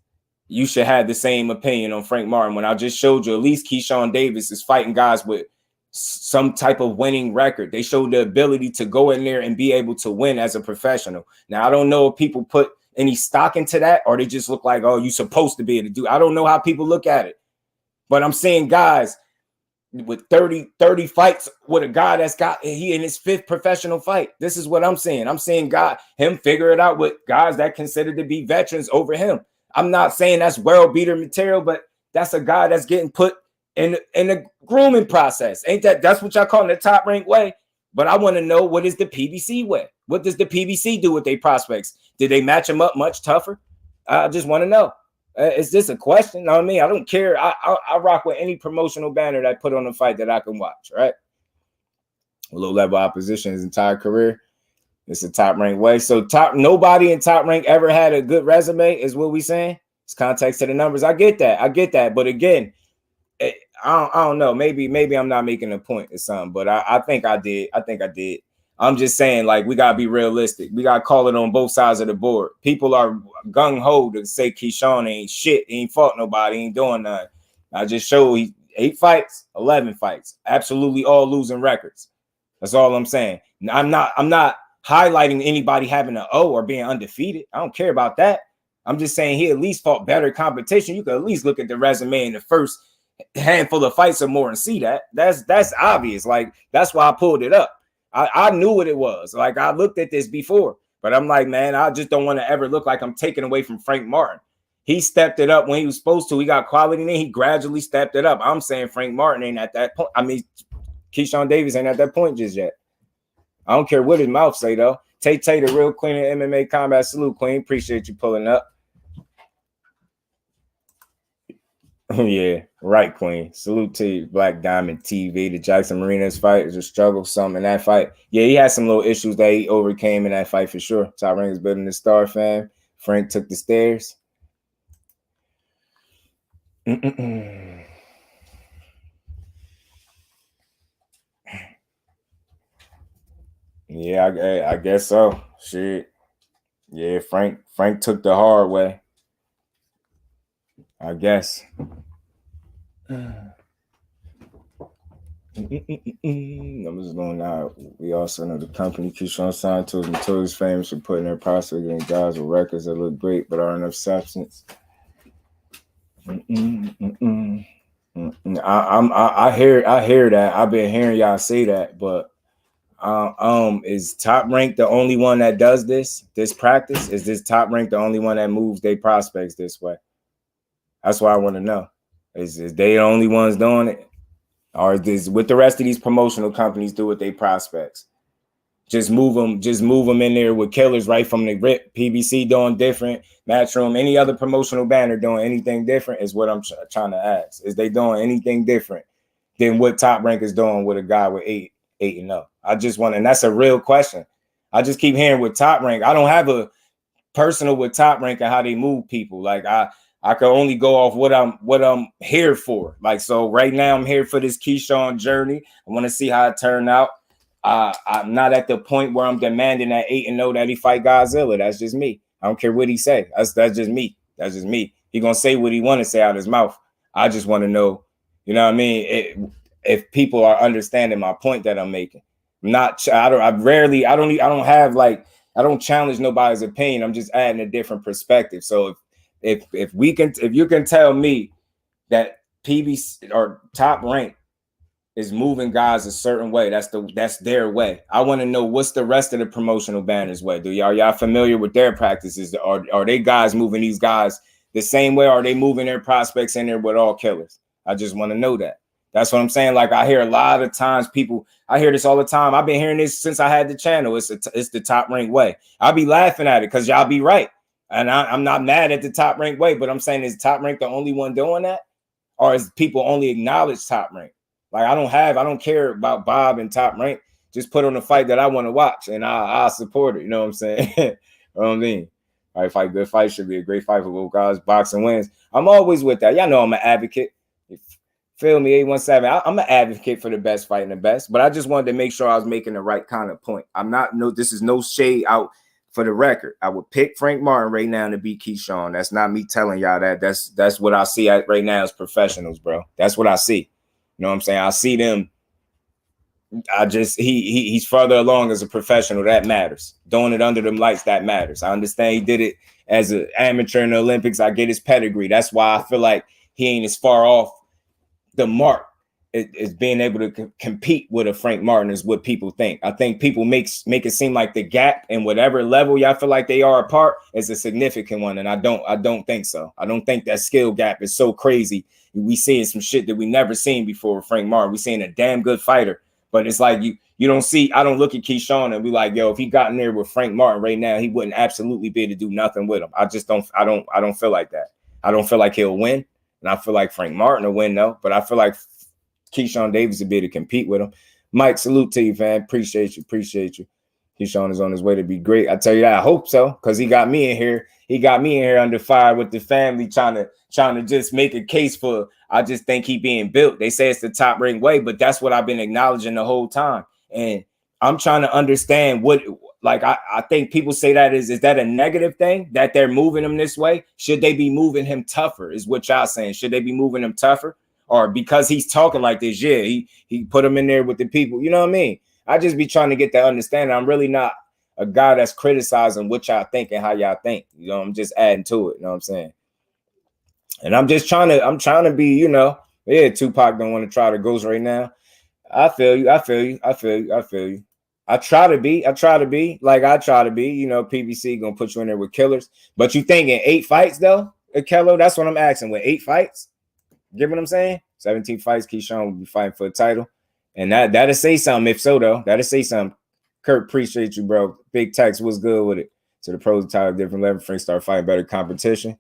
you should have the same opinion on Frank Martin when I just showed you at least Keyshawn Davis is fighting guys with some type of winning record. They showed the ability to go in there and be able to win as a professional. Now, I don't know if people put any stock into that, or they just look like, oh, you're supposed to be able to do. I don't know how people look at it, but I'm seeing guys with 30 fights with a guy that's got he in his 5th professional fight. This is what I'm saying. I'm seeing him figure it out with guys that considered to be veterans over him. I'm not saying that's world beater material, but that's a guy that's getting put in the grooming process. That's what y'all call the Top Rank way? But I want to know, what is the PBC way? What does the PBC do with their prospects? Did they match them up much tougher? I just want to know. Is this a question? You know what I mean? I don't care. I rock with any promotional banner that put on a fight that I can watch, right? Low-level opposition his entire career. It's a Top Rank way. So nobody in Top Rank ever had a good resume, is what we saying. It's context to the numbers. I get that. But again, I don't know. Maybe I'm not making a point or something, but I think I did. I'm just saying, like, we gotta be realistic. We gotta call it on both sides of the board. People are gung ho to say Keyshawn ain't shit, he ain't fought nobody, he ain't doing nothing. I just showed he 8 fights, 11 fights, absolutely all losing records. That's all I'm saying. I'm not highlighting anybody having an O or being undefeated. I don't care about that. I'm just saying he at least fought better competition. You could at least look at the resume in the first handful of fights or more and see that. That's obvious. Like, that's why I pulled it up. I knew what it was. Like, I looked at this before, but I'm like, man, I just don't want to ever look like I'm taking away from Frank Martin. He stepped it up when he was supposed to. He got quality, and then he gradually stepped it up. I'm saying Frank Martin ain't at that point. I mean, Keyshawn Davis ain't at that point just yet. I don't care what his mouth say, though. Tay, the real queen of MMA combat. Salute, queen. Appreciate you pulling up. Yeah, right, queen. Salute to you, Black Diamond TV. The Jackson Marinas fight is a struggle, some in that fight. Yeah, he had some little issues that he overcame in that fight for sure. Top Rank is building the star, fam. Frank took the stairs. Yeah, I guess so. Shit. Yeah, Frank took the hard way. I guess. I'm just going out. We also know the company Keyshawn signed to is notorious famous for putting their prospects in guys with records that look great but aren't enough substance. I hear that. I've been hearing y'all say that, but is Top Rank the only one that does this practice? Is this Top Rank the only one that moves their prospects this way? That's what I want to know. Is they the only ones doing it? Or is this with the rest of these promotional companies do with their prospects? Just move them in there with killers right from the rip. PBC doing different, Matchroom, any other promotional banner doing anything different is what I'm trying to ask. Is they doing anything different than what Top Rank is doing with a guy with 8-0? I just want, and that's a real question. I just keep hearing with Top Rank. I don't have a personal with Top Rank and how they move people. Like I can only go off what I'm here for. Like, so right now I'm here for this Keyshawn journey. I want to see how it turned out. I'm not at the point where I'm demanding that 8-0 that he fight Godzilla. That's just me. I don't care what he say. That's just me. That's just me. He gonna say what he want to say out of his mouth. I just want to know, you know what I mean? If people are understanding my point that I'm making. I don't challenge nobody's opinion. I'm just adding a different perspective. So if you can tell me that PBC or Top Rank is moving guys a certain way, that's their way. I want to know what's the rest of the promotional banners way. Do y'all familiar with their practices? Are they guys moving these guys the same way? Or are they moving their prospects in there with all killers? I just want to know that. That's what I'm saying. Like, I hear a lot of times I hear this all the time. I've been hearing this since I had the channel. It's the Top Rank way. I'll be laughing at it because y'all be right. And I'm not mad at the Top Rank way, but I'm saying, is Top Rank the only one doing that? Or is people only acknowledge Top Rank? Like, I don't care about Bob and Top Rank. Just put on a fight that I want to watch and I'll support it. You know what I'm saying? You know what I mean? All right, fight, good fight. Should be a great fight for both guys. Boxing wins. I'm always with that. Y'all know I'm an advocate. Feel me, 817. I'm an advocate for the best fighting the best, but I just wanted to make sure I was making the right kind of point. This is no shade out for the record. I would pick Frank Martin right now to beat Keyshawn. That's not me telling y'all that. That's what I see right now as professionals, bro. That's what I see. You know what I'm saying? I see them. He's further along as a professional. That matters. Doing it under them lights, that matters. I understand he did it as an amateur in the Olympics. I get his pedigree. That's why I feel like he ain't as far off the mark is being able to compete with a Frank Martin is what people think. I think people make it seem like the gap in whatever level y'all feel like they are apart is a significant one. And I don't think so. I don't think that skill gap is so crazy. We seeing some shit that we never seen before with Frank Martin. We seeing a damn good fighter, but it's like you don't see, I don't look at Keyshawn and be like, yo, if he got in there with Frank Martin right now, he wouldn't absolutely be able to do nothing with him. I don't feel like that. I don't feel like he'll win. And I feel like Frank Martin will win, though. But I feel like Keyshawn Davis will be able to compete with him. Mike, salute to you, man. Appreciate you. Keyshawn is on his way to be great. I tell you that. I hope so, because he got me in here. He got me in here under fire with the family, trying to just make a case for. I just think he being built. They say it's the top ring way, but that's what I've been acknowledging the whole time. And I'm trying to understand what, like, I think people say that is that a negative thing that they're moving him this way? Should they be moving him tougher? Is what y'all saying? Should they be moving him tougher? Or because he's talking like this, yeah, he put him in there with the people. You know what I mean? I just be trying to get that understanding. I'm really not a guy that's criticizing what y'all think and how y'all think. You know, I'm just adding to it. You know what I'm saying? And I'm trying to be, you know, yeah, Tupac don't want to try to ghost right now. I feel you. I try to be, you know, PBC gonna put you in there with killers. But you thinking 8 fights though, Kello? That's what I'm asking. With 8 fights? Get what I'm saying? 17 fights, Keyshawn will be fighting for a title. And that'll say something. If so, though, that'll say something. Kurt, appreciate you, bro. Big Tex, what's good with it? To the pros, title, different level. Frank start fighting better competition.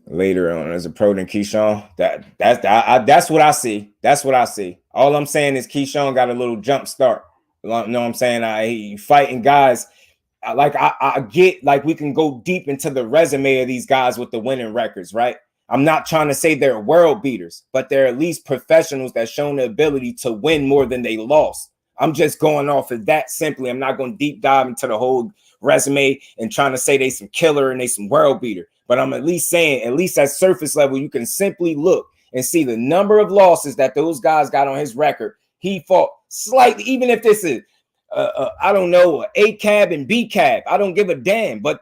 Later on, as a pro than Keyshawn. That's what I see. That's what I see. All I'm saying is Keyshawn got a little jump start. You know what I'm saying? He fighting guys. I get, like, we can go deep into the resume of these guys with the winning records, right? I'm not trying to say they're world beaters, but they're at least professionals that shown the ability to win more than they lost. I'm just going off of that simply. I'm not going to deep dive into the whole resume and trying to say they some killer and they some world beater. But I'm at least saying, at least at surface level, you can simply look and see the number of losses that those guys got on his record. He fought slightly, even if this is, I don't know, A cab and B cab. I don't give a damn. But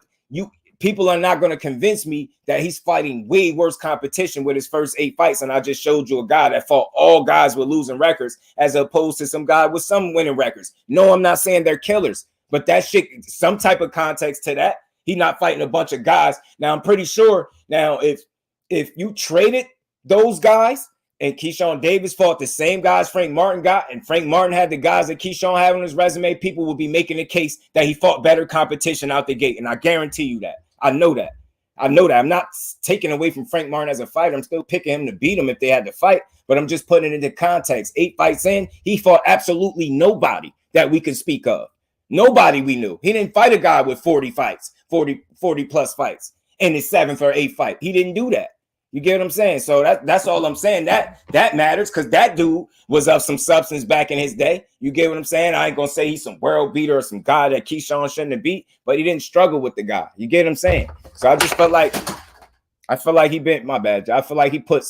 people are not going to convince me that he's fighting way worse competition with his first 8 fights. And I just showed you a guy that fought all guys with losing records as opposed to some guy with some winning records. No, I'm not saying they're killers, but that shit, some type of context to that. He's not fighting a bunch of guys. Now, I'm pretty sure now if you traded those guys and Keyshawn Davis fought the same guys Frank Martin got, and Frank Martin had the guys that Keyshawn had on his resume, people will be making a case that he fought better competition out the gate. And I guarantee you that. I know that. I'm not taking away from Frank Martin as a fighter. I'm still picking him to beat him if they had to fight, but I'm just putting it into context. 8 fights in, he fought absolutely nobody that we could speak of. Nobody we knew. He didn't fight a guy with 40 fights, 40 plus fights in his 7th or 8th fight. He didn't do that. You get what I'm saying? So that's all I'm saying. That matters because that dude was of some substance back in his day. You get what I'm saying? I ain't gonna say he's some world beater or some guy that Keyshawn shouldn't have beat, but he didn't struggle with the guy. You get what I'm saying? So I just felt like he been, my bad. I feel like he put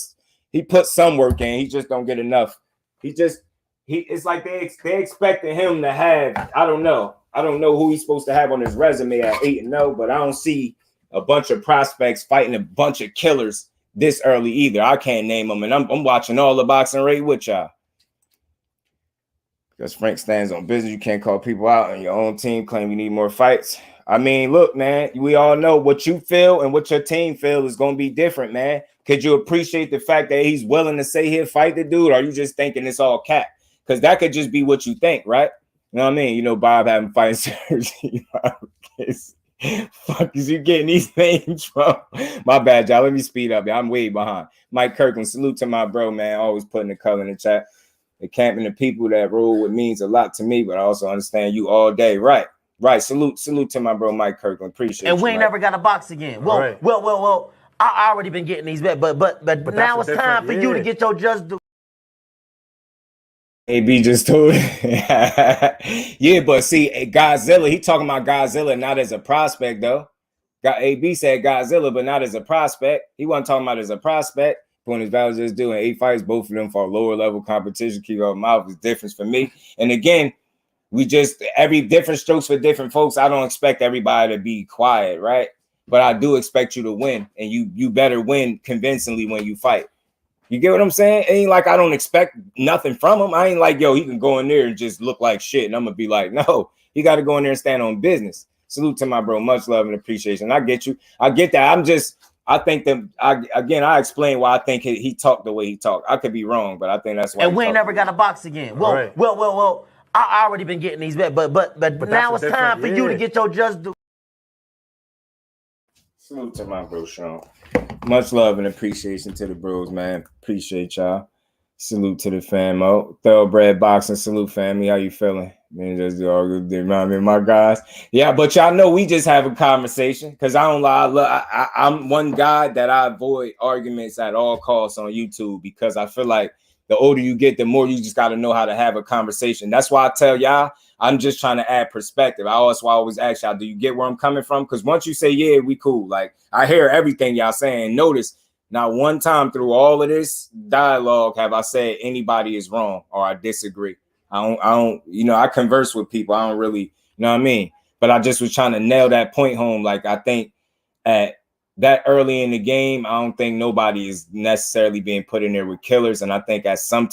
some work in. He just don't get enough. It's like they expecting him to have, I don't know who he's supposed to have on his resume at 8-0, but I don't see a bunch of prospects fighting a bunch of killers this early either. I can't name them, and I'm watching all the boxing rate with y'all. Because Frank stands on business. You can't call people out on your own team, claim you need more fights. I mean, look, man, we all know what you feel and what your team feel is going to be different, man. Could you appreciate the fact that he's willing to say he'll fight the dude, or are you just thinking it's all cap? Because that could just be what you think, right? You know what I mean? You know, Bob having fighting surgery. Fuck is you getting these names from? My bad, y'all. Let me speed up. I'm way behind. Mike Kirkland, salute to my bro, man. Always putting the color in the chat. The camp and the people that roll with means a lot to me, but I also understand you all day. Right. Salute to my bro, Mike Kirkland. Appreciate and you. we ain't never got a box again. Well, right. well. I already been getting these bet, but now it's time for you to get your just do. AB just told yeah, but see, Godzilla, he talking about Godzilla not as a prospect, though. AB said Godzilla, but not as a prospect. He wasn't talking about as a prospect. When his values just doing 8 fights, both of them for lower level competition. Keep out mouth is difference for me. And again, every different strokes for different folks. I don't expect everybody to be quiet, right? But I do expect you to win, and you better win convincingly when you fight. You get what I'm saying? It ain't like I don't expect nothing from him. I ain't like, yo, he can go in there and just look like shit. And I'm going to be like, no, he got to go in there and stand on business. Salute to my bro. Much love and appreciation. I get you. I get that. I think that, I explain why I think he talked the way he talked. I could be wrong, but I think that's why. And we ain't never got a box again. Well, I already been getting these bet, but now it's time for you to get your just do. Salute to my bro, Sean. Much love and appreciation to the bros, man. Appreciate y'all. Salute to the fam. Oh, Thoroughbred Boxing. Salute, family. How you feeling? Man, just all good. Remind me of my guys. Yeah, but y'all know we just have a conversation because I don't lie. I'm one guy that I avoid arguments at all costs on YouTube because I feel like the older you get, the more you just got to know how to have a conversation. That's why I tell y'all, I'm just trying to add perspective. I always ask y'all, do you get where I'm coming from? Because once you say, yeah, we cool. Like, I hear everything y'all saying. Notice, not one time through all of this dialogue have I said anybody is wrong or I disagree. I don't, I converse with people. I don't really, you know what I mean? But I just was trying to nail that point home. Like, I think at that early in the game, I don't think nobody is necessarily being put in there with killers. And I think at some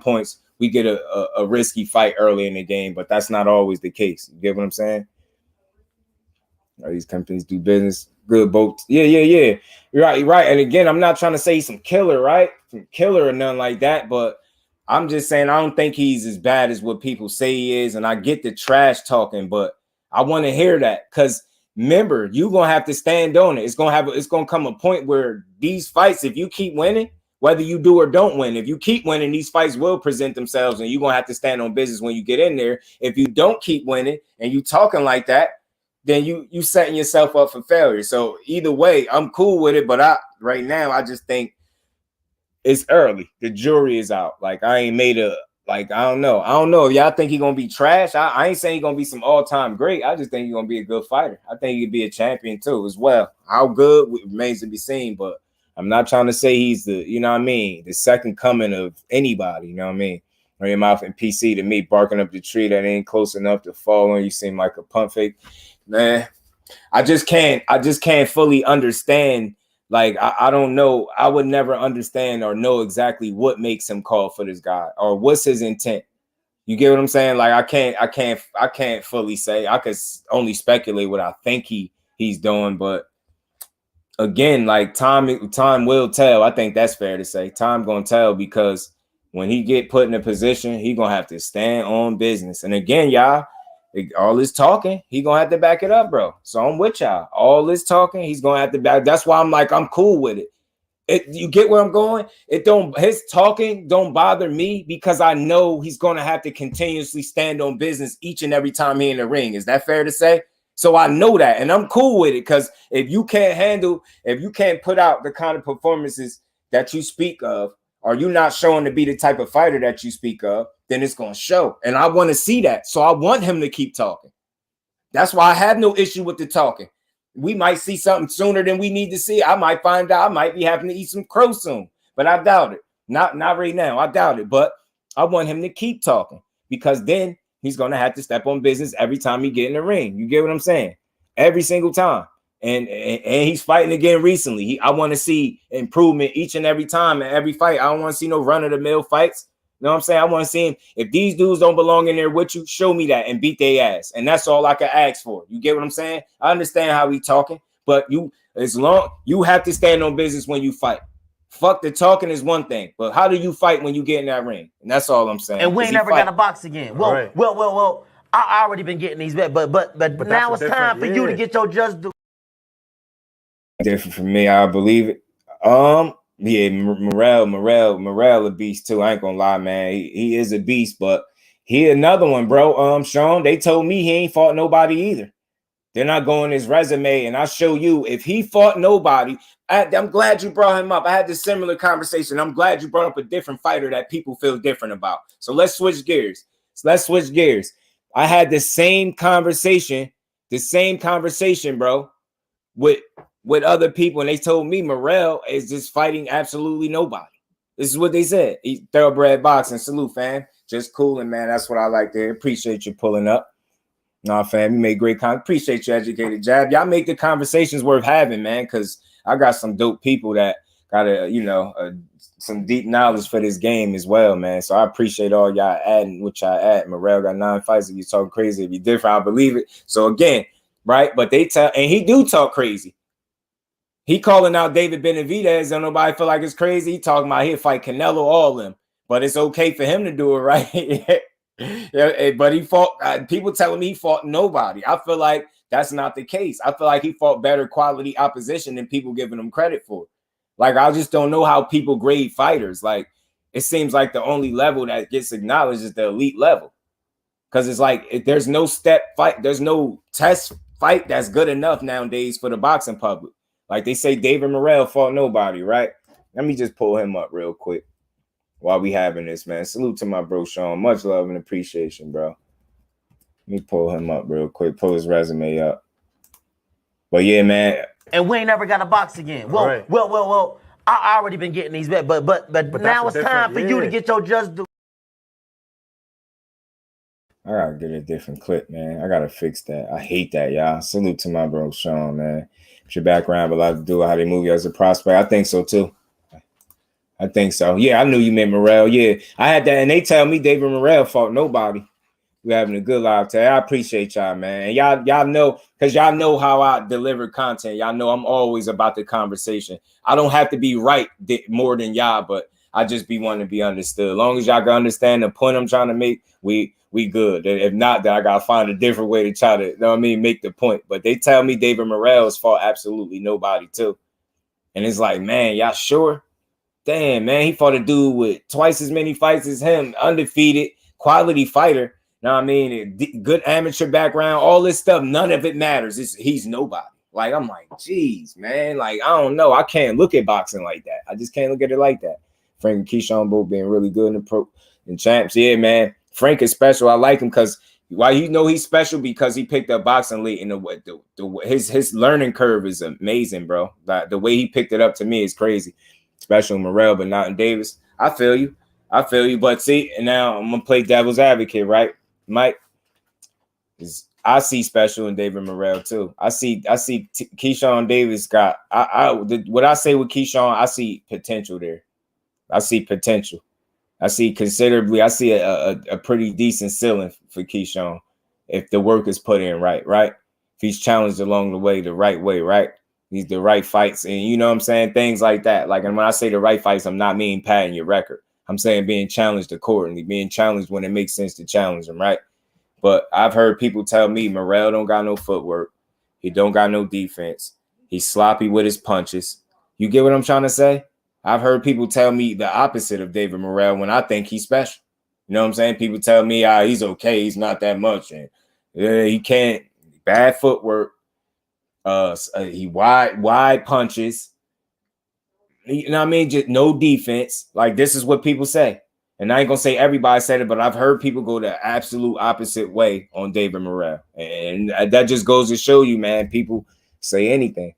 points, we get a risky fight early in the game, but that's not always the case. You get what I'm saying? These companies do business good, both. Yeah. You're right. And again, I'm not trying to say he's some killer, right? Some killer or nothing like that, but I'm just saying I don't think he's as bad as what people say he is. And I get the trash talking, but I want to hear that because remember, you're gonna have to stand on it. It's gonna come a point where these fights, if you keep winning, whether you do or don't win, if you keep winning, these fights will present themselves, and you're gonna have to stand on business when you get in there. If you don't keep winning and you talking like that, then you setting yourself up for failure. So either way, I'm cool with it, but right now I just think it's early. The jury is out. Like I ain't made I don't know if y'all think he's gonna be trash. I ain't saying he's gonna be some all-time great. I just think he's gonna be a good fighter. I think he could be a champion too as well. How good remains to be seen, but I'm not trying to say he's the, the second coming of anybody, you know what I mean? Run your mouth and PC to me, barking up the tree that ain't close enough to fall on. You seem like a pump fake. Man, I just can't fully understand. Like, I don't know. I would never understand or know exactly what makes him call for this guy or what's his intent. You get what I'm saying? Like, I can't fully say. I could only speculate what I think he's doing, but again, like time will tell. I think that's fair to say. Time gonna tell because when he get put in a position, he gonna have to stand on business. And again, y'all, all this talking, he gonna have to back it up, bro. So I'm with y'all. All this talking, he's gonna have to back. That's why I'm cool with it. You get where I'm going? His talking don't bother me because I know he's gonna have to continuously stand on business each and every time he in the ring. Is that fair to say? So I know that, and I'm cool with it because if you can't put out the kind of performances that you speak of, or you're not showing to be the type of fighter that you speak of, then it's gonna show. And I want to see that. So I want him to keep talking. That's why I have no issue with the talking. We might see something sooner than we need to see. I might find out I might be having to eat some crow soon, but I doubt it. Not right now. I doubt it. But I want him to keep talking because then he's going to have to step on business every time he get in the ring. You get what I'm saying? Every single time. And he's fighting again recently. I want to see improvement each and every time in every fight. I don't want to see no run-of-the-mill fights. You know what I'm saying? I want to see him. If these dudes don't belong in there with you, show me that and beat their ass. And that's all I can ask for. You get what I'm saying? I understand how we talking, but you have to stand on business when you fight. Fuck the talking is one thing, but how do you fight when you get in that ring? And that's all I'm saying. And we ain't never got to box again. Well, right. well. I already been getting these bet, but now it's time for you to get your just do. Different for me, I believe it. Yeah, Morrell a beast too. I ain't gonna lie, man. He is a beast, but he another one, bro. Sean, they told me he ain't fought nobody either. They're not going his resume, and I'll show you if he fought nobody. I'm glad you brought him up. I had this similar conversation. I'm glad you brought up a different fighter that people feel different about. So let's switch gears. I had the same conversation, bro, with other people, and they told me Morrell is just fighting absolutely nobody. This is what they said. Thoroughbred Boxing. Salute, fam. Just cooling, man. That's what I like to hear. Appreciate you pulling up. Nah, fam, you made great content. Appreciate you, Educated Jab. Y'all make the conversations worth having, man, because I got some dope people that got some deep knowledge for this game as well, man. So I appreciate all y'all adding what y'all add. Morrell got 9 fights. If you talk crazy, if you different, I believe it. So again, right? But they tell, and he do talk crazy. He calling out David Benavidez, and nobody feel like it's crazy. He talking about he'll fight Canelo, all them. But it's okay for him to do it, right? Yeah, but he fought. People telling me he fought nobody. I feel like that's not the case. I feel like he fought better quality opposition than people giving him credit for. Like, I just don't know how people grade fighters. Like, it seems like the only level that gets acknowledged is the elite level. Because it's like there's no step fight, there's no test fight that's good enough nowadays for the boxing public. Like they say, David Morrell fought nobody, right? Let me just pull him up real quick while we having this, man. Salute to my bro Sean. Much love and appreciation, bro. Let me pull him up real quick. Pull his resume up. But yeah, man. And we ain't never got a box again. Well. I already been getting these, but now it's time for you to get your just do. I gotta get a different clip, man. I gotta fix that. I hate that, y'all. Salute to my bro Sean, man. It's your background, but a lot to do with how they move you as a prospect. I think so too. I think so. Yeah, I knew you meant Morrell. Yeah, I had that, and they tell me David Morrell fought nobody. We're having a good live today. I appreciate y'all, man. And y'all know, because y'all know how I deliver content. Y'all know I'm always about the conversation. I don't have to be right more than y'all, but I just be wanting to be understood. As long as y'all can understand the point I'm trying to make, we good. If not, then I gotta find a different way to try to, you know what I mean, make the point. But they tell me David Morrell's fought absolutely nobody too. And it's like, man, y'all sure? Damn, man, he fought a dude with twice as many fights as him, undefeated, quality fighter. Know what I mean? Good amateur background, all this stuff, none of it matters. He's nobody. Like, I'm like, geez, man. Like, I don't know. I can't look at boxing like that. I just can't look at it like that. Frank and Keyshawn both being really good in the pro and champs. Yeah, man. Frank is special. I like him because why you know he's special because he picked up boxing late in his learning curve is amazing, bro. The way he picked it up to me is crazy. Special in Morrell, but not in Davis. I feel you. But see, and now I'm gonna play devil's advocate, right? Mike, I see special in David Morrell too. I see Keyshawn Davis got what I say with Keyshawn, I see potential there. I see potential. I see considerably. I see a pretty decent ceiling for Keyshawn if the work is put in right. If he's challenged along the way, right? He's the right fights, and you know what I'm saying, things like that. Like, and when I say the right fights, I'm not meaning padding your record. I'm saying being challenged accordingly, being challenged when it makes sense to challenge him, right? But I've heard people tell me Morrell don't got no footwork. He don't got no defense. He's sloppy with his punches. You get what I'm trying to say? I've heard people tell me the opposite of David Morrell when I think he's special. You know what I'm saying? People tell me he's okay. He's not that much. And he can't. Bad footwork. He wide punches. You know what I mean? Just no defense. Like, this is what people say. And I ain't going to say everybody said it, but I've heard people go the absolute opposite way on David Morrell. And that just goes to show you, man, people say anything.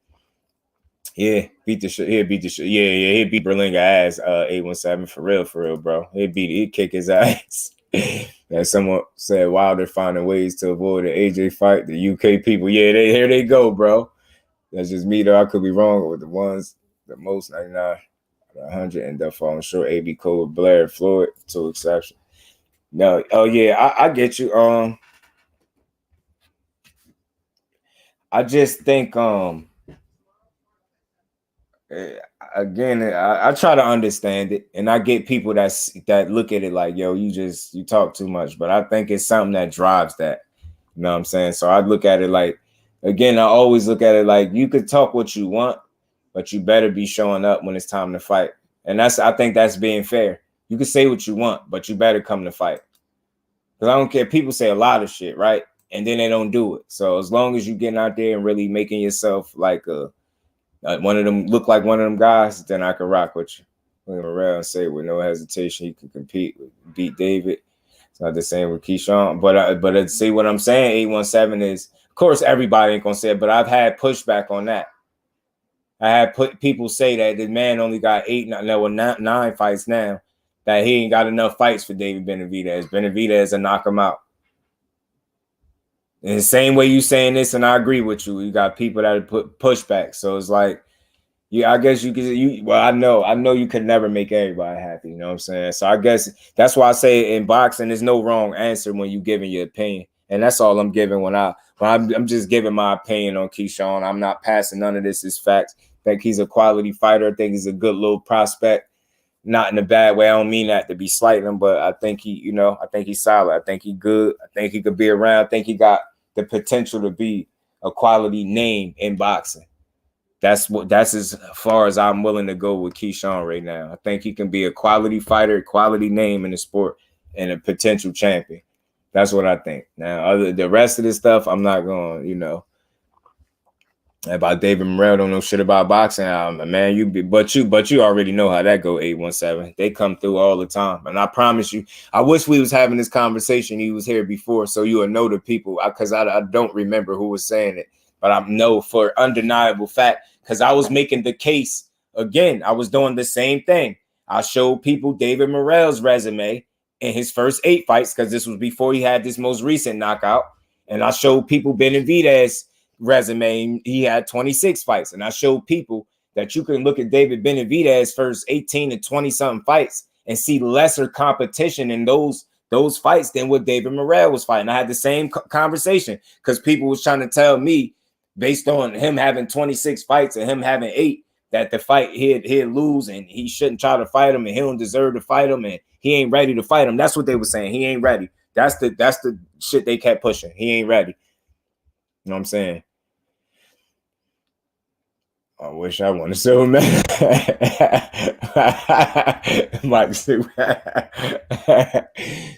Yeah, beat the shit. He'll beat the shit. Yeah, he'll beat Berlinga ass, 817 for real, bro. He'd kick his ass. And someone said Wilder finding ways to avoid the AJ fight. The UK people, yeah, here they go, bro. That's just me, though. I could be wrong with the ones, the most 99, 100, end up falling short. AB Cole, Blair, Floyd, two exceptions. No, oh yeah, I get you. I just think again, I try to understand it, and I get people that look at it like, yo, you talk too much, but I think it's something that drives that. You know what I'm saying? So I look at it like, again, I always look at it like you could talk what you want, but you better be showing up when it's time to fight. And I think that's being fair. You can say what you want, but you better come to fight. Because I don't care. People say a lot of shit, right? And then they don't do it. So as long as you're getting out there and really making yourself like one of them, look like one of them guys, then I can rock with you. Look around and say with no hesitation, you can compete, beat David. It's not the same with Keyshawn. But see what I'm saying, 817 is, of course, everybody ain't going to say it, but I've had pushback on that. I had people say that the man only got 9 fights now, that he ain't got enough fights for David Benavidez. Benavidez will knock him out. In the same way you saying this, and I agree with you, you got people that put pushback. So it's like, yeah, I guess I know you could never make everybody happy. You know what I'm saying? So I guess that's why I say in boxing, there's no wrong answer when you giving your opinion. And that's all I'm giving when I'm just giving my opinion on Keyshawn. I'm not passing none of this as facts. I think he's a quality fighter. I think he's a good little prospect. Not in a bad way. I don't mean that to be slighting him, but I think I think he's solid. I think he's good. I think he could be around. I think he got the potential to be a quality name in boxing. that's as far as I'm willing to go with Keyshawn right now. I think he can be a quality fighter, a quality name in the sport, and a potential champion. That's what I think. Now, the rest of this stuff, I'm not going, about David Morrell, don't know shit about boxing. Man, but you already know how that go. 817, they come through all the time, and I promise you, I wish we was having this conversation. He was here before, so you would know the people, because I don't remember who was saying it, but I know for undeniable fact, because I was making the case again. I was doing the same thing. I showed people David Morrell's resume in his first 8 fights, because this was before he had this most recent knockout, and I showed people Benavidez resume. He had 26 fights, and I showed people that you can look at David Benavidez's first 18 to 20 something fights and see lesser competition in those fights than what David Morrell was fighting. I had the same conversation because people was trying to tell me, based on him having 26 fights and him having 8, that the fight he'd lose and he shouldn't try to fight him and he don't deserve to fight him and he ain't ready to fight him. That's what they were saying. He ain't ready. That's the shit they kept pushing. He ain't ready. You know what I'm saying? I wish I won a silver medal. Mike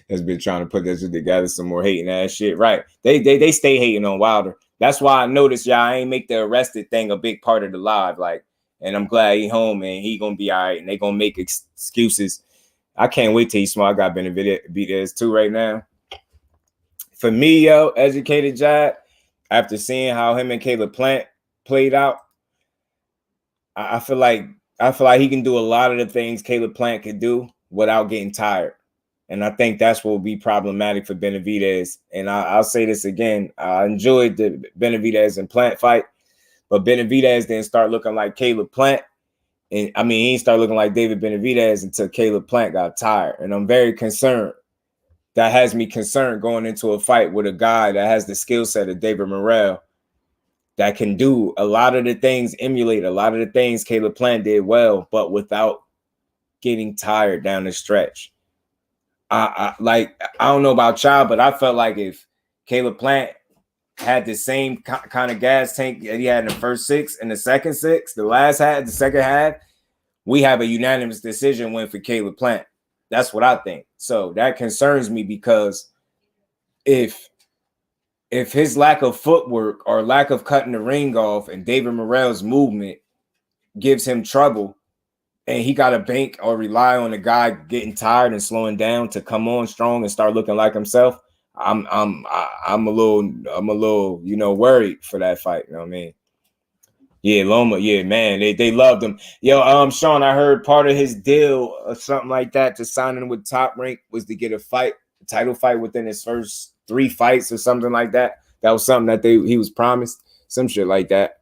has been trying to put this together, some more hating ass shit. Right. They stay hating on Wilder. That's why I noticed y'all ain't make the arrested thing a big part of the live. Like, and I'm glad he home and he gonna be all right and they gonna make excuses. I can't wait till he's smart. I got Benavidez too right now. For me, educated Jad, after seeing how him and Caleb Plant played out, I feel like he can do a lot of the things Caleb Plant could do without getting tired. And I think that's what will be problematic for Benavidez. And I'll say this again. I enjoyed the Benavidez and Plant fight, but Benavidez didn't start looking like Caleb Plant. And I mean, he didn't start looking like David Benavidez until Caleb Plant got tired. And I'm very concerned. That has me concerned going into a fight with a guy that has the skill set of David Morrell, that can do a lot of the things, emulate a lot of the things Caleb Plant did well, but without getting tired down the stretch. I don't know about y'all, but I felt like if Caleb Plant had the same kind of gas tank that he had in the first 6 and the second 6, the second half, we have a unanimous decision win for Caleb Plant. That's what I think. So that concerns me, because if his lack of footwork or lack of cutting the ring off and David Morrell's movement gives him trouble and he got to bank or rely on the guy getting tired and slowing down to come on strong and start looking like himself, I'm a little, worried for that fight. You know what I mean? Yeah, Loma. Yeah, man, they loved him. Yo, Sean, I heard part of his deal or something like that to signing with Top Rank was to get a title fight within his first 3 fights or something like that. That was something that he was promised, some shit like that.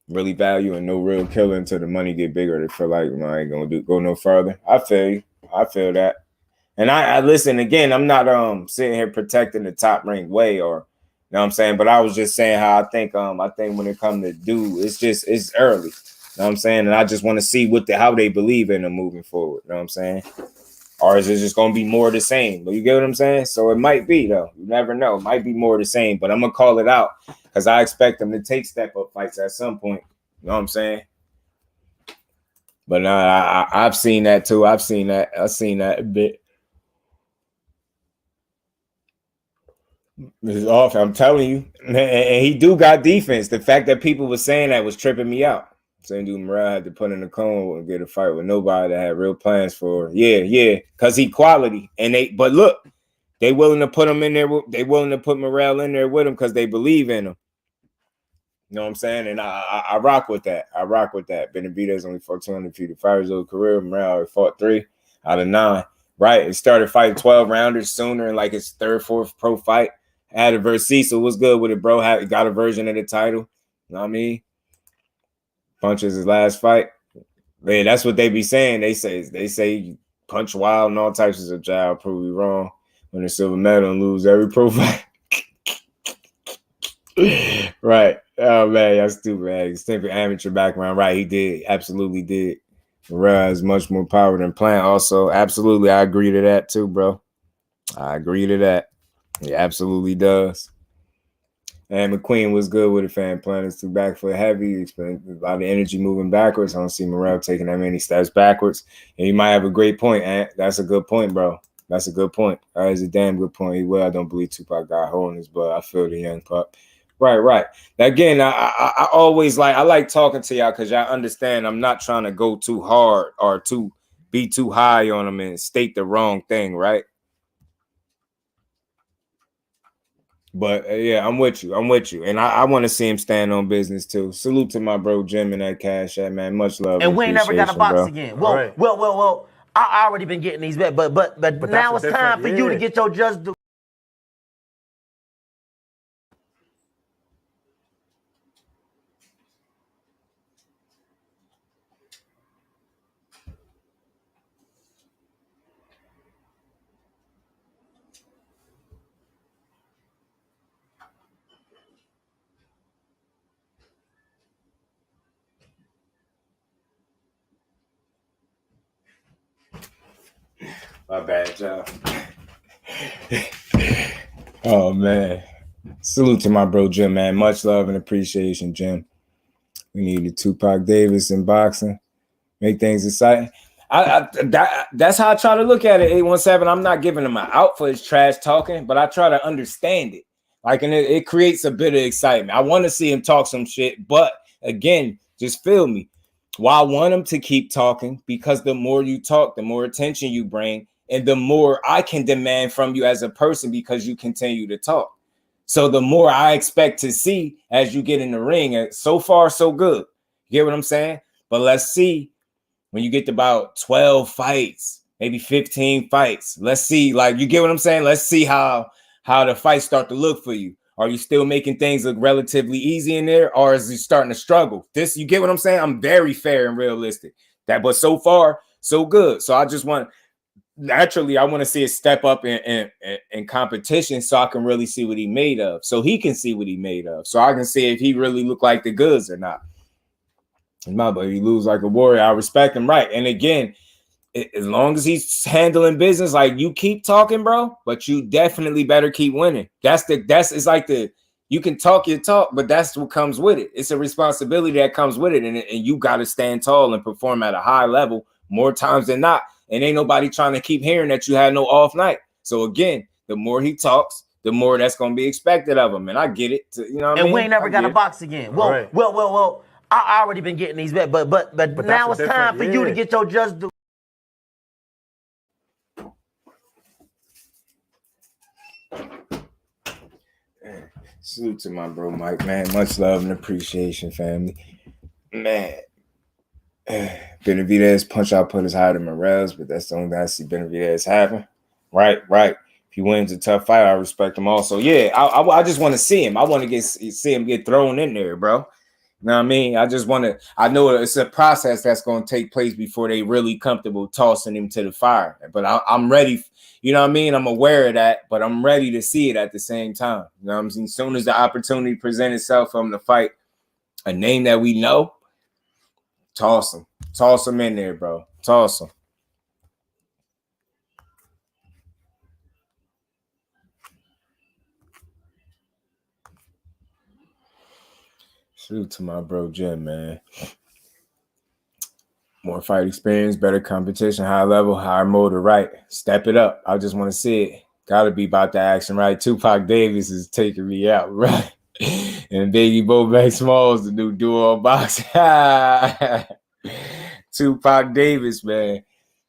Really value and no real killer until the money get bigger. They feel like, I ain't gonna go no further. I feel you. I feel that. And I listen again. I'm not sitting here protecting the Top Rank way, or you know what I'm saying. But I was just saying how I think when it comes to do, it's early. You know what I'm saying, and I just want to see how they believe in them moving forward. You know what I'm saying. Or is it just going to be more of the same? But you get what I'm saying? So it might be, though. You never know. It might be more of the same. But I'm going to call it out because I expect them to take step-up fights at some point. You know what I'm saying? But I've seen that, too. I've seen that a bit. This is off. I'm telling you. And he do got defense. The fact that people were saying that was tripping me out. Same dude Morrell had to put in the cone and get a fight with nobody that had real plans for. Yeah, because he quality. But look, they willing to put him in there. They willing to put Morrell in there with him because they believe in him. You know what I'm saying? And I rock with that. Benavidez only fought 250 fighters over career. Morrell fought 3 out of 9. Right? And started fighting 12 rounders sooner in like his 3rd, 4th pro fight. Had a versus Cecil. Was good with it, bro. Got a version of the title. You know what I mean? Punches his last fight. Man, that's what they be saying. They say punch wild and all types of stuff. Child, prove me wrong. Win a silver medal and lose every pro fight. Right. Oh man, y'all stupid, man. Stupid amateur background. Right, he did. Absolutely did. Morrell has much more power than Plant. Also, absolutely, I agree to that too, bro. I agree to that. He absolutely does. And McQueen was good with it, fam. Planets to back foot heavy. A lot of energy moving backwards. I don't see Morrell taking that many steps backwards. And you might have a great point, Ant. That's a good point, bro. That's a good point. That is a damn good point. Well, I don't believe Tupac got a hole in his blood. I feel the young pup. Right. Again, I always I like talking to y'all because y'all understand I'm not trying to go too hard or be too high on them and state the wrong thing, right? But yeah, I'm with you. And I want to see him stand on business too. Salute to my bro Jim and that Cash App, man. Much love. And we ain't never got a box again. Well. I already been getting these bets, but now it's time for you to get your just due. My bad, job. Oh man. Salute to my bro Jim, man. Much love and appreciation, Jim. We needed Tupac Davis in boxing. Make things exciting. That's how I try to look at it. 817. I'm not giving him an out for his trash talking, but I try to understand it. And it creates a bit of excitement. I want to see him talk some shit, but again, just feel me. Well, I want him to keep talking because the more you talk, the more attention you bring, and the more I can demand from you as a person because you continue to talk. So the more I expect to see as you get in the ring, and so far, so good. You get what I'm saying? But let's see when you get to about 12 fights, maybe 15 fights. Let's see, you get what I'm saying? Let's see how the fights start to look for you. Are you still making things look relatively easy in there, or is it starting to struggle? You get what I'm saying? I'm very fair and realistic. But so far, so good. So I just want naturally, I want to see it step up in competition so I can really see what he made of. So he can see what he made of. So I can see if he really look like the goods or not. My boy, he lose like a warrior. I respect him, right? And again, as long as he's handling business, you keep talking, bro, but you definitely better keep winning. You can talk your talk, but that's what comes with it. It's a responsibility that comes with it. And you got to stand tall and perform at a high level more times than not. And ain't nobody trying to keep hearing that you had no off night. So again, the more he talks, the more that's going to be expected of him. And I get it. You know what I mean? And we ain't never got a box again. Well. I already been getting these bets, but now it's time for you to get your just due. Salute to my bro Mike, man. Much love and appreciation, family. Man. Benavidez punch out put his higher than Morrell's, but that's the only thing I see Benavidez having. Right. If he wins a tough fight, I respect him also. Yeah, I just want to see him. I want to see him get thrown in there, bro. You know what I mean? I know it's a process that's going to take place before they really comfortable tossing him to the fire. But I'm ready. You know what I mean? I'm aware of that, but I'm ready to see it at the same time. You know what I'm saying? As soon as the opportunity presents itself for him to fight a name that we know, toss him in there, bro. Toss him. Salute to my bro Jim, man. More fight experience, better competition, high level, higher motor, right? Step it up. I just want to see it. Gotta be about the action, right? Tupac Davis is taking me out, right? And Biggie Bobak Smalls, the new duo box. Tupac Davis, man.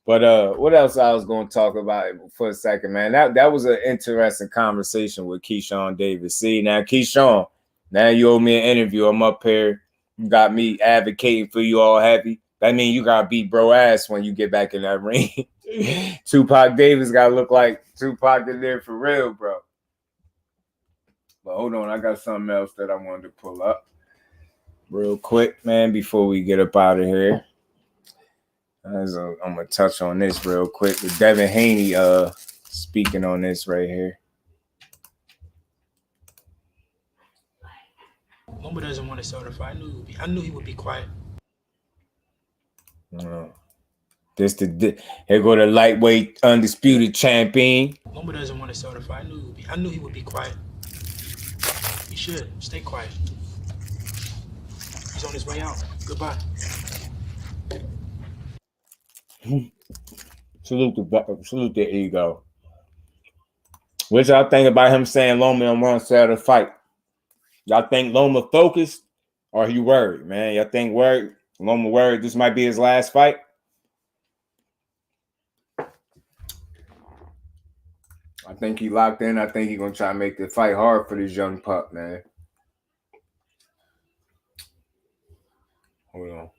But what else I was going to talk about for a second, man? That was an interesting conversation with Keyshawn Davis. See, now, Keyshawn, now you owe me an interview. I'm up here. You got me advocating for you all heavy. That means you got to beat bro ass when you get back in that ring. Tupac Davis got to look like Tupac in there for real, bro. But hold on, I got something else that I wanted to pull up real quick, man, before we get up out of here. I'm going to touch on this real quick. With Devin Haney speaking on this right here. Loma doesn't want to certify. I knew he would be quiet. Here go the lightweight undisputed champion. Loma doesn't want to certify. I knew he would be quiet. should. Stay quiet. He's on his way out. Goodbye. Salute the ego. What y'all think about him saying Loma on one side of the fight? Y'all think Loma focused or he worried, man? Y'all think Loma worried this might be his last fight? I think he locked in. I think he's going to try to make the fight hard for this young pup, man. Hold on.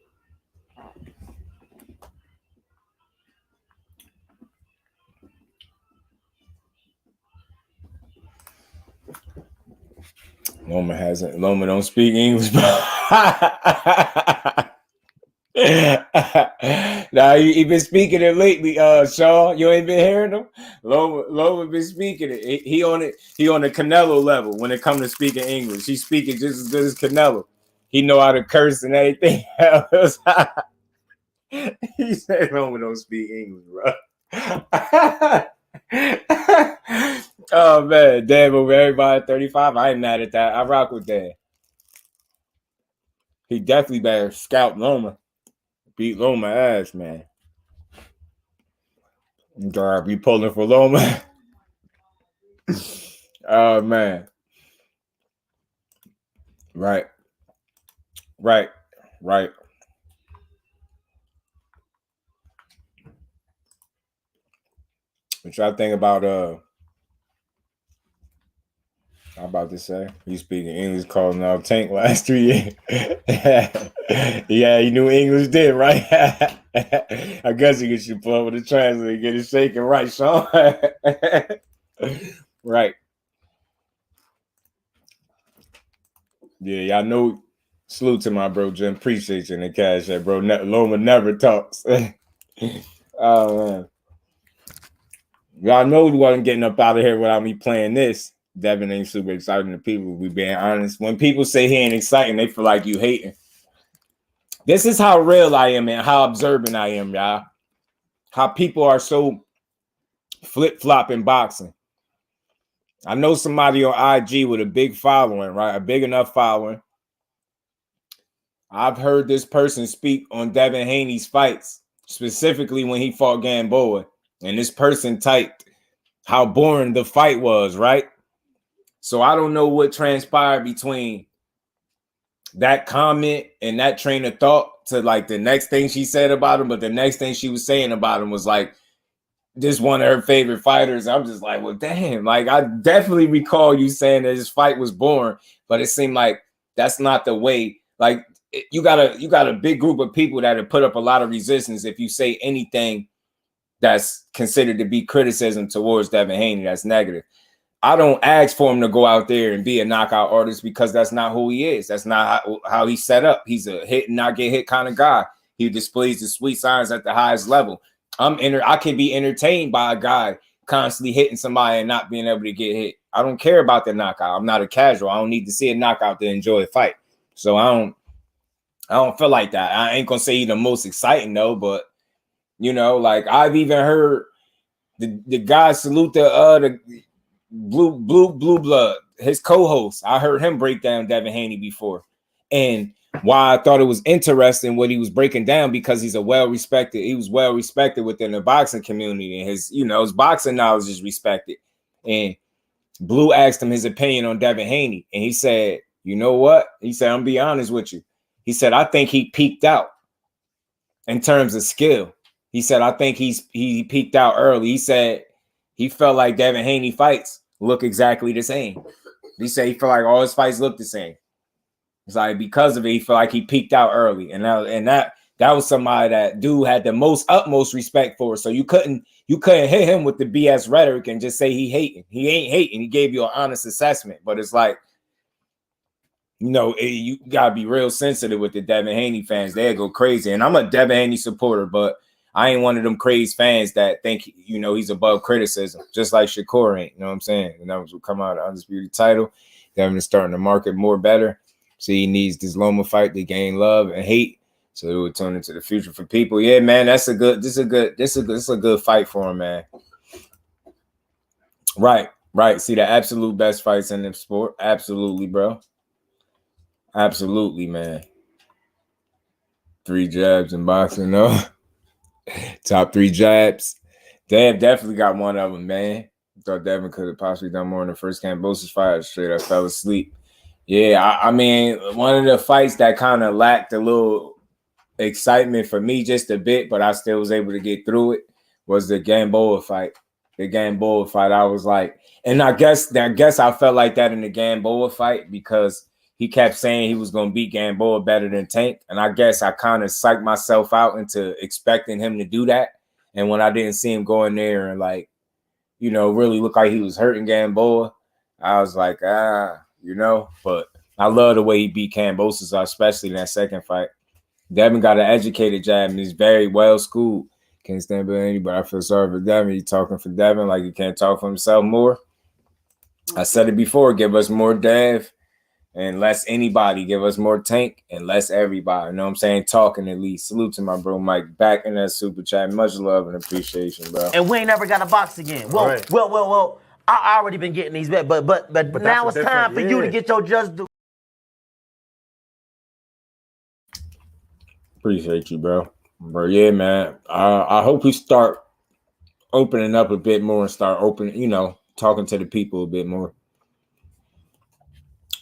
Loma don't speak English. Nah, he been speaking it lately, Shaw. You ain't been hearing him? Loma been speaking it. He on the Canelo level when it comes to speaking English. He's speaking just as good as Canelo. He know how to curse and everything else. He said Loma don't speak English, bro. Oh man, damn over everybody 35. I ain't mad at that. I rock with that. He definitely better scout Loma. Beat Loma ass, man. God, be pulling for Loma. Oh man. Right. What y'all think about I'm about to say he's speaking English, calling out Tank last 3 years. Yeah, he knew English did, right? I guess you should plug with the translator and get it shaking, right, Sean? Right. Yeah, y'all know. Salute to my bro Jim. Appreciate you in the cash app, bro. Loma never talks. Oh man. Y'all know we wasn't getting up out of here without me playing this. Devin ain't super exciting to people. We being honest. When people say he ain't exciting, they feel like you hating. This is how real I am and how observant I am, y'all. How people are so flip-flop in boxing. I know somebody on IG with a big following, right? A big enough following. I've heard this person speak on Devin Haney's fights, specifically when he fought Gamboa. And this person typed how boring the fight was, right? So I don't know what transpired between that comment and that train of thought to like the next thing she said about him. But the next thing she was saying about him was like, this one of her favorite fighters. I'm just like, well, damn. Like, I definitely recall you saying that his fight was boring, but it seemed like that's not the way. Like, you got a big group of people that have put up a lot of resistance if you say anything that's considered to be criticism towards Devin Haney that's negative. I don't ask for him to go out there and be a knockout artist because that's not who he is. That's not how he's set up. He's a hit and not get hit kind of guy. He displays the sweet signs at the highest level. I can be entertained by a guy constantly hitting somebody and not being able to get hit. I don't care about the knockout. I'm not a casual. I don't need to see a knockout to enjoy a fight. So I don't feel like that. I ain't gonna say he's the most exciting though, but you know, like I've even heard the guy salute the Blue Blood, his co-host. I heard him break down Devin Haney before, and why I thought it was interesting what he was breaking down because he was well respected within the boxing community, and his boxing knowledge is respected. And Blue asked him his opinion on Devin Haney, and he said, "You know what?" He said, "I'm be honest with you." He said, "I think he peaked out in terms of skill." He said, "I think he peaked out early." He said he felt like Devin Haney fights look exactly the same. He said he felt like all his fights look the same. It's like because of it, he felt like he peaked out early, and that was somebody that dude had the utmost respect for. So you couldn't hit him with the BS rhetoric and just say he hating. He ain't hating. He gave you an honest assessment, but it's like, you gotta be real sensitive with the Devin Haney fans. They'll go crazy, and I'm a Devin Haney supporter, but I ain't one of them crazy fans that think he's above criticism, just like Shakur ain't. You know what I'm saying? And that was what come out of Undisputed title. Devin is starting to market more better. So he needs this Loma fight to gain love and hate. So it would turn into the future for people. Yeah, man, this is a good fight for him, man. Right. Right. See, the absolute best fights in the sport. Absolutely, bro. Absolutely, man. 3 jabs in boxing, no. Top 3 jabs. Dev definitely got one of them, man. Thought Devin could have possibly done more in the first Kambosos fight. Straight up fell asleep. Yeah, I mean, one of the fights that kind of lacked a little excitement for me just a bit, but I still was able to get through it, was the Gamboa fight. The Gamboa fight, I was like, and I guess I felt like that in the Gamboa fight because he kept saying he was going to beat Gamboa better than Tank. And I guess I kind of psyched myself out into expecting him to do that. And when I didn't see him go in there and, like, you know, really look like he was hurting Gamboa, I was like, you know. But I love the way he beat Kambosos, especially in that second fight. Devin got an educated jab and he's very well schooled. Can't stand by anybody. I feel sorry for Devin. He's talking for Devin like he can't talk for himself more. I said it before. Give us more Dev and less anybody. Give us more Tank and less everybody. You know what I'm saying? Talking at least. Salute to my bro Mike back in that super chat. Much love and appreciation, bro. And we ain't never got a box again. Well, right. well. I already been getting these bets, but now it's time for you to get your just do. Appreciate you, bro. But yeah, man. I hope we start opening up a bit more and start talking to the people a bit more.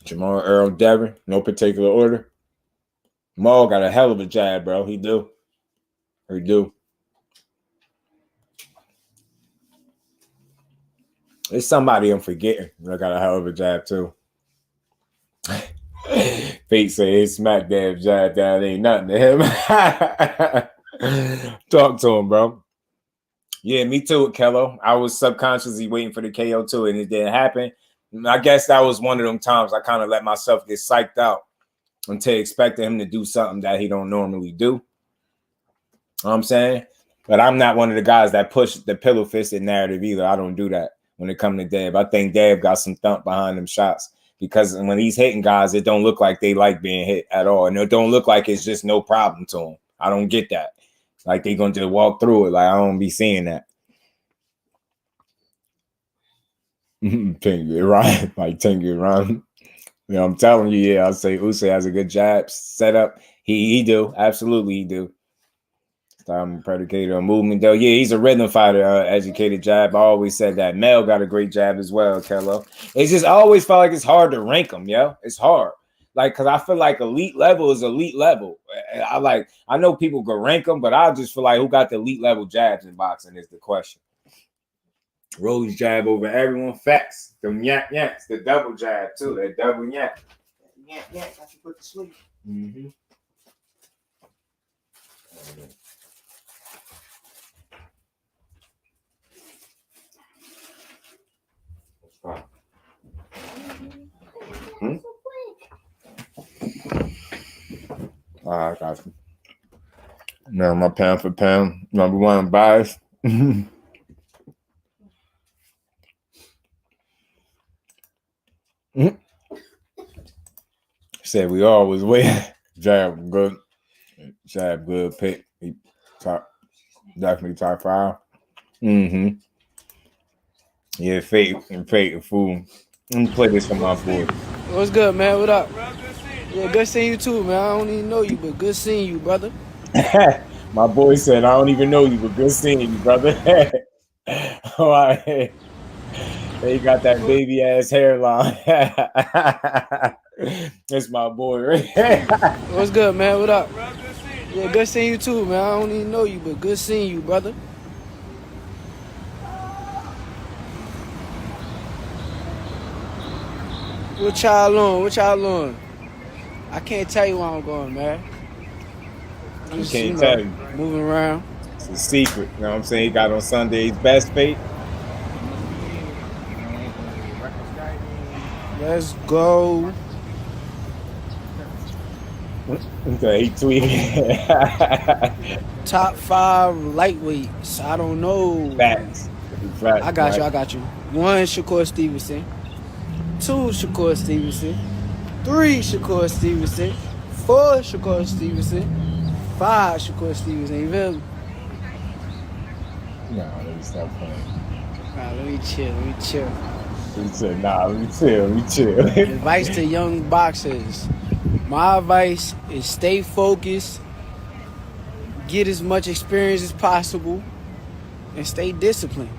Jamal, Earl, Devin, no particular order. Maul got a hell of a jab, bro. He do. It's somebody I'm forgetting. I got a hell of a jab too. Fate say his smack damn jab that ain't nothing to him. Talk to him, bro. Yeah, me too with Kello. I was subconsciously waiting for the KO too, and it didn't happen. I guess that was one of them times I kind of let myself get psyched out until expecting him to do something that he don't normally do. You know what I'm saying? But I'm not one of the guys that push the pillow fisted narrative either. I don't do that when it comes to Dev. I think Dev got some thump behind them shots because when he's hitting guys, it don't look like they like being hit at all. And it don't look like it's just no problem to them. I don't get that. Like they going to just walk through it. Like I don't be seeing that. Tank it right. Like tank it right. You know, I'm telling you, yeah, I'll say Usyk has a good jab set up. He do. Absolutely he do. I'm predicated on movement, though. Yeah, he's a rhythm fighter, educated jab. I always said that. Mel got a great jab as well, Kello. It's just I always felt like it's hard to rank him, yo. It's hard. Like, because I feel like elite level is elite level. I know people go rank them, but I just feel like who got the elite level jabs in boxing is the question. Rolly's jab over everyone. Facts. Them yanks. The double jab, too. That double yank. Yank. Got you put to sleep. Mm-hmm. I got you. Now my pound for pound, number one bias. Said we always win. Jab good. Pick. Definitely top 5. Mm-hmm. Yeah, fake and fool. Let me play this for my boy. What's good, man? What up? Yeah, good seeing you too, man. I don't even know you, but good seeing you, brother. My boy said, I don't even know you, but good seeing you, brother. All right. They got that baby ass hairline. That's my boy, right? What's good, man? What up? Yeah, good seeing you too, man. I don't even know you, but good seeing you, brother. What y'all on? I can't tell you where I'm going, man. I can't tell you. Moving around. It's a secret. You know what I'm saying? He got on Sunday's best fate. Let's go. Okay, he tweeted. Top 5 lightweights. I don't know. Facts. I got you. 1, Shakur Stevenson. 2, Shakur Stevenson. 3, Shakur Stevenson. 4, Shakur Stevenson. 5, Shakur Stevenson. You feel me? No, let me stop playing. Nah, let me chill. He said, nah, let me chill. Advice to young boxers. My advice is stay focused, get as much experience as possible, and stay disciplined.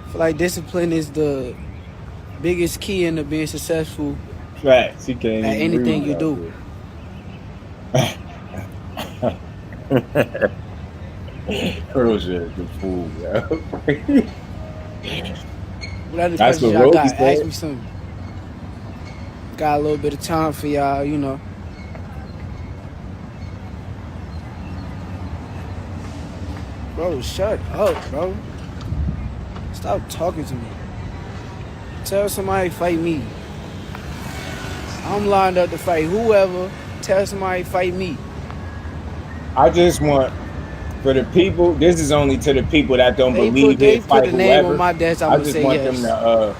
I feel like discipline is the biggest key into being successful Facts. He can't at even anything you do. Roger, the fool, yo. What other That's questions what y'all Roby got? said. Ask me something. Got a little bit of time for y'all, you know. Bro, shut up, bro. Stop talking to me. Tell somebody to fight me. I'm lined up to fight whoever. Tell somebody to fight me. I just want, for the people, this is only to the people that don't believe they it, fight put the name whoever. on my desk, I'm I gonna just say want yes. them to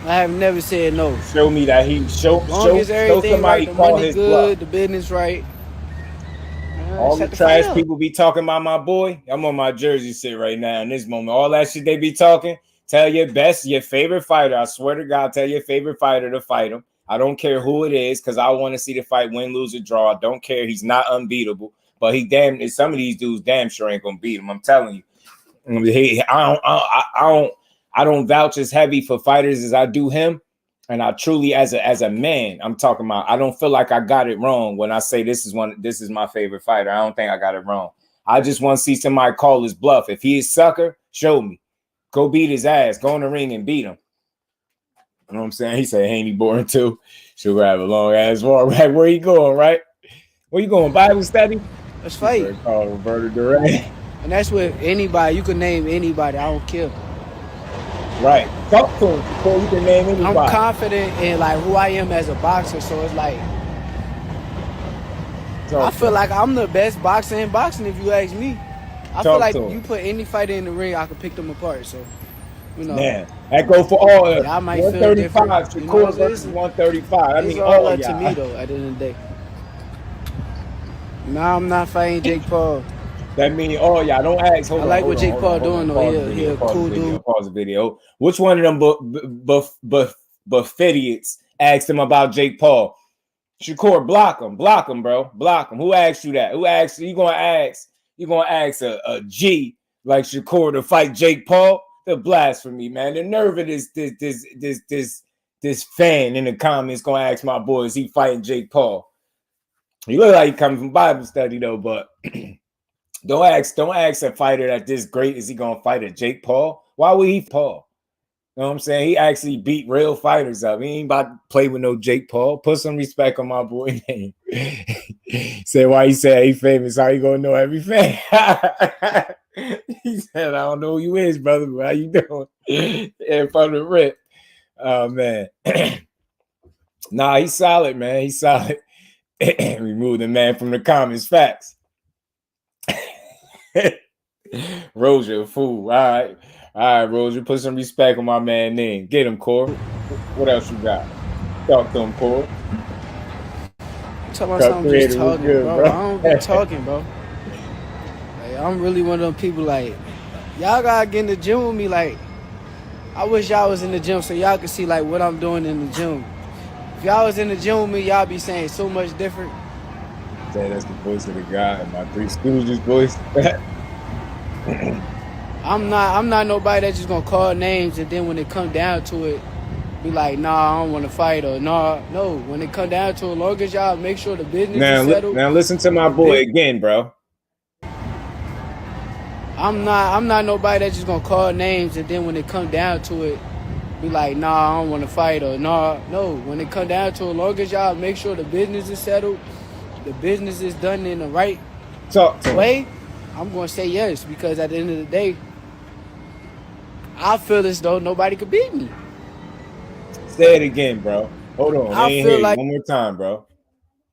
I have never said no. show me that he show somebody right, the call money his good, bluff. the business right. All the trash people be talking about my boy. I'm on my jersey sit right now in this moment. All that shit they be talking. Tell your favorite fighter. I swear to God, tell your favorite fighter to fight him. I don't care who it is, because I want to see the fight win, lose, or draw. I don't care. He's not unbeatable. But some of these dudes damn sure ain't gonna beat him. I'm telling you. I don't vouch as heavy for fighters as I do him. And I truly, as a man, I'm talking about, I don't feel like I got it wrong when I say this is my favorite fighter. I don't think I got it wrong. I just want to see somebody call his bluff. If he is sucker, show me. Go beat his ass. Go in the ring and beat him. You know what I'm saying? He said Haney born too. She'll have a long ass walk. Where you going, right? Where you going? Bible study? Let's fight. Call Roberto Duran. And that's with anybody. You can name anybody. I don't care. Right. Talk to him before you can name anybody. I'm confident in like who I am as a boxer, so it's like I feel like I'm the best boxer in boxing if you ask me. I feel like you put any fighter in the ring, I could pick them apart. So, you know. Man, that go for all. I might 135. Shakur versus 135. I mean, all up to me though. At the end of the day. Nah, I'm not fighting Jake Paul. That means all y'all. Don't ask. I like what Jake Paul doing though. He a cool dude. Pause the video. Which one of them buffidiots asked him about Jake Paul? Shakur, block him, bro, block him. Who asked you that? Who asked you? Gonna ask a G like Shakur to fight Jake Paul? The blasphemy, man. The nerve of this fan in the comments gonna ask my boy, is he fighting Jake Paul? You look like he coming from Bible study though, but don't ask a fighter that this great, is he gonna fight a Jake Paul? Why would he Paul? You know what I'm saying? He actually beat real fighters up. He ain't about to play with no Jake Paul. Put some respect on my boy name. Say why he said he famous. How you gonna know every fan? He said, I don't know who you is, brother, but how you doing? In front of the rip. Oh man. Nah, he's solid, man. He's solid. Remove the man from the comments. Facts. Roger, a fool. All right, Roger. Put some respect on my man name. Get him, Core. What else you got? Talk to him, Core. Talk about something just talking, good, bro. I don't be talking, bro. Like, I'm really one of them people, like, y'all gotta get in the gym with me. Like, I wish y'all was in the gym so y'all could see, like, what I'm doing in the gym. If y'all was in the gym with me, y'all be saying so much different. Say that's the voice of the guy and my Three Stooges voice. I'm not nobody that's just gonna call names and then when it come down to it, be like, nah, I don't want to fight, or nah, no. When it come down to it, long as y'all make sure the business is settled. Now listen to my boy again, bro. I'm not nobody that's just gonna call names and then when it come down to it, be like, nah, I don't want to fight, or nah, no. When it come down to it, long as y'all make sure the business is settled, the business is done in the right way, I'm gonna say yes, because at the end of the day, I feel as though nobody could beat me. Say it again, bro. Hold on. I feel like one more time, bro.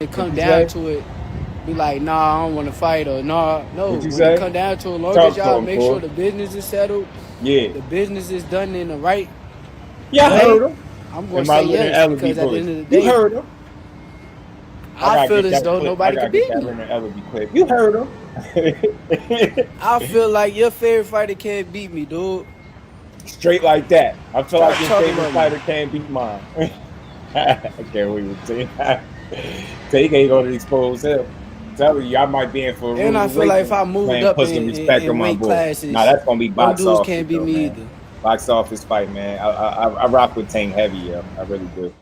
It come down to it, be like, nah, I don't want to fight, or nah, no. When it come down to it, long as y'all make sure the business is settled, the business is done in the right way, I heard him. I'm gonna say yes, because at the end of the day, you heard him. I feel as though nobody could beat me. You heard him. I feel like your favorite fighter can't beat me, dude. Straight like that. I feel like your Talk favorite about fighter can't beat mine. I can't wait to see that. Take ain't gonna expose him. Tell you, I might be in for a And rude I feel like if I awakening. moved Man, up put some respect on in my weight boy. Nah, classes, that's gonna be them box dudes office can't beat though, me man. either. Box office fight, man. I rock with Tank heavy, yo. I really do.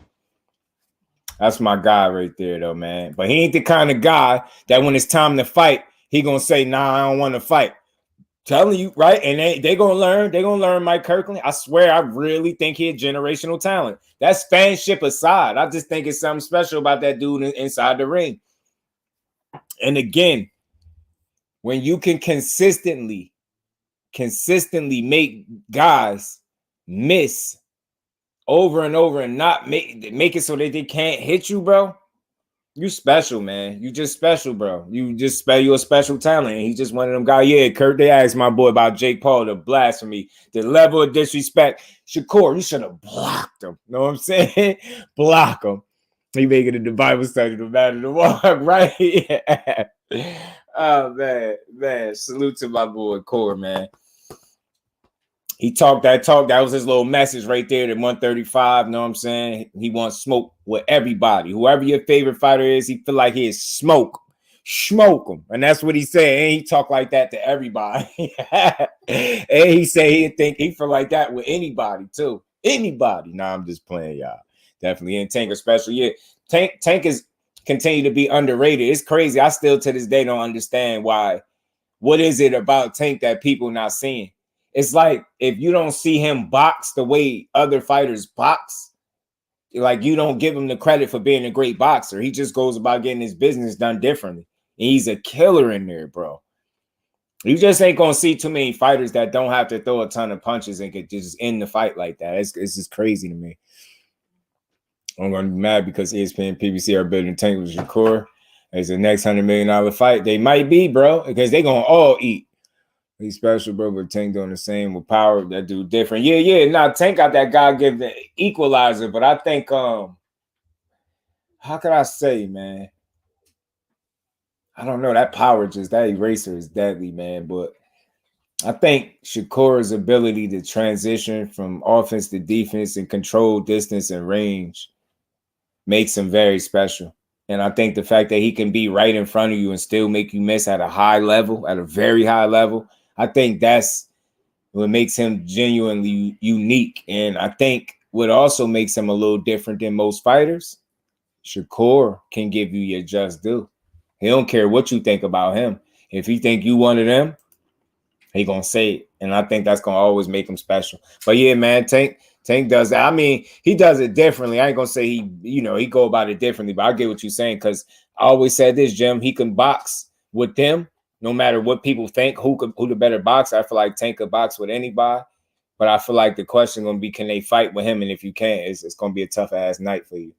That's my guy right there, though, man. But he ain't the kind of guy that when it's time to fight, he gonna say, "Nah, I don't want to fight." Telling you, right? And they gonna learn. They gonna learn Mike Kirkland. I swear, I really think he a generational talent. That's fanship aside. I just think it's something special about that dude inside the ring. And again, when you can consistently make guys miss over and over and not make it so that they can't hit you, bro. You special, man. You just special, bro. You a special talent. And he's just one of them guys. Yeah, Kurt, they asked my boy about Jake Paul, the blasphemy, the level of disrespect. Shakur, you should have blocked him. Know what I'm saying? Block him. He making it the Bible study no matter the walk, right? Yeah. Oh, man. Salute to my boy, Core, man. He talked that talk. That was his little message right there at 135. Know what I'm saying? He wants smoke with everybody. Whoever your favorite fighter is, he feel like he is smoke. Smoke him. And that's what he said. And he talk like that to everybody. And he say he feel like that with anybody too. Anybody. Nah, I'm just playing, y'all. Definitely. And Tank especially. Yeah. Tank is continue to be underrated. It's crazy. I still to this day don't understand why. What is it about Tank that people not seeing? It's like if you don't see him box the way other fighters box, like you don't give him the credit for being a great boxer. He just goes about getting his business done differently. And he's a killer in there, bro. You just ain't gonna see too many fighters that don't have to throw a ton of punches and get just end the fight like that. It's just crazy to me. I'm gonna be mad because ESPN and PBC are building Tank with Shakur. It's the next $100 million fight. They might be, bro, because they gonna all eat. He's special, bro, but Tank doing the same with power. That dude different. Yeah. Now Tank got that God-given equalizer, but I think how could I say, man? I don't know. That power that eraser is deadly, man. But I think Shakur's ability to transition from offense to defense and control distance and range makes him very special. And I think the fact that he can be right in front of you and still make you miss at a high level, at a very high level, I think that's what makes him genuinely unique. And I think what also makes him a little different than most fighters, Shakur can give you your just due. He don't care what you think about him. If he think you one of them, he gonna say it. And I think that's gonna always make him special. But yeah, man, Tank does that. I mean, he does it differently. I ain't gonna say he go about it differently, but I get what you're saying, because I always said this, Jim, he can box with them no matter what people think, who the better boxer. I feel like Tank could box with anybody, but I feel like the question gonna be, can they fight with him? And if you can't, it's gonna be a tough ass night for you.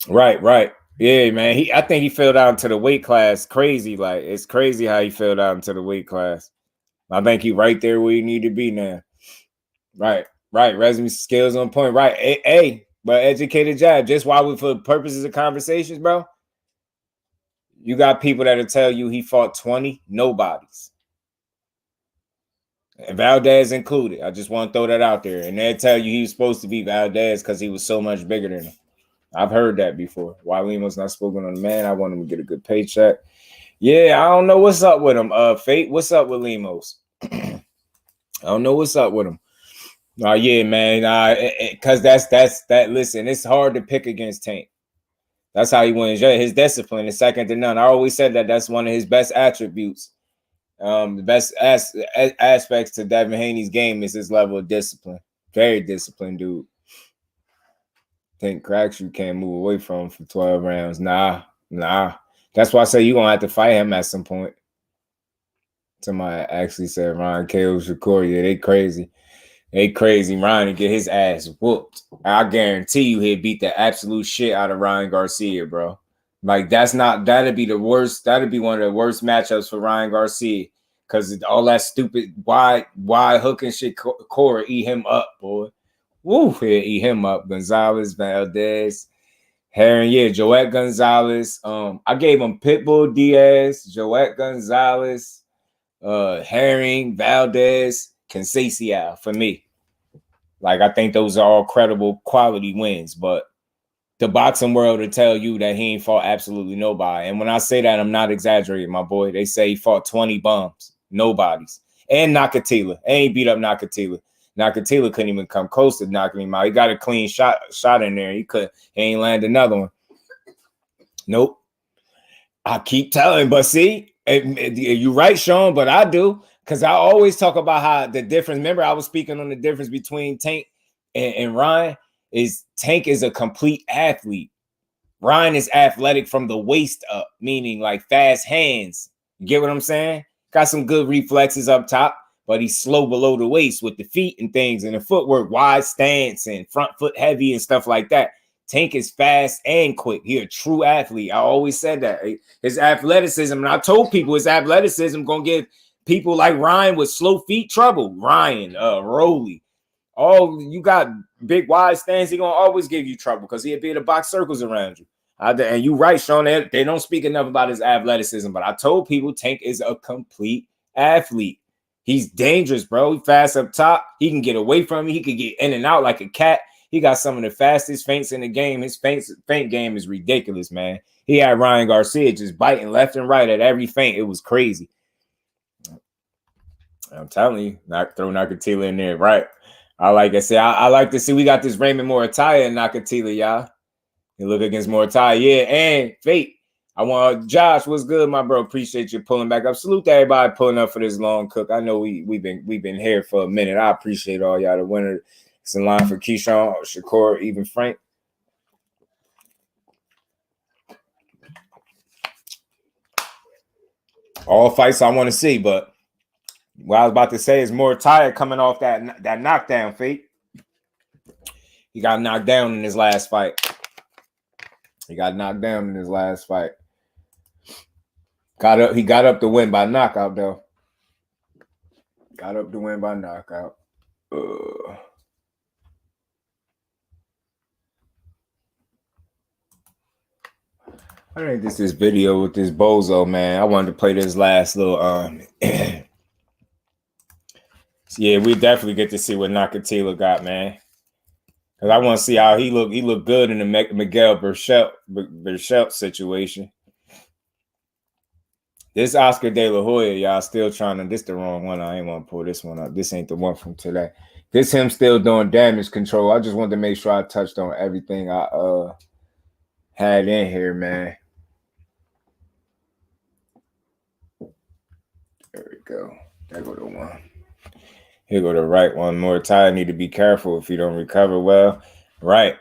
Right. Yeah, man. I think he fell down to the weight class. Crazy. Like, it's crazy how he fell down to the weight class. I think he right there where he need to be now. Right. Resume skills on point. Right. Hey, but educated jab. Just why for purposes of conversations, bro. You got people that'll tell you he fought 20 nobodies. And Valdez included. I just want to throw that out there. And they'll tell you he was supposed to be Valdez because he was so much bigger than him. I've heard that before. Why Limo's not spoken on the man. I want him to get a good paycheck. Yeah, I don't know what's up with him. Fate, what's up with Limos? I don't know what's up with him. Yeah, man. Because that's that. Listen, it's hard to pick against Tank. That's how he wins. His discipline is second to none. I always said that's one of his best attributes. The best aspects to Devin Haney's game is his level of discipline. Very disciplined dude. Think cracks you can't move away from him for 12 rounds. Nah. That's why I say you're going to have to fight him at some point. Somebody actually said Ryan KO Shakur. Yeah, they crazy. Ryan to get his ass whooped. I guarantee you he'd beat the absolute shit out of Ryan Garcia, bro. Like, that'd be the worst. That'd be one of the worst matchups for Ryan Garcia. Because all that stupid wide hook and shit, Cora eat him up, boy. Woo, he'll eat him up. Gonzalez, Valdez, Herring, Joette Gonzalez. I gave him Pitbull Diaz, Joette Gonzalez, Herring, Valdez, Conceição for me. Like, I think those are all credible quality wins, but the boxing world will tell you that he ain't fought absolutely nobody. And when I say that, I'm not exaggerating, my boy. They say he fought 20 bums, nobodies. And Nakatila. Ain't beat up Nakatila. Nakatila couldn't even come close to knocking him out. He got a clean shot in there. He ain't land another one. Nope. I keep telling, but see, you're right, Sean, but I do. Because I always talk about how the difference. Remember, I was speaking on the difference between Tank and Ryan. Tank is a complete athlete. Ryan is athletic from the waist up, meaning like fast hands. You get what I'm saying? Got some good reflexes up top, but he's slow below the waist with the feet and things and the footwork, wide stance and front foot heavy and stuff like that. Tank is fast and quick. He's a true athlete. I always said that. His athleticism, and I told people his athleticism going to give people like Ryan with slow feet trouble. Ryan, Rolly. Oh, you got big wide stance, he gonna always give you trouble because he'll be able to box circles around you. And you right, Sean, they don't speak enough about his athleticism, but I told people Tank is a complete athlete. He's dangerous, bro. He fast up top. He can get away from me. He can get in and out like a cat. He got some of the fastest feints in the game. His feint game is ridiculous, man. He had Ryan Garcia just biting left and right at every feint. It was crazy. I'm telling you, throw Nakatila in there, right? I like to see we got this Raymond Morataya and Nakatila, y'all. You look against Morataya, yeah, and Fate. I want Josh. What's good, my bro? Appreciate you pulling back up. Salute to everybody pulling up for this long cook. I know we've been here for a minute. I appreciate all y'all. The winner. It's in line for Keyshawn, Shakur, even Frank. All fights I want to see, but what I was about to say is Morataya coming off that knockdown, Fate. He got knocked down in his last fight. He got up to win by knockout, though. I think this is video with this bozo, man. I wanted to play this last little yeah, we definitely get to see what Nakatila got, man. Because I want to see how he look. He looked good in the Miguel Berchelt situation. This Oscar De La Hoya, y'all still trying to. This the wrong one. I ain't want to pull this one up. This ain't the one from today. This him still doing damage control. I just wanted to make sure I touched on everything I had in here, man. There we go. There go the one. Here go the right one. Morataya need to be careful if he don't recover well. Right.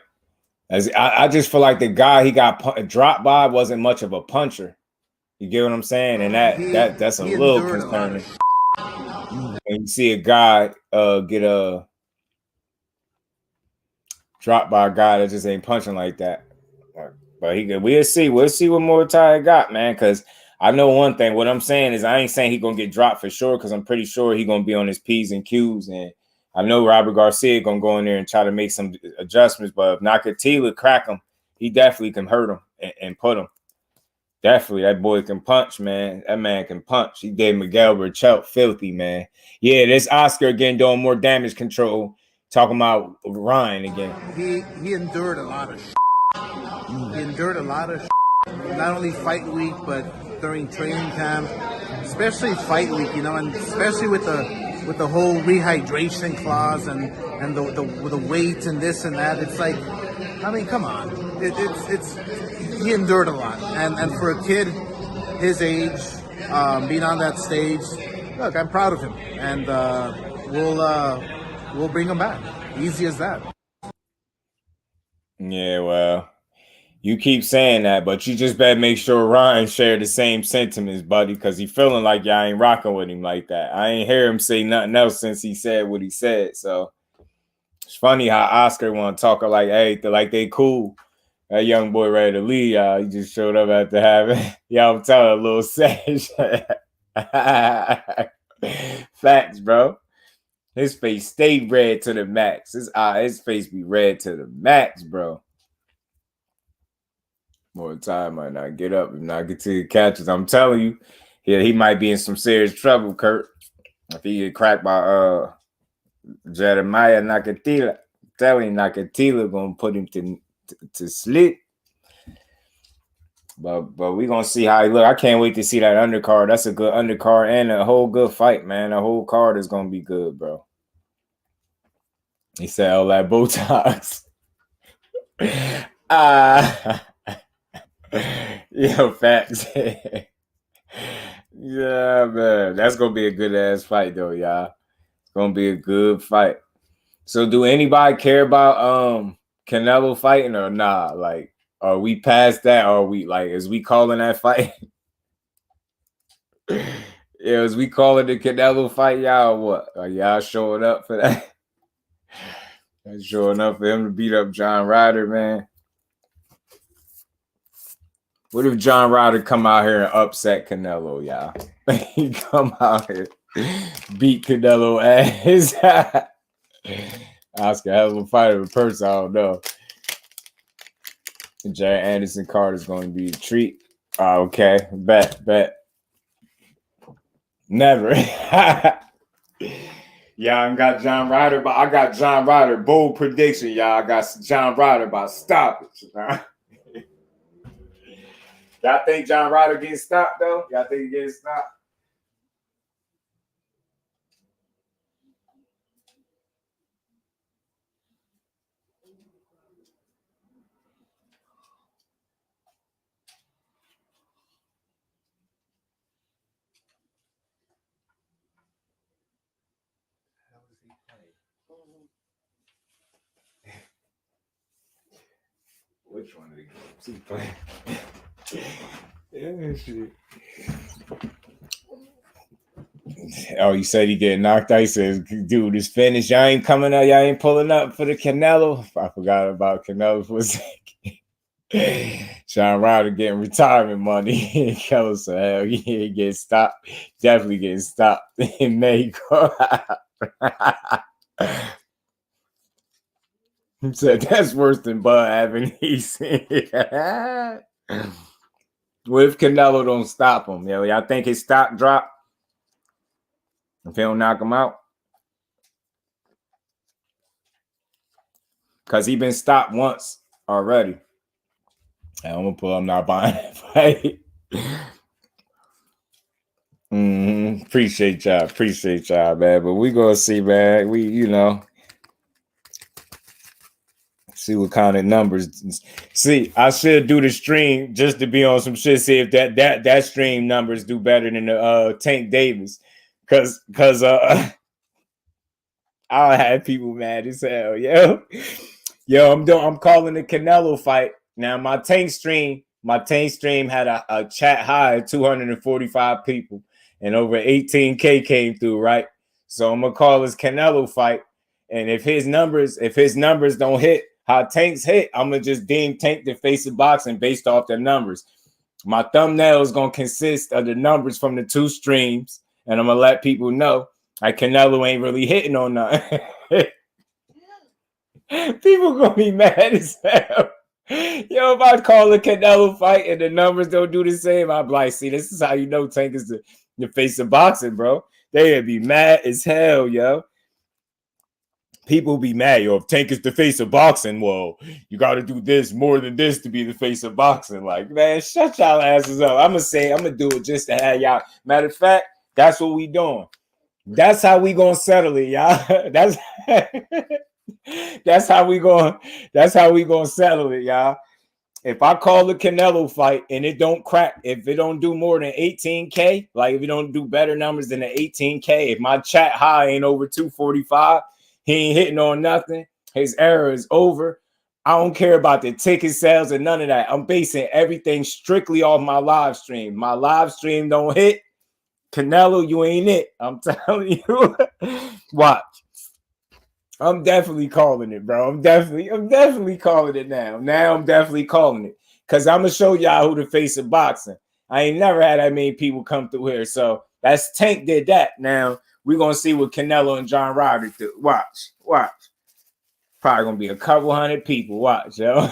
I just feel like the guy he got dropped by wasn't much of a puncher. You get what I'm saying? And that's a little concerning. When you see a guy get dropped by a guy that just ain't punching like that. But we'll see what Morataya got, man, because I know one thing. What I'm saying is I ain't saying he's going to get dropped for sure because I'm pretty sure he's going to be on his P's and Q's. And I know Robert Garcia going to go in there and try to make some adjustments. But if Nakatila crack him, he definitely can hurt him and put him. Definitely, that boy can punch, man. That man can punch. He gave Miguel Berchelt filthy, man. Yeah, this Oscar again doing more damage control. Talking about Ryan again. He endured a lot of not only fight week, but during training camp, especially fight week, and especially with the whole rehydration clause and the weight and this and that. It's like, I mean, come on, he endured a lot, and for a kid his age, being on that stage, look, I'm proud of him, and we'll bring him back. Easy as that. Yeah, well. You keep saying that, but you just better make sure Ryan share the same sentiments, buddy, because he feeling like y'all ain't rocking with him like that. I ain't hear him say nothing else since he said what he said. So it's funny how Oscar want to talk like, hey, they cool. That young boy ready to leave, y'all. He just showed up after having y'all telling a little savage. Facts, bro. His face stayed red to the max. His face be red to the max, bro. More time might not get up and not get to the catches. I'm telling you, yeah, he might be in some serious trouble, Kurt. If he get cracked by Jeremiah Nakatila. Telling Nakatila gonna put him to sleep. But we gonna see how he look. I can't wait to see that undercard. That's a good undercard and a whole good fight, man. The whole card is gonna be good, bro. He said all that Botox. Yo, facts. Yeah, man. That's gonna be a good ass fight though, y'all. It's gonna be a good fight. So do anybody care about Canelo fighting or nah? Like, are we past that? Or are we like, is we calling that fight? Yeah, is we calling the Canelo fight, y'all, or what? Are y'all showing up for that? Showing up for him to beat up John Ryder, man. What if John Ryder come out here and upset Canelo, y'all? He come out here, beat Canelo ass. Oscar, hell of a fighter in person, I don't know. Jared Anderson card is going to be a treat. Okay, bet. Never. Y'all got John Ryder, but I got John Ryder. Bold prediction, y'all. I got John Ryder by stoppage. Y'all think John Ryder getting stopped, though? Y'all think he getting stopped? Which one of the games he playing? Yeah, shit. Oh, you said he get knocked out. He says, dude, it's finished. Y'all ain't coming up. Y'all ain't pulling up for the Canelo. I forgot about Canelo for a second. Sean Ryder getting retirement money. Canelo said, hell, he ain't getting stopped. Definitely getting stopped in Mexico. He said, that's worse than Bud having Easy. What if Canelo don't stop him? Yo, y'all think his stock drop if he don't knock him out? Because he been stopped once already. And I'm going to pull up, not buying that fight. Appreciate y'all, man. But we going to see, man. We, see what kind of numbers. See, I should do the stream just to be on some shit. See if that stream numbers do better than the Tank Davis, cause I'll have people mad as hell. Yo, I'm calling the Canelo fight now. My Tank stream had a chat high of 245 people, and over 18K came through. Right, so I'm gonna call this Canelo fight, and if his numbers don't hit how Tank's hit, I'm going to just deem Tank the face of boxing based off the numbers. My thumbnail is going to consist of the numbers from the two streams, and I'm going to let people know like Canelo ain't really hitting on nothing. People going to be mad as hell. Yo, if I call a Canelo fight and the numbers don't do the same, I'm like, see, this is how you know Tank is the face of boxing, bro. They'd be mad as hell, yo. People be mad, yo. If Tank is the face of boxing, well, you got to do this more than this to be the face of boxing. Like, man, shut y'all asses up. I'm gonna do it just to have y'all. Matter of fact, that's what we doing. That's how we gonna settle it, y'all. That's how we gonna settle it, y'all. If I call the Canelo fight and it don't crack, if it don't do more than 18K, like if it don't do better numbers than the 18K, if my chat high ain't over 245. He ain't hitting on nothing. His era is over. I don't care about the ticket sales or none of that. I'm basing everything strictly off my live stream. My live stream don't hit. Canelo, you ain't it. I'm telling you. Watch. I'm definitely calling it, bro. I'm definitely calling it now. Now I'm definitely calling it. Because I'm going to show y'all who the face of boxing. I ain't never had that many people come through here. So that's Tank did that. Now we're going to see what Canelo and John Ryder do. Watch. Probably going to be a couple hundred people. Watch, yo.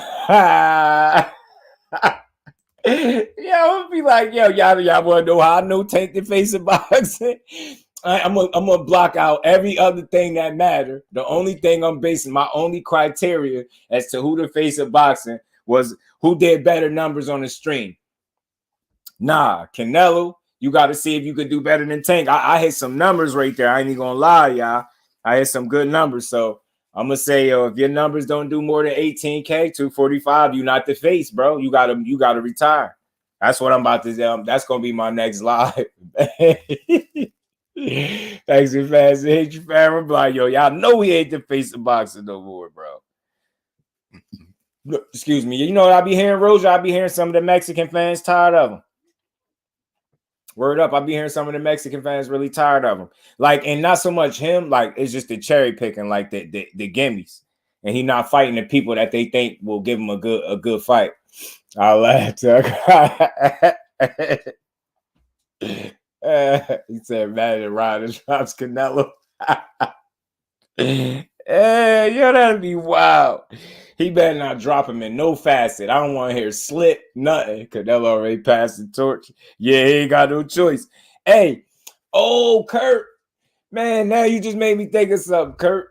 Yo, I'll be like, yo, y'all want to know how I know Tank the face of boxing? I'm gonna block out every other thing that matter. The only thing I'm basing my only criteria as to who the face of boxing was who did better numbers on the stream. Nah, Canelo, you got to see if you could do better than Tank. I hit some numbers right there. I ain't even gonna lie, y'all. I hit some good numbers. So I'm gonna say, yo, if your numbers don't do more than 18K, 245, you not the face, bro. You gotta retire. That's what I'm about to do. That's gonna be my next live. Thanks for fast. Hate you, fam. I'm like, yo, y'all know we ain't the face of boxing no more, bro. Excuse me. You know what I be hearing, Roja? I be hearing some of the Mexican fans tired of him. Word up, I be hearing some of the Mexican fans really tired of him. Like, and not so much him, like it's just the cherry picking, like the gimmies. And he not fighting the people that they think will give him a good fight. I'll laugh. He said, "Man, the Ryder drops Canelo." Yo, that'd be wild. He better not drop him in no facet. I don't want to hear slip, nothing. Canelo already passed the torch. Yeah, he ain't got no choice. Hey, Kurt. Man, now you just made me think of something, Kurt.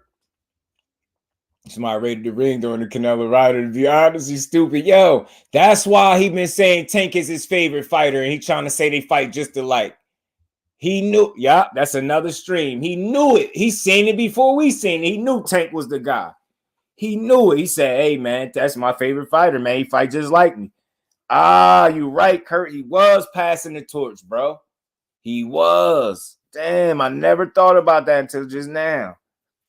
Somebody rated the ring during the Canelo Ryder. To be honest, he's stupid. Yo, that's why he been saying Tank is his favorite fighter, and he trying to say they fight just alike. He knew, yeah, that's another stream. He knew it. He seen it before we seen it. He knew Tank was the guy. He knew it. He said, hey, man, that's my favorite fighter, man. He fight just like me. You right, Kurt. He was passing the torch, bro. He was. Damn, I never thought about that until just now.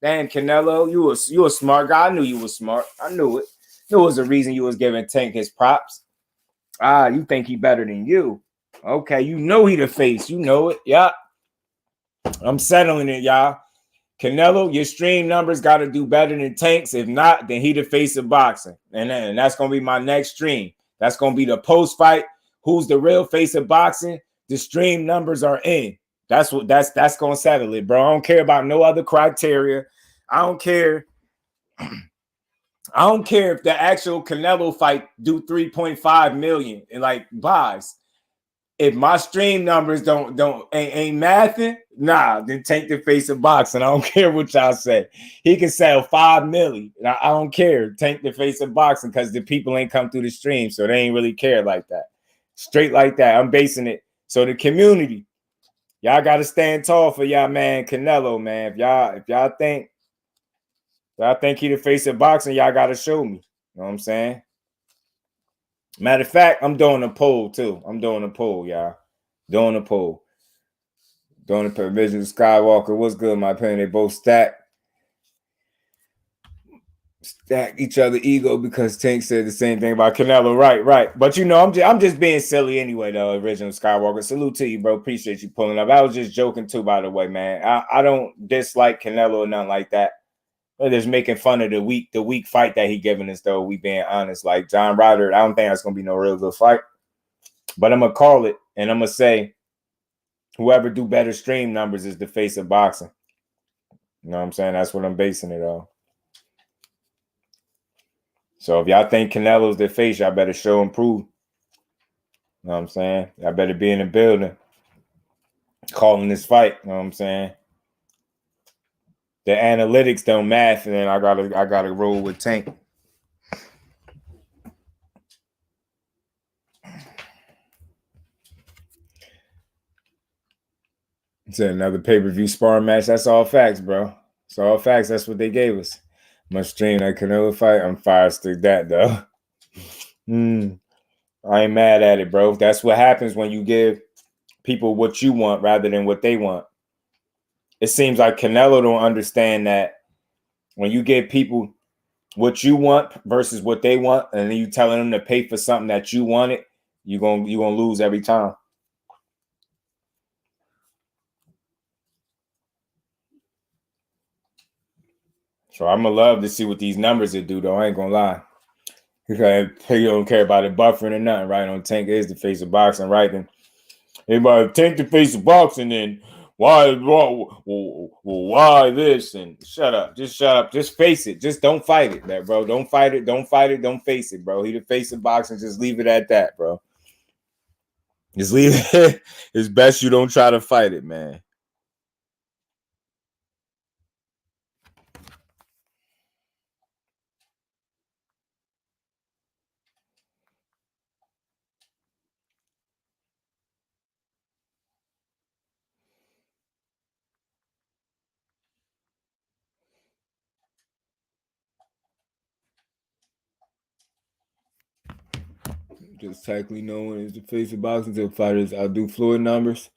Damn, Canelo, you a smart guy. I knew you was smart. I knew it. There was a reason you was giving Tank his props. You think he better than you. Okay, you know he the face. You know it. Yeah. I'm settling it, y'all. Canelo, your stream numbers got to do better than Tank's. If not, then he the face of boxing. And that's going to be my next stream. That's going to be the post-fight. Who's the real face of boxing? The stream numbers are in. That's going to settle it, bro. I don't care about no other criteria. I don't care. I don't care if the actual Canelo fight do 3.5 million and like buys. If my stream numbers ain't mathing, nah, then take the face of boxing. I don't care what y'all say. He can sell 5 million. I don't care. Take the face of boxing because the people ain't come through the stream, so they ain't really care like that. Straight like that. I'm basing it. So the community, y'all got to stand tall for y'all, man. Canelo, man. If y'all think he the face of boxing, y'all got to show me. You know what I'm saying? Matter of fact, I'm doing a poll too. I'm doing a poll, y'all. Doing a poll. Doing a provision. Skywalker. What's good, my opinion? They both stack each other ego because Tank said the same thing about Canelo. Right. But you know, I'm just being silly anyway, though. Original Skywalker. Salute to you, bro. Appreciate you pulling up. I was just joking too, by the way, man. I don't dislike Canelo or nothing like that. But just making fun of the weak fight that he giving us, though. We being honest, like John Ryder, I don't think that's gonna be no real good fight. But I'm gonna call it, and I'm gonna say, whoever do better stream numbers is the face of boxing. You know what I'm saying? That's what I'm basing it on. So if y'all think Canelo's the face, y'all better show and prove. You know what I'm saying? Y'all better be in the building, calling this fight. You know what I'm saying? The analytics don't math, and then I gotta roll with Tank. It's another pay-per-view sparring match. That's all facts, bro. It's all facts. That's what they gave us. Must stream that Canelo fight. I'm fire stick that though. I ain't mad at it, bro. That's what happens when you give people what you want rather than what they want. It seems like Canelo don't understand that when you give people what you want versus what they want, and then you telling them to pay for something that you wanted, you're gonna lose every time. So I'm gonna love to see what these numbers will do, though. I ain't gonna lie. Because you don't care about it buffering or nothing, right? On Tank is the face of boxing, right? Then everybody Tank the face of boxing, then why this? And shut up. Just face it. Just don't fight it, that bro. Don't fight it. Don't face it, bro. He the face of boxing. Just leave it at that, bro. Just leave it. It's best you don't try to fight it, man. just technically known as the face of boxing till fighters outdo Floyd numbers.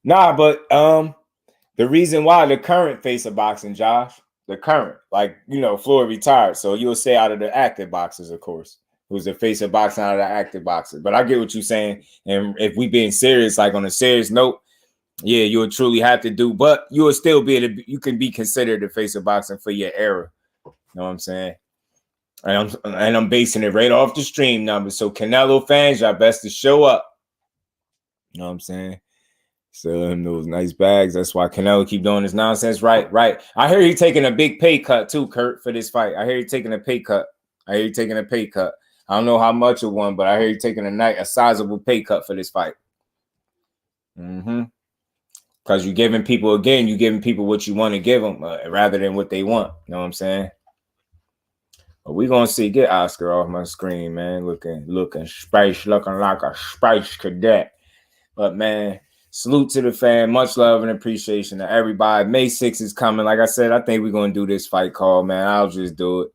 Nah, but the reason why the current face of boxing, Josh, the current, like, you know, Floyd retired. So you'll say out of the active boxers, of course, who's the face of boxing out of the active boxers. But I get what you're saying. And if we being serious, like on a serious note, yeah, you'll truly have to do, but you will still be able to, you can be considered the face of boxing for your era. You know what I'm saying? And I'm basing it right off the stream numbers. So Canelo fans, y'all best to show up. You know what I'm saying? Sell him those nice bags. That's why Canelo keep doing this nonsense. Right. I hear he taking a big pay cut too, Kurt, for this fight. I hear he taking a pay cut. I don't know how much of one, but I hear he taking a sizable pay cut for this fight. Because you're giving people what you want to give them rather than what they want. You know what I'm saying? But we're going to see. Get Oscar off my screen, man. Looking space, looking like a space cadet. But, man, salute to the fan. Much love and appreciation to everybody. May 6th is coming. Like I said, I think we're going to do this fight call, man. I'll just do it.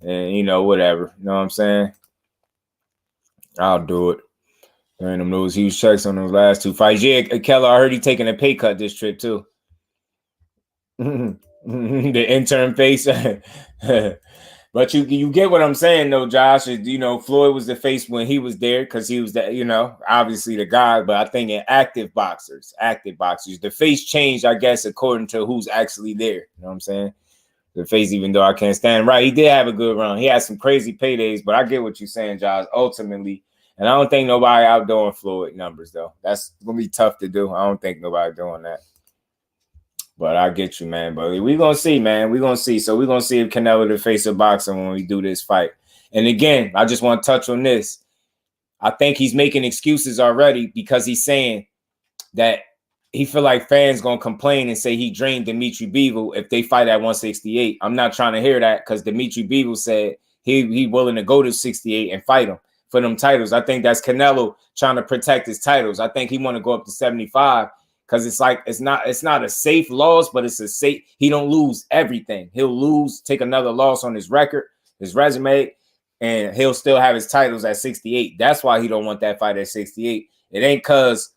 And, you know, whatever. You know what I'm saying? I'll do it. And them those huge checks on those last two fights. Yeah, Keller, I heard he taking a pay cut this trip too. The intern face. But you get what I'm saying though, Josh. You know, Floyd was the face when he was there because he was that, you know, obviously the guy. But I think in active boxers, the face changed, I guess, according to who's actually there. You know what I'm saying? The face, even though I can't stand right, he did have a good run. He had some crazy paydays, but I get what you're saying, Josh. Ultimately. And I don't think nobody outdoing Floyd numbers, though. That's going to be tough to do. I don't think nobody doing that. But I get you, man. But we're going to see, man. We're going to see. So we're going to see if Canelo the face of boxing when we do this fight. And again, I just want to touch on this. I think he's making excuses already because he's saying that he feel like fans going to complain and say he drained Dimitri Bivol if they fight at 168. I'm not trying to hear that because Dimitri Bivol said he willing to go to 68 and fight him for them titles. I think that's Canelo trying to protect his titles. I think he want to go up to 75 because it's like it's not a safe loss, but it's a safe. He don't lose everything. He'll take another loss on his record, his resume, and he'll still have his titles at 68. That's why he don't want that fight at 68. It ain't because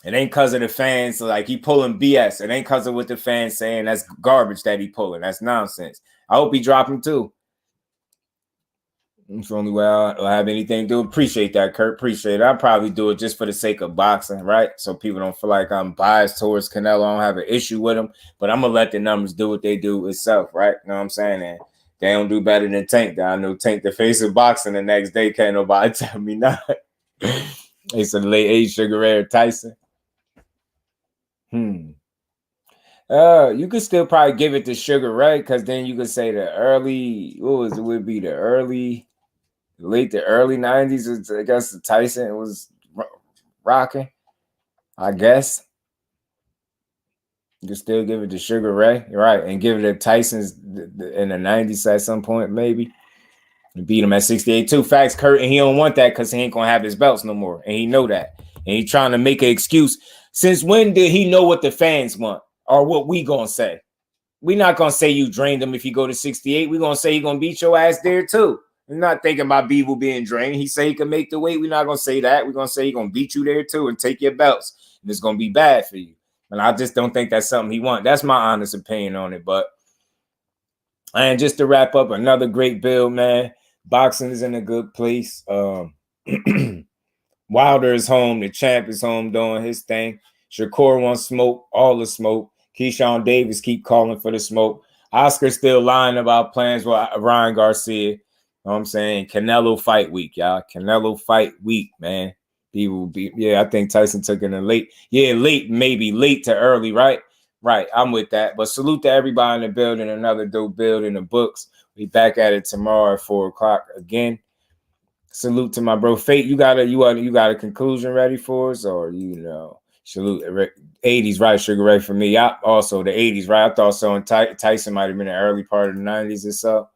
of the fans. Like he pulling BS. It ain't because of what the fans saying. That's garbage that he pulling. That's nonsense. I hope he drop him too. It's the only way I'll have anything to do. Appreciate that, Kurt. Appreciate it. I'll probably do it just for the sake of boxing, right? So people don't feel like I'm biased towards Canelo. I don't have an issue with him, but I'm going to let the numbers do what they do itself, right? You know what I'm saying? And they don't do better than Tank. I know Tank the face of boxing the next day. Can't nobody tell me not. It's a late age Sugar Ray Tyson. You could still probably give it to Sugar Ray because then you could say the early 90s. I guess the Tyson was rocking. I guess you could still give it to Sugar Ray, right? And give it to Tyson's in the 90s at some point, maybe. And beat him at 68 too. Facts, Kurt, and he don't want that because he ain't gonna have his belts no more, and he know that, and he trying to make an excuse. Since when did he know what the fans want or what we gonna say? We not gonna say you drained him if you go to 68. We gonna say he gonna beat your ass there too. We're not thinking about Bivol being drained. He say he can make the weight. We're not gonna say that. We're gonna say he gonna beat you there too and take your belts, and it's gonna be bad for you. And I just don't think that's something he wants. That's my honest opinion on it. But and just to wrap up, another great build, man. Boxing is in a good place. Wilder is home. The champ is home doing his thing. Shakur wants smoke, all the smoke. Keyshawn Davis keep calling for the smoke. Oscar's still lying about plans with Ryan Garcia. You know what I'm saying? Canelo fight week, y'all. Canelo fight week, man. I think Tyson took it in late. Yeah, late, maybe late to early, right? Right, I'm with that. But salute to everybody in the building. Another dope build in the books. We back at it tomorrow at 4:00 again. Salute to my bro Fate. You got a conclusion ready for us, or salute 80s, right? Sugar Ray for me. Also the 80s, right? I thought so. And Tyson might have been the early part of the 90s or so.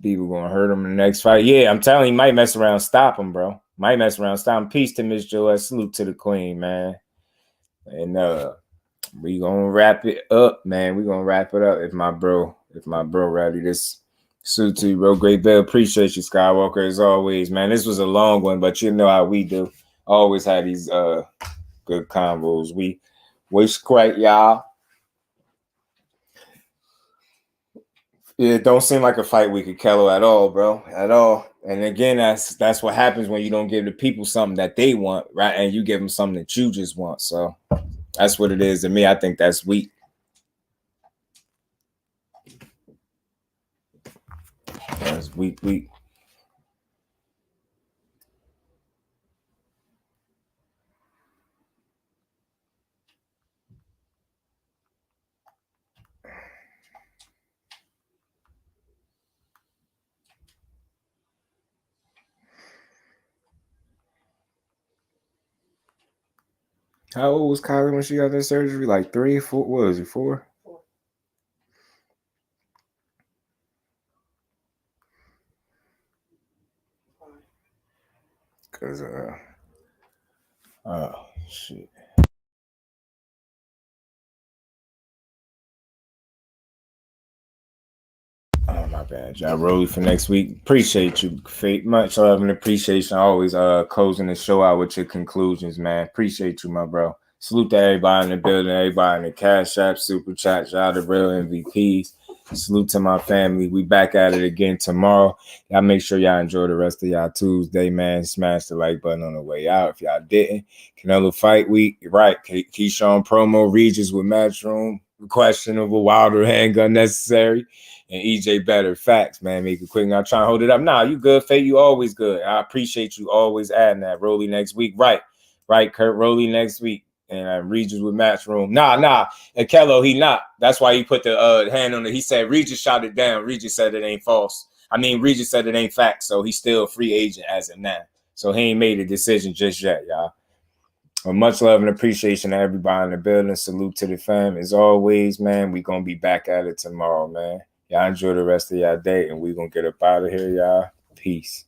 People gonna hurt him in the next fight. Yeah, I'm telling you, he might mess around, stop him, bro. Might mess around, stop him. Peace to Miss Joelle. Salute to the queen, man. And we gonna wrap it up, man. We gonna wrap it up if my bro ready. This Salute to you, bro. Great Bill. Appreciate you, Skywalker, as always, man. This was a long one, but you know how we do. Always had these good combos. We great, y'all. It don't seem like a fight week at Kello at all, bro. At all. And again, that's what happens when you don't give the people something that they want, right? And you give them something that you just want. So that's what it is to me. I think that's weak. That's weak. How old was Kylie when she got that surgery? Like 3, 4? What was it, 4? Because, oh, shit. Oh, my bad. Y'all Rolly for next week. Appreciate you. Much love and appreciation. Always closing the show out with your conclusions, man. Appreciate you, my bro. Salute to everybody in the building, everybody in the Cash App, Super Chat. Y'all the real MVPs. Salute to my family. We back at it again tomorrow. Y'all make sure y'all enjoy the rest of y'all Tuesday, man. Smash the like button on the way out if y'all didn't. Canelo fight week. Right. Keyshawn promo. Regis with Matchroom. Questionable. Wilder handgun necessary. And EJ better. Facts, man. Make it quick. Now try and hold it up. Nah, you good, Faye. You always good. I appreciate you always adding that. Rolly next week. Right, Kurt. Rolly next week. And Regis with Matchroom. Nah. And Kello, he not. That's why he put the hand on it. He said Regis shot it down. Regis said it ain't false. I mean, Regis said it ain't fact. So he's still a free agent as of now. So he ain't made a decision just yet, y'all. Well, much love and appreciation to everybody in the building. Salute to the fam. As always, man, we going to be back at it tomorrow, man. Y'all enjoy the rest of y'all day, and we going to get up out of here, y'all. Peace.